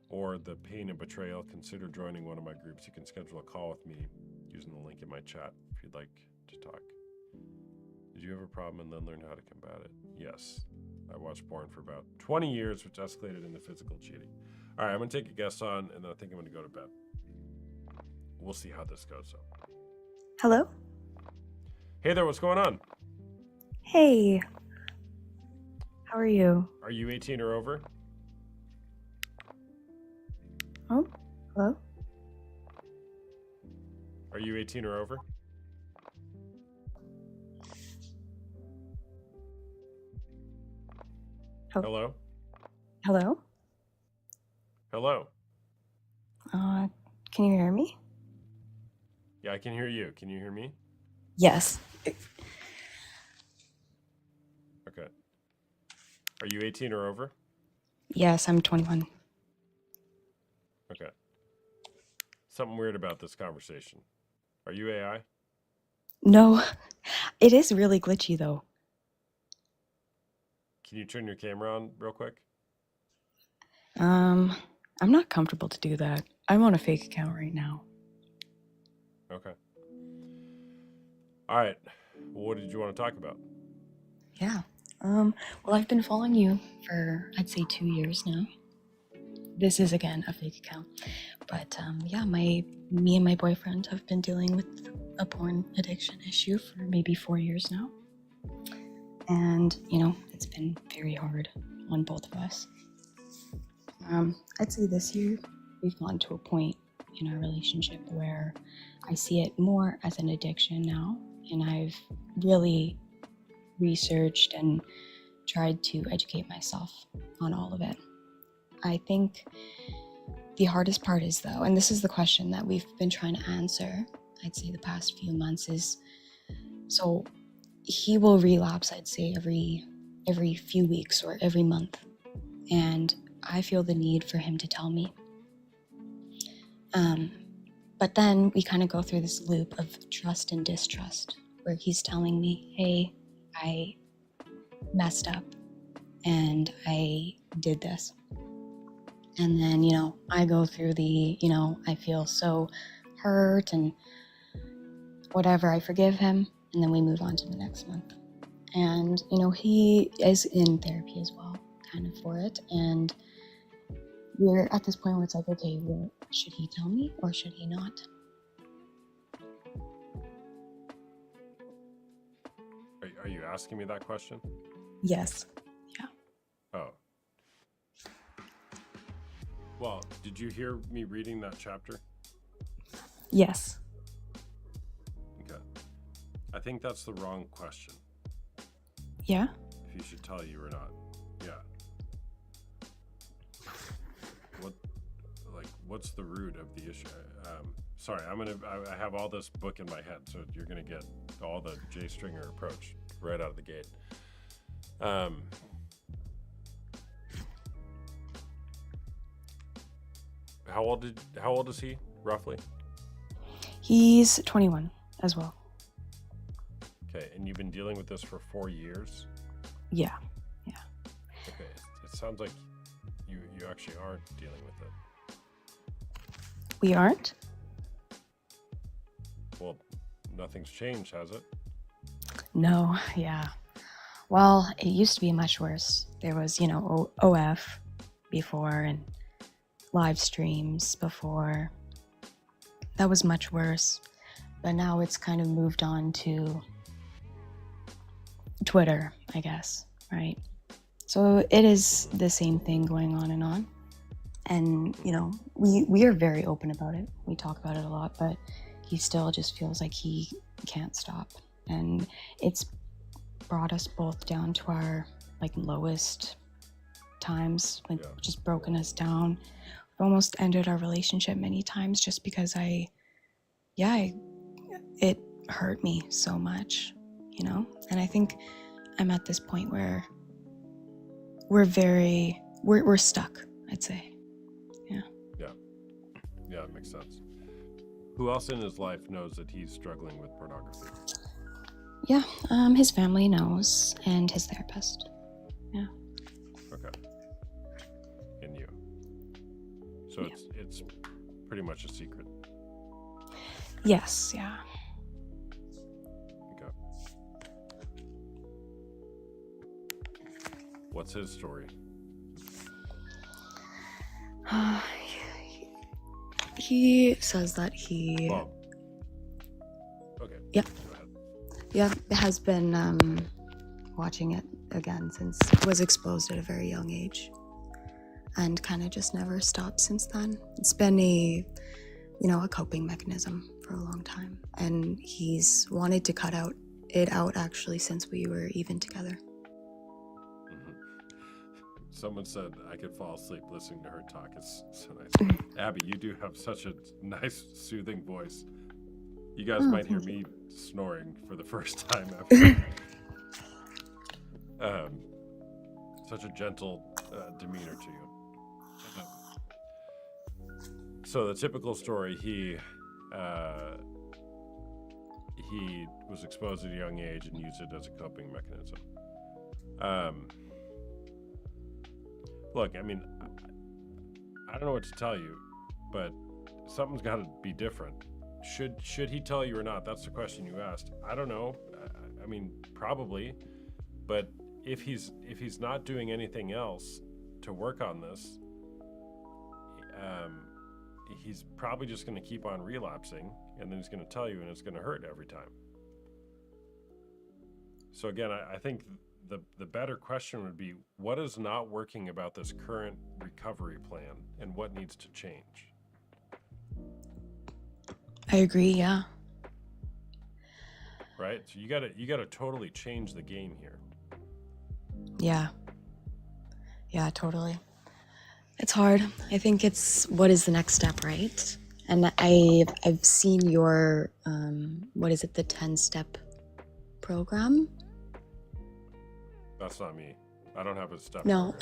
or the pain and betrayal, consider joining one of my groups. You can schedule a call with me using the link in my chat if you'd like to talk. Did you have a problem and then learn how to combat it? Yes. I watched porn for about 20 years, which escalated into physical cheating. All right, I'm going to take a guest on, and then I think I'm going to go to bed. We'll see how this goes. So. Hello? Hey there, what's going on? Hey. How are you? Are you 18 or over? Oh, hello? Are you 18 or over? Hello? Hello? Hello? Can you hear me? Yeah, I can hear you. Can you hear me? Yes. Okay. Are you 18 or over? Yes, I'm 21. Okay. Something weird about this conversation. Are you AI? No, it is really glitchy though. Can you turn your camera on real quick? I'm not comfortable to do that. I'm on a fake account right now. Okay. All right. What did you want to talk about? Yeah. Well, I've been following you for, I'd say, 2 years now. This is, again, a fake account. But, yeah, me and my boyfriend have been dealing with a porn addiction issue for maybe 4 years now. And, you know, it's been very hard on both of us. I'd say this year, we've gone to a point in our relationship where I see it more as an addiction now. And I've really researched and tried to educate myself on all of it. I think the hardest part is, though, and this is the question that we've been trying to answer, I'd say the past few months, is so he will relapse, I'd say, every few weeks or every month. And I feel the need for him to tell me. But then we kind of go through this loop of trust and distrust, where he's telling me, hey, I messed up and I did this. And then, you know, I go through the, you know, I feel so hurt and whatever, I forgive him, and then we move on to the next month. And, you know, he is in therapy as well, kind of for it. And we're at this point where it's like, okay, well, should he tell me or should he not? Are you asking me that question? Yes. Oh. Well, did you hear me reading that chapter? Yes. Okay. I think that's the wrong question. Yeah? If he should tell you or not. Yeah. What's the root of the issue? Sorry, I have all this book in my head, so you're gonna get all the J Stringer approach right out of the gate. How old is he, roughly? He's 21 as well. Okay, and you've been dealing with this for 4 years? Yeah. Okay, it sounds like you actually aren't dealing with it. We aren't? Well, nothing's changed, has it? No, yeah. Well, it used to be much worse. There was, you know, OF before and live streams before. That was much worse. But now it's kind of moved on to Twitter, I guess, right? So it is the same thing going on and on. And, you know, we are very open about it. We talk about it a lot, but he still just feels like he can't stop. And it's brought us both down to our, like, lowest times, like, just broken us down. We've almost ended our relationship many times just because it hurt me so much, you know? And I think I'm at this point where we're stuck, I'd say. Yeah, it makes sense. Who else in his life knows that he's struggling with pornography? Yeah, his family knows, and his therapist. Yeah. Okay. In you. So it's pretty much a secret. Yes, yeah. Okay. What's his story? He says that he Bob. Okay. Yeah. Go ahead. yeah has been watching it again since was exposed at a very young age, and kind of just never stopped since then. It's been a coping mechanism for a long time, and he's wanted to cut it out actually since we were even together. Someone said I could fall asleep listening to her talk. It's so nice. Abby, you do have such a nice, soothing voice. You guys might hear me snoring for the first time ever. Such a gentle demeanor to you. So the typical story, he was exposed at a young age and used it as a coping mechanism. Look, I mean, I don't know what to tell you, but something's got to be different. Should he tell you or not? That's the question you asked. I don't know. I mean, probably, but if he's not doing anything else to work on this, he's probably just going to keep on relapsing, and then he's going to tell you, and it's going to hurt every time. So again, I think the better question would be, what is not working about this current recovery plan, and what needs to change? I agree, yeah. Right? So you gotta totally change the game here. Yeah, totally. It's hard. I think it's what is the next step, right? And I've seen your what is it, the 10-step program? That's not me. I don't have a step. No.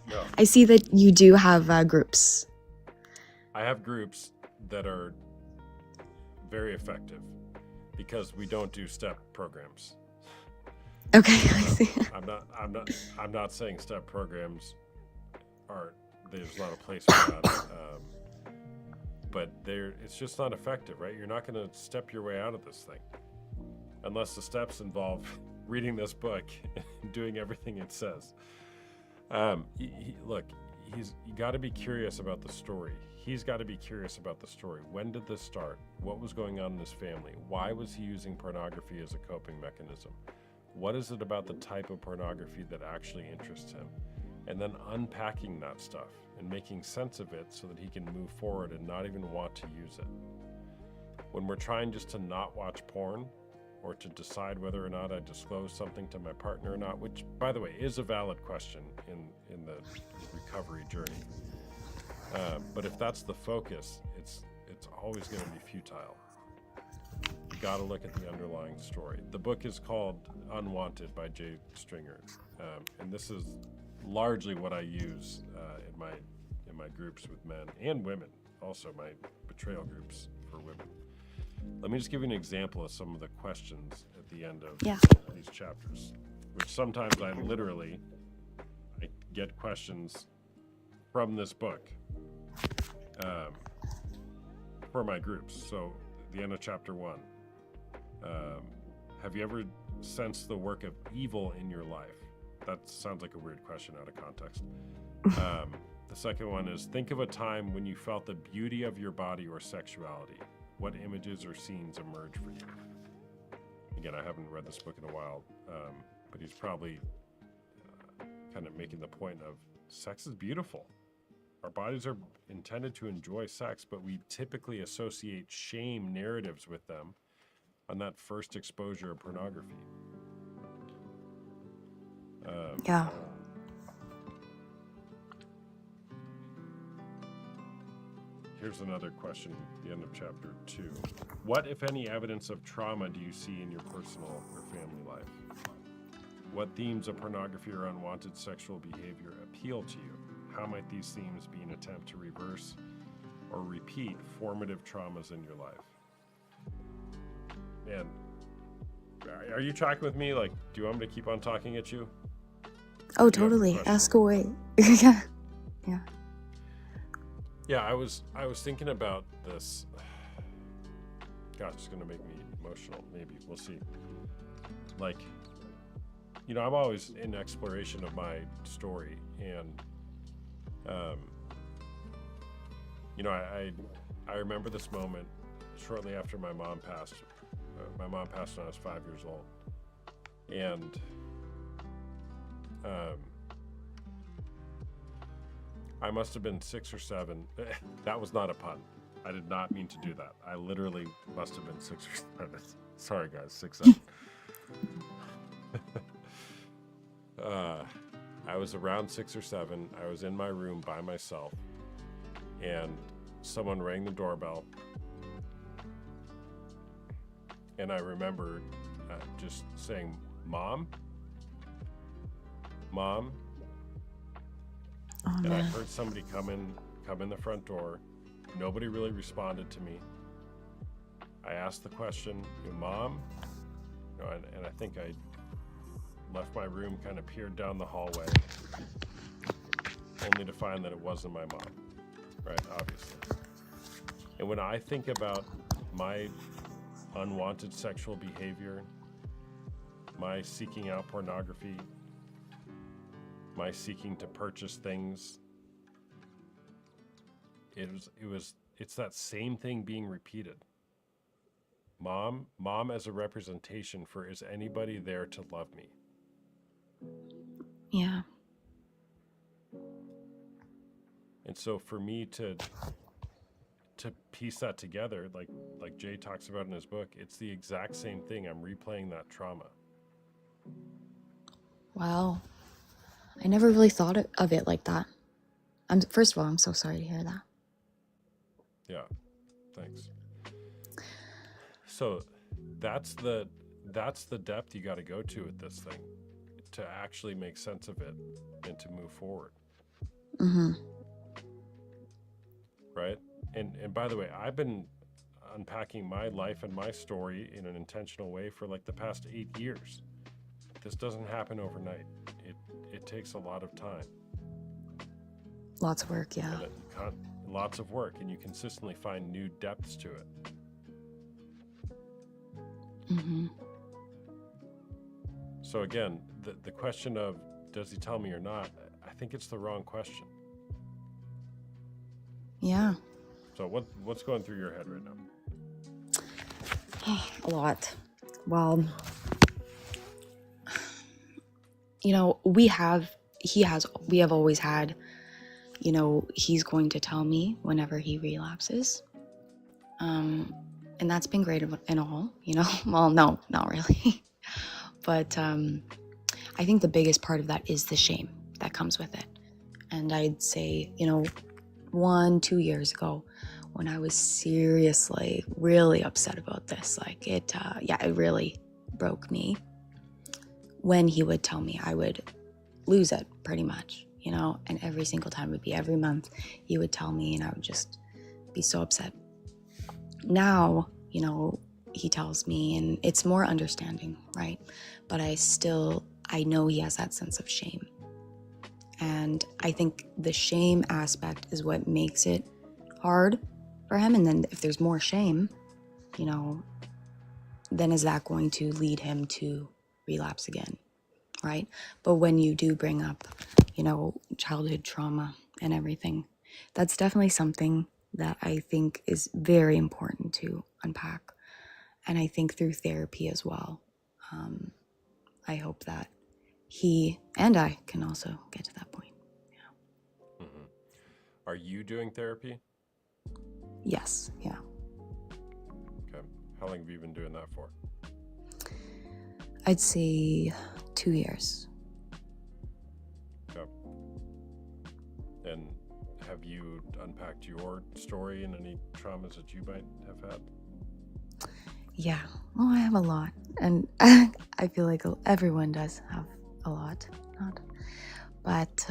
No. I see that you do have groups. I have groups that are very effective because we don't do step programs. Okay, I see. I'm not saying step programs there's not a place for that. But it's just not effective, right? You're not going to step your way out of this thing unless the steps involve reading this book and doing everything it says. Look, you got to be curious about the story. He's got to be curious about the story. When did this start? What was going on in his family? Why was he using pornography as a coping mechanism? What is it about the type of pornography that actually interests him? And then unpacking that stuff and making sense of it so that he can move forward and not even want to use it. When we're trying just to not watch porn, or to decide whether or not I disclose something to my partner or not, which, by the way, is a valid question in the recovery journey. But if that's the focus, it's always going to be futile. You got to look at the underlying story. The book is called Unwanted by Jay Stringer, and this is largely what I use in my groups with men and women. Also, my betrayal groups for women. Let me just give you an example of some of the questions at the end of these chapters, which sometimes I get questions from this book for my groups. So at the end of chapter 1, have you ever sensed the work of evil in your life? That sounds like a weird question out of context. The second one is, think of a time when you felt the beauty of your body or sexuality. What images or scenes emerge for you? Again, I haven't read this book in a while, but he's probably kind of making the point of sex is beautiful. Our bodies are intended to enjoy sex, but we typically associate shame narratives with them on that first exposure of pornography. Yeah. Here's another question at the end of chapter 2. What, if any, evidence of trauma do you see in your personal or family life? What themes of pornography or unwanted sexual behavior appeal to you? How might these themes be an attempt to reverse or repeat formative traumas in your life? Man, are you tracking with me? Like, do you want me to keep on talking at you? Oh, Do you have a totally. question? Ask away. Yeah. Yeah. Yeah, I was thinking about this. Gosh, it's gonna make me emotional. Maybe we'll see. Like, I'm always in exploration of my story, and I remember this moment shortly after my mom passed. My mom passed when I was 5 years old, and I must have been 6 or 7. That was not a pun. I did not mean to do that. I literally must have been 6 or 7. Sorry, guys, 6, 7. I was around 6 or 7. I was in my room by myself, and someone rang the doorbell. And I remember just saying, "Mom? Mom?" Oh, And I man. heard somebody come in the front door. Nobody really responded to me. I asked the question, "Mom?" And I think I left my room, kind of peered down the hallway, only to find that it wasn't my mom, right? Obviously. And when I think about my unwanted sexual behavior, my seeking out pornography, my seeking to purchase things, it's that same thing being repeated. Mom as a representation for, is anybody there to love me? Yeah. And so for me to piece that together, like Jay talks about in his book, it's the exact same thing. I'm replaying that trauma. Wow. I never really thought of it like that. First of all, I'm so sorry to hear that. Yeah, thanks. So that's the depth you got to go to with this thing to actually make sense of it and to move forward. Mm-hmm. Right? And by the way, I've been unpacking my life and my story in an intentional way for like the past 8 years. This doesn't happen overnight. It takes a lot of time. Lots of work, yeah. And lots of work, and you consistently find new depths to it. Mm-hmm. So again, the question of does he tell me or not, I think it's the wrong question. Yeah. So what's going through your head right now? A lot. Well, we have always had, he's going to tell me whenever he relapses. And that's been great and all, well, no, not really. But I think the biggest part of that is the shame that comes with it. And I'd say, 1-2 years ago, when I was seriously really upset about this, like it really broke me. When he would tell me, I would lose it pretty much, and every single time, it would be every month he would tell me, and I would just be so upset. Now, he tells me, and it's more understanding, right? But I know he has that sense of shame. And I think the shame aspect is what makes it hard for him. And then if there's more shame, then is that going to lead him to relapse again, right? But when you do bring up, childhood trauma and everything, that's definitely something that I think is very important to unpack. And I think through therapy as well. I hope that he and I can also get to that point. Yeah. Mm-hmm. Are you doing therapy? Yes. Yeah. Okay. How long have you been doing that for? I'd say 2 years. Okay. And have you unpacked your story and any traumas that you might have had? Yeah. Well, I have a lot. And I feel like everyone does have a lot. But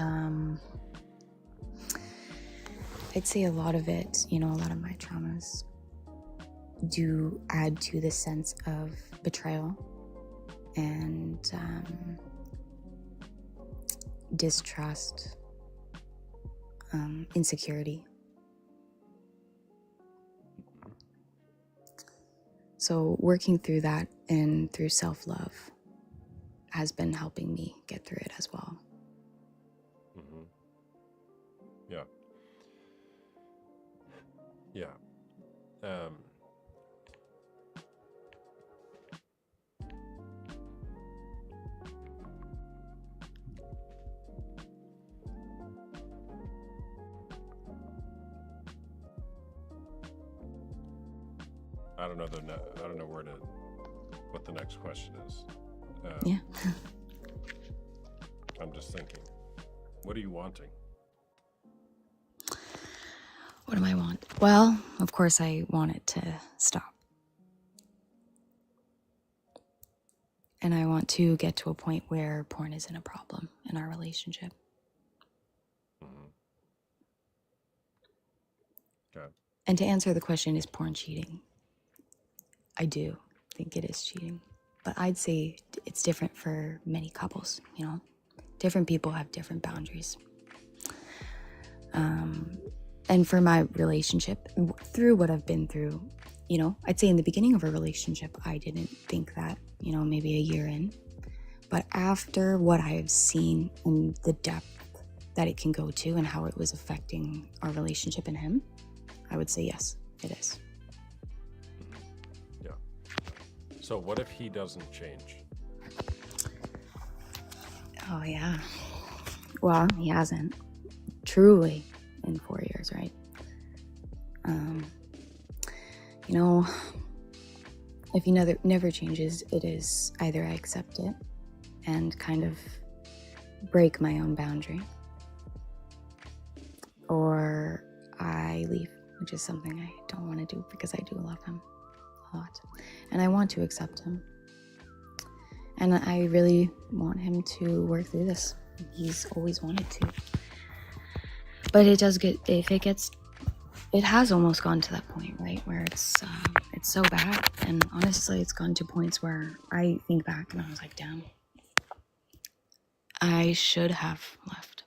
I'd say a lot of it, a lot of my traumas do add to the sense of betrayal and distrust, insecurity. So working through that and through self-love has been helping me get through it as well. Mm-hmm. Yeah. Yeah. I don't know what the next question is. Yeah. I'm just thinking, what are you wanting? What do I want? Well, of course, I want it to stop. And I want to get to a point where porn isn't a problem in our relationship. Mm-hmm. Okay. And to answer the question, is porn cheating? I do think it is cheating. But I'd say it's different for many couples, you know? Different people have different boundaries. And for my relationship, through what I've been through, you know, I'd say in the beginning of a relationship, I didn't think that, you know, maybe a year in. But after what I have seen and the depth that it can go to and how it was affecting our relationship and him, I would say yes, it is. Yeah. So what if he doesn't change? Oh, yeah. Well, he hasn't. Truly in 4 years, right? You know, if he never changes, it is either I accept it and kind of break my own boundary, or I leave, which is something I don't want to do because I do love him a lot. And I want to accept him. And I really want him to work through this. He's always wanted to. But it does get, it has almost gone to that point, right? Where it's so bad. And honestly, it's gone to points where I think back and I was like, damn, I should have left.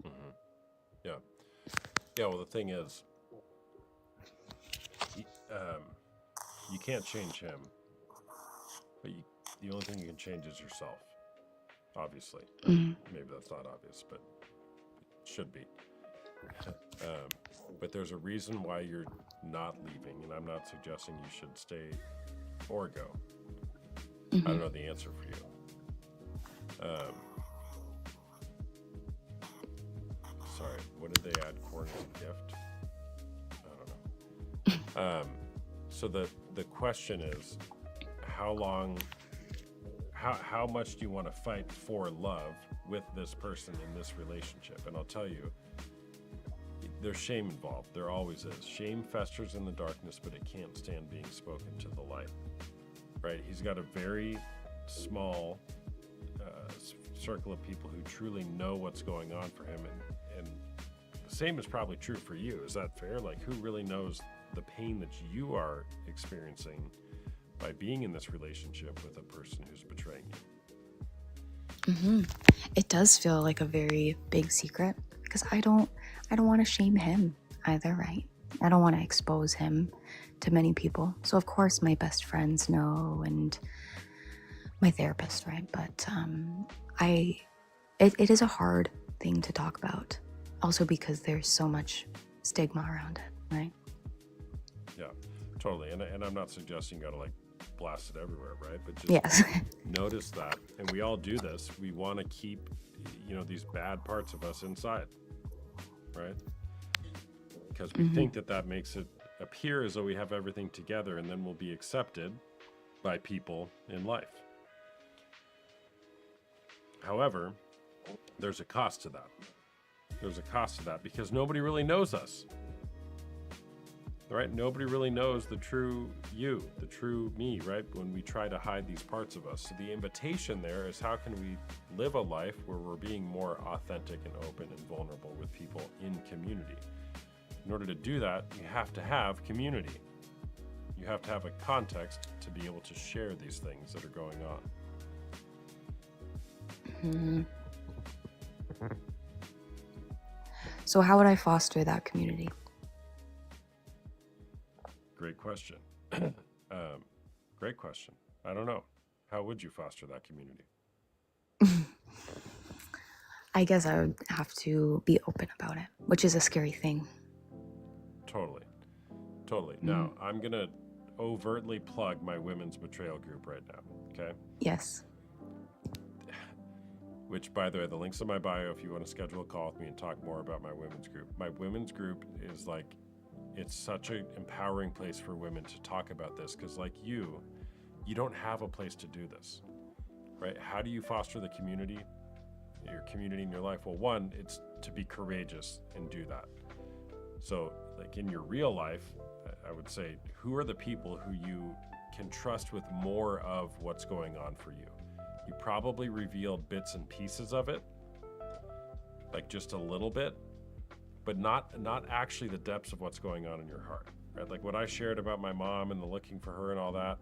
Mm-hmm. Yeah. Yeah, well, the thing is, you can't change him, but the only thing you can change is yourself, obviously. Mm-hmm. Maybe that's not obvious, but it should be. But there's a reason why you're not leaving, and I'm not suggesting you should stay or go. Mm-hmm. I don't know the answer for you. Sorry, what did they add? Corn as a gift? I don't know. So the question is, how much do you want to fight for love with this person in this relationship? And I'll tell you, there's shame involved. There always is. Shame festers in the darkness, but it can't stand being spoken to the light. Right? He's got a very small circle of people who truly know what's going on for him, and the same is probably true for you. Is that fair? Like, who really knows the pain that you are experiencing by being in this relationship with a person who's betraying you? Mm-hmm. It does feel like a very big secret because I don't want to shame him either, right? I don't want to expose him to many people. So of course my best friends know and my therapist, right? But it is a hard thing to talk about. Also because there's so much stigma around it, right? Yeah, totally. And I'm not suggesting you gotta like blast it everywhere, right? But just yes. Notice that, and we all do this. We want to keep, these bad parts of us inside, right? Because we think that makes it appear as though we have everything together, and then we'll be accepted by people in life. However, there's a cost to that. There's a cost to that because nobody really knows us. Right? Nobody really knows the true you, the true me, right? When we try to hide these parts of us. So the invitation there is, how can we live a life where we're being more authentic and open and vulnerable with people in community? In order to do that, you have to have community. You have to have a context to be able to share these things that are going on. Mm-hmm. So how would I foster that community? Great question. Great question. I don't know. How would you foster that community? I guess I would have to be open about it, which is a scary thing. Totally. Totally. Now, I'm going to overtly plug my women's betrayal group right now. Okay. Yes. Which, by the way, the link's in my bio if you want to schedule a call with me and talk more about my women's group. My women's group is like, it's such an empowering place for women to talk about this because, like you don't have a place to do this, right? How do you foster the community, your community in your life? Well, one, it's to be courageous and do that. So, like in your real life, I would say, who are the people who you can trust with more of what's going on for you? You probably revealed bits and pieces of it, like just a little bit, but not actually the depths of what's going on in your heart, right? Like what I shared about my mom and the looking for her and all that,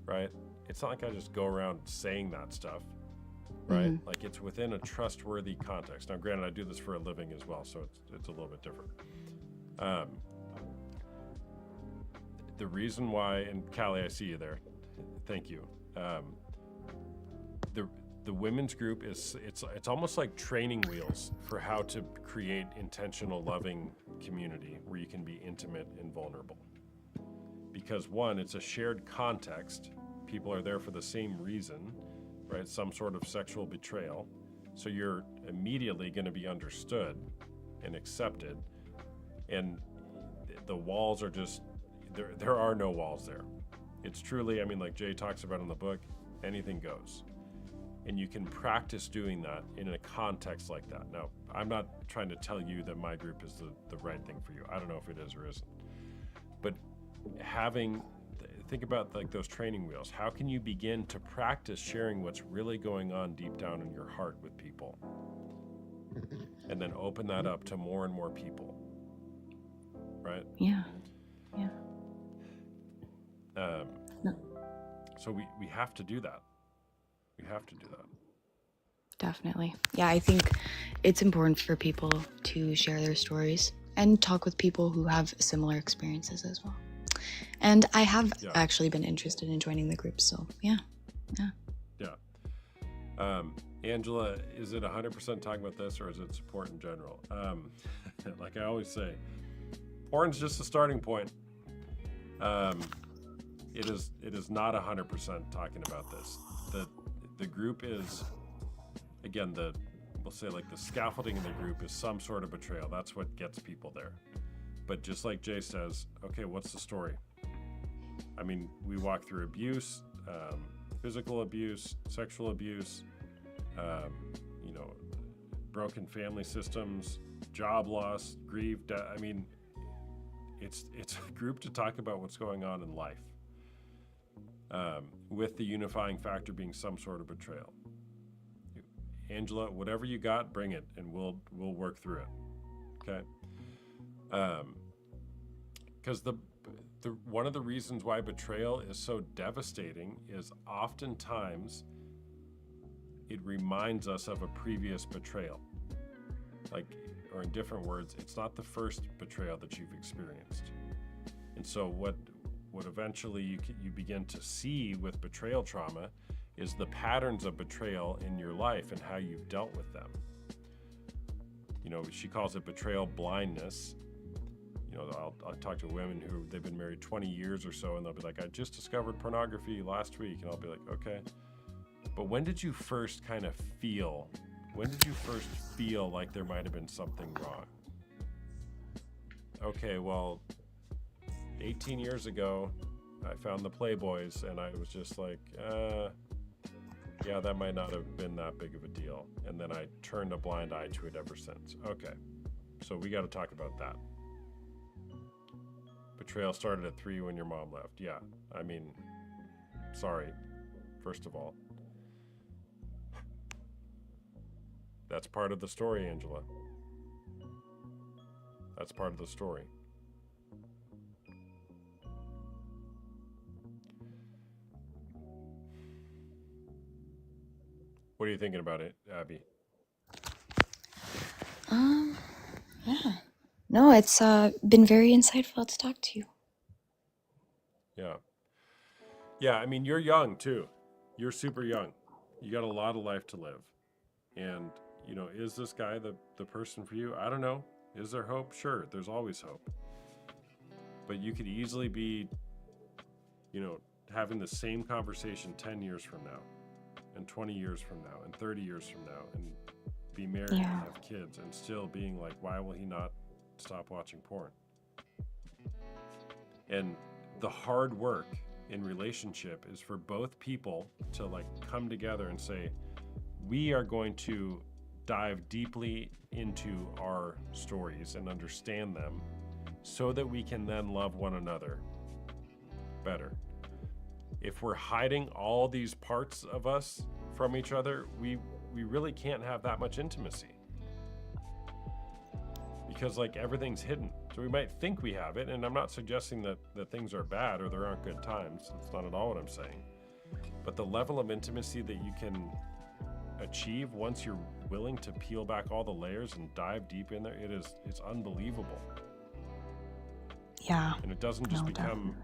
right? It's not like I just go around saying that stuff, right? Like it's within a trustworthy context. Now, granted, I do this for a living as well, so it's a little bit different. The reason why, and Callie, I see you there. Thank you. The women's group is it's almost like training wheels for how to create intentional, loving community where you can be intimate and vulnerable. Because one, it's a shared context. People are there for the same reason, right? Some sort of sexual betrayal. So you're immediately going to be understood and accepted. And the walls are just, there are no walls there. It's truly, I mean, like Jay talks about in the book, anything goes. And you can practice doing that in a context like that. Now, I'm not trying to tell you that my group is the right thing for you. I don't know if it is or isn't. But think about like those training wheels. How can you begin to practice sharing what's really going on deep down in your heart with people? And then open that up to more and more people. Right? Yeah. Yeah. So we have to do that. We have to do that. Definitely. Yeah, I think it's important for people to share their stories and talk with people who have similar experiences as well. And I have actually been interested in joining the group, so yeah. Angela, is it 100% talking about this or is it support in general? Like I always say, porn's just a starting point. It is not 100% talking about this. The group is, again, we'll say like the scaffolding in the group is some sort of betrayal. That's what gets people there. But just like Jay says, okay, what's the story? I mean, we walk through abuse, physical abuse, sexual abuse, broken family systems, job loss, grief, death. I mean, it's a group to talk about what's going on in life. With the unifying factor being some sort of betrayal. Angela, whatever you got, bring it, and we'll work through it. Okay. Because the one of the reasons why betrayal is so devastating is oftentimes it reminds us of a previous betrayal. Like, or in different words, it's not the first betrayal that you've experienced. And so what eventually you begin to see with betrayal trauma is the patterns of betrayal in your life and how you've dealt with them. She calls it betrayal blindness. I'll talk to women who they've been married 20 years or so, and they'll be like, I just discovered pornography last week. And I'll be like, okay, but when did you first feel like there might have been something wrong? Okay, well, 18 years ago, I found the Playboys and I was just like, yeah, that might not have been that big of a deal. And then I turned a blind eye to it ever since. Okay, so we got to talk about that. Betrayal started at 3 when your mom left. Yeah, I mean, sorry, first of all. That's part of the story, Angela. That's part of the story. What are you thinking about it, Abby? Yeah. No, it's been very insightful to talk to you. Yeah. Yeah, I mean, you're young too. You're super young. You got a lot of life to live. And, you know, is this guy the person for you? I don't know. Is there hope? Sure, there's always hope. But you could easily be, you know, having the same conversation 10 years from now, and 20 years from now, and 30 years from now, and be married and Yeah. have kids, and still being like, why will he not stop watching porn? And the hard work in relationship is for both people to like come together and say, we are going to dive deeply into our stories and understand them so that we can then love one another better. If we're hiding all these parts of us from each other, we really can't have that much intimacy, because like everything's hidden. So we might think we have it, and I'm not suggesting that things are bad or there aren't good times. That's not at all what I'm saying. But the level of intimacy that you can achieve once you're willing to peel back all the layers and dive deep in there, it's unbelievable. Yeah. And it doesn't just No, become,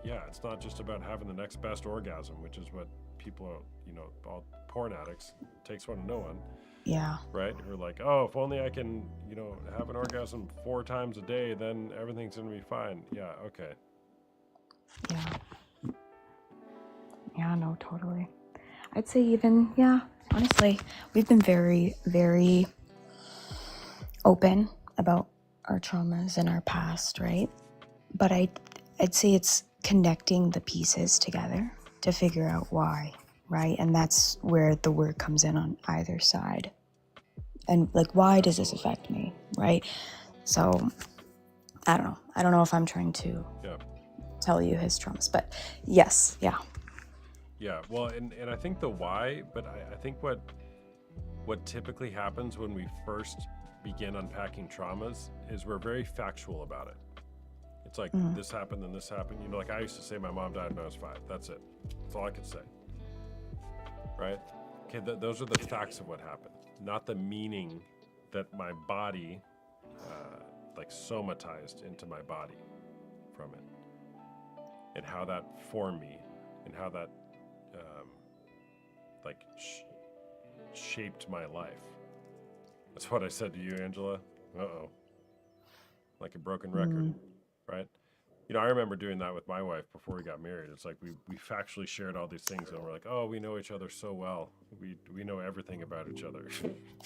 yeah, it's not just about having the next best orgasm, which is what people are, you know, all porn addicts, takes one to know one, Yeah. right? Who are like, oh, if only I can, you know, have an orgasm 4 times a day, then everything's gonna be fine. Yeah, okay. Yeah. Yeah, no, totally. I'd say even, yeah, honestly, we've been very, very open about our traumas and our past, right? But I'd say it's connecting the pieces together to figure out why, right? And that's where the work comes in on either side. And like, why does this affect me, right? So, I don't know. I don't know if I'm trying to Yeah. tell you his traumas, but yes, yeah. Yeah, well, and I think the why, but I think what typically happens when we first begin unpacking traumas is we're very factual about it. It's like, this happened, then this happened. You know, like I used to say my mom died when I was 5. That's it. That's all I could say. Right? Okay, those are the facts of what happened, not the meaning that my body, like somatized into my body from it, and how that formed me, and how that like shaped my life. That's what I said to you, Angela. Uh-oh. Like a broken record, right? You know, I remember doing that with my wife before we got married. It's like we factually shared all these things, and we're like, oh, we know each other so well. We know everything about each other.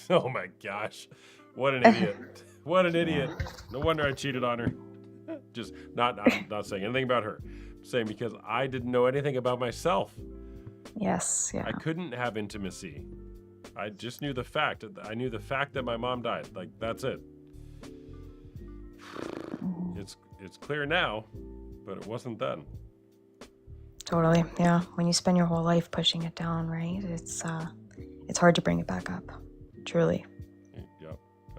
Oh my gosh. What an idiot. What an idiot. No wonder I cheated on her. Just I'm not saying anything about her. I'm saying because I didn't know anything about myself. Yes, yeah. I couldn't have intimacy. I just knew the fact. I knew the fact that my mom died. Like, that's it. It's clear now, but it wasn't then. Totally, yeah. When you spend your whole life pushing it down, right? It's hard to bring it back up. Truly. Yeah,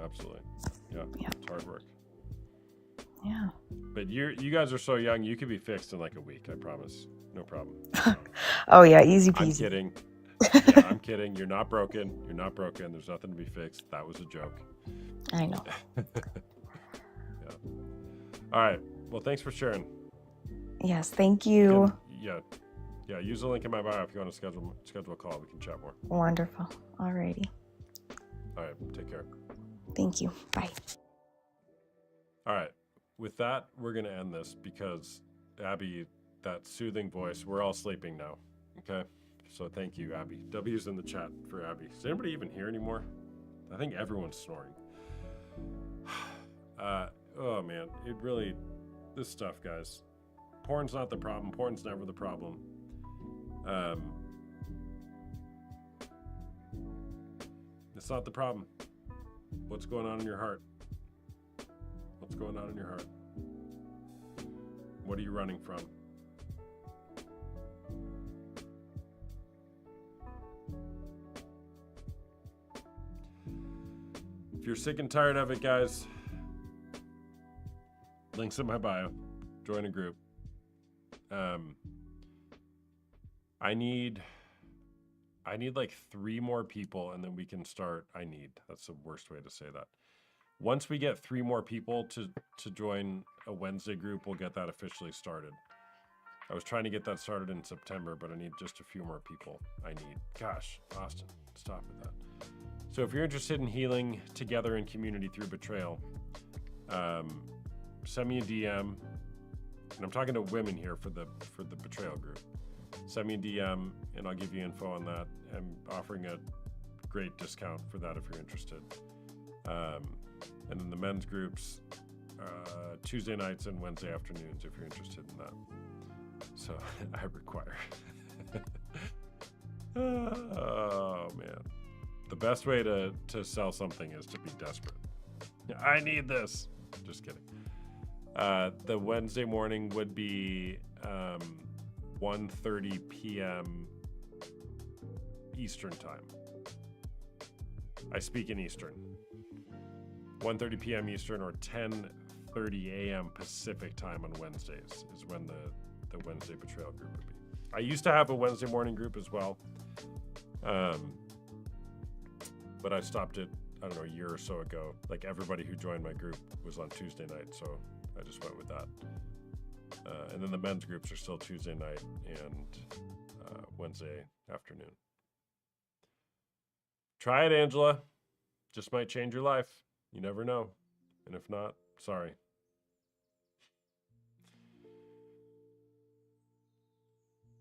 absolutely. Yeah, Yeah. it's hard work. Yeah. But you guys are so young. You could be fixed in like a week. I promise. No problem. Oh yeah, easy I'm peasy. kidding. Yeah, I'm kidding. You're not broken. You're not broken. There's nothing to be fixed. That was a joke. I know. Yeah. All right. Well, thanks for sharing. Yes, thank you. Yeah. Use the link in my bio if you want to schedule a call. We can chat more. Wonderful. Alrighty. All right. Take care. Thank you. Bye. All right. With that, we're gonna end this because Abby, that soothing voice. We're all sleeping now. Okay. So thank you, Abby. W's in the chat for Abby. Is anybody even here anymore? I think everyone's snoring. Oh man, it really, this stuff, guys. Porn's not the problem. Porn's never the problem. It's not the problem. What's going on in your heart? What's going on in your heart? What are you running from? If you're sick and tired of it, guys, links in my bio. Join a group. I need like 3 more people, and then we can start. That's the worst way to say that. Once we get 3 more people to join a Wednesday group, we'll get that officially started. I was trying to get that started in September, but I need just a few more people. Gosh, Austin, stop with that. So if you're interested in healing together in community through betrayal, send me a DM, and I'm talking to women here for the betrayal group. Send me a DM, and I'll give you info on that. I'm offering a great discount for that if you're interested. And then the men's groups, Tuesday nights and Wednesday afternoons if you're interested in that. So I require. Oh man, the best way to sell something is to be desperate. I need this. Just kidding. The Wednesday morning would be 1:30 p.m. Eastern time. I speak in Eastern. 1:30 p.m. Eastern or 10:30 a.m. Pacific time on Wednesdays is when the Wednesday betrayal group would be. I used to have a Wednesday morning group as well, but I stopped it, I don't know, a year or so ago. Like everybody who joined my group was on Tuesday night, so I just went with that. And then the men's groups are still Tuesday night and Wednesday afternoon. Try it, Angela. Just might change your life. You never know. And if not, sorry.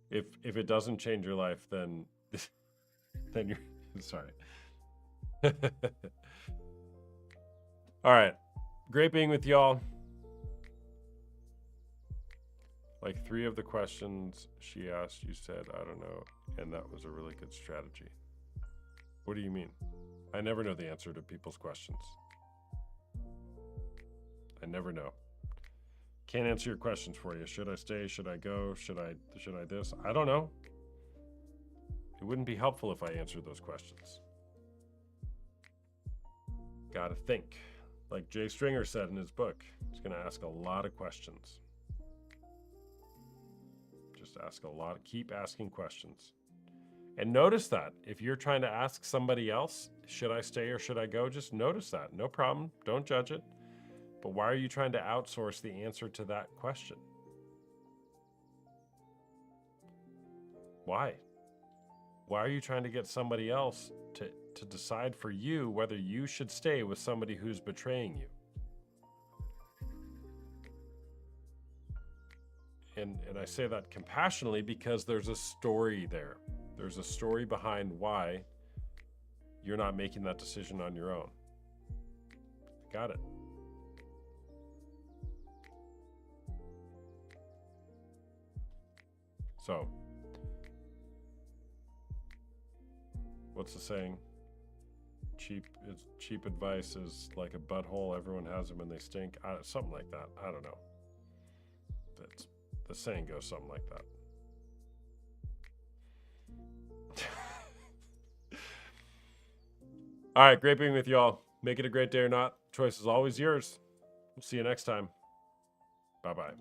If it doesn't change your life, then you're sorry. All right. Great being with y'all. Like 3 of the questions she asked, you said, I don't know. And that was a really good strategy. What do you mean? I never know the answer to people's questions. I never know. Can't answer your questions for you. Should I stay? Should I go? Should I this? I don't know. It wouldn't be helpful if I answered those questions. Gotta think. Like Jay Stringer said in his book, he's gonna ask a lot of questions. Just ask a lot. Keep asking questions. And notice that if you're trying to ask somebody else, should I stay or should I go? Just notice that. No problem. Don't judge it. But why are you trying to outsource the answer to that question? Why? Why are you trying to get somebody else to decide for you whether you should stay with somebody who's betraying you? And I say that compassionately because there's a story there. There's a story behind why you're not making that decision on your own. Got it. So, what's the saying? Cheap advice is like a butthole. Everyone has them and they stink. Something like that. I don't know. The saying goes something like that. All right, great being with y'all. Make it a great day or not. Choice is always yours. We'll see you next time. Bye-bye.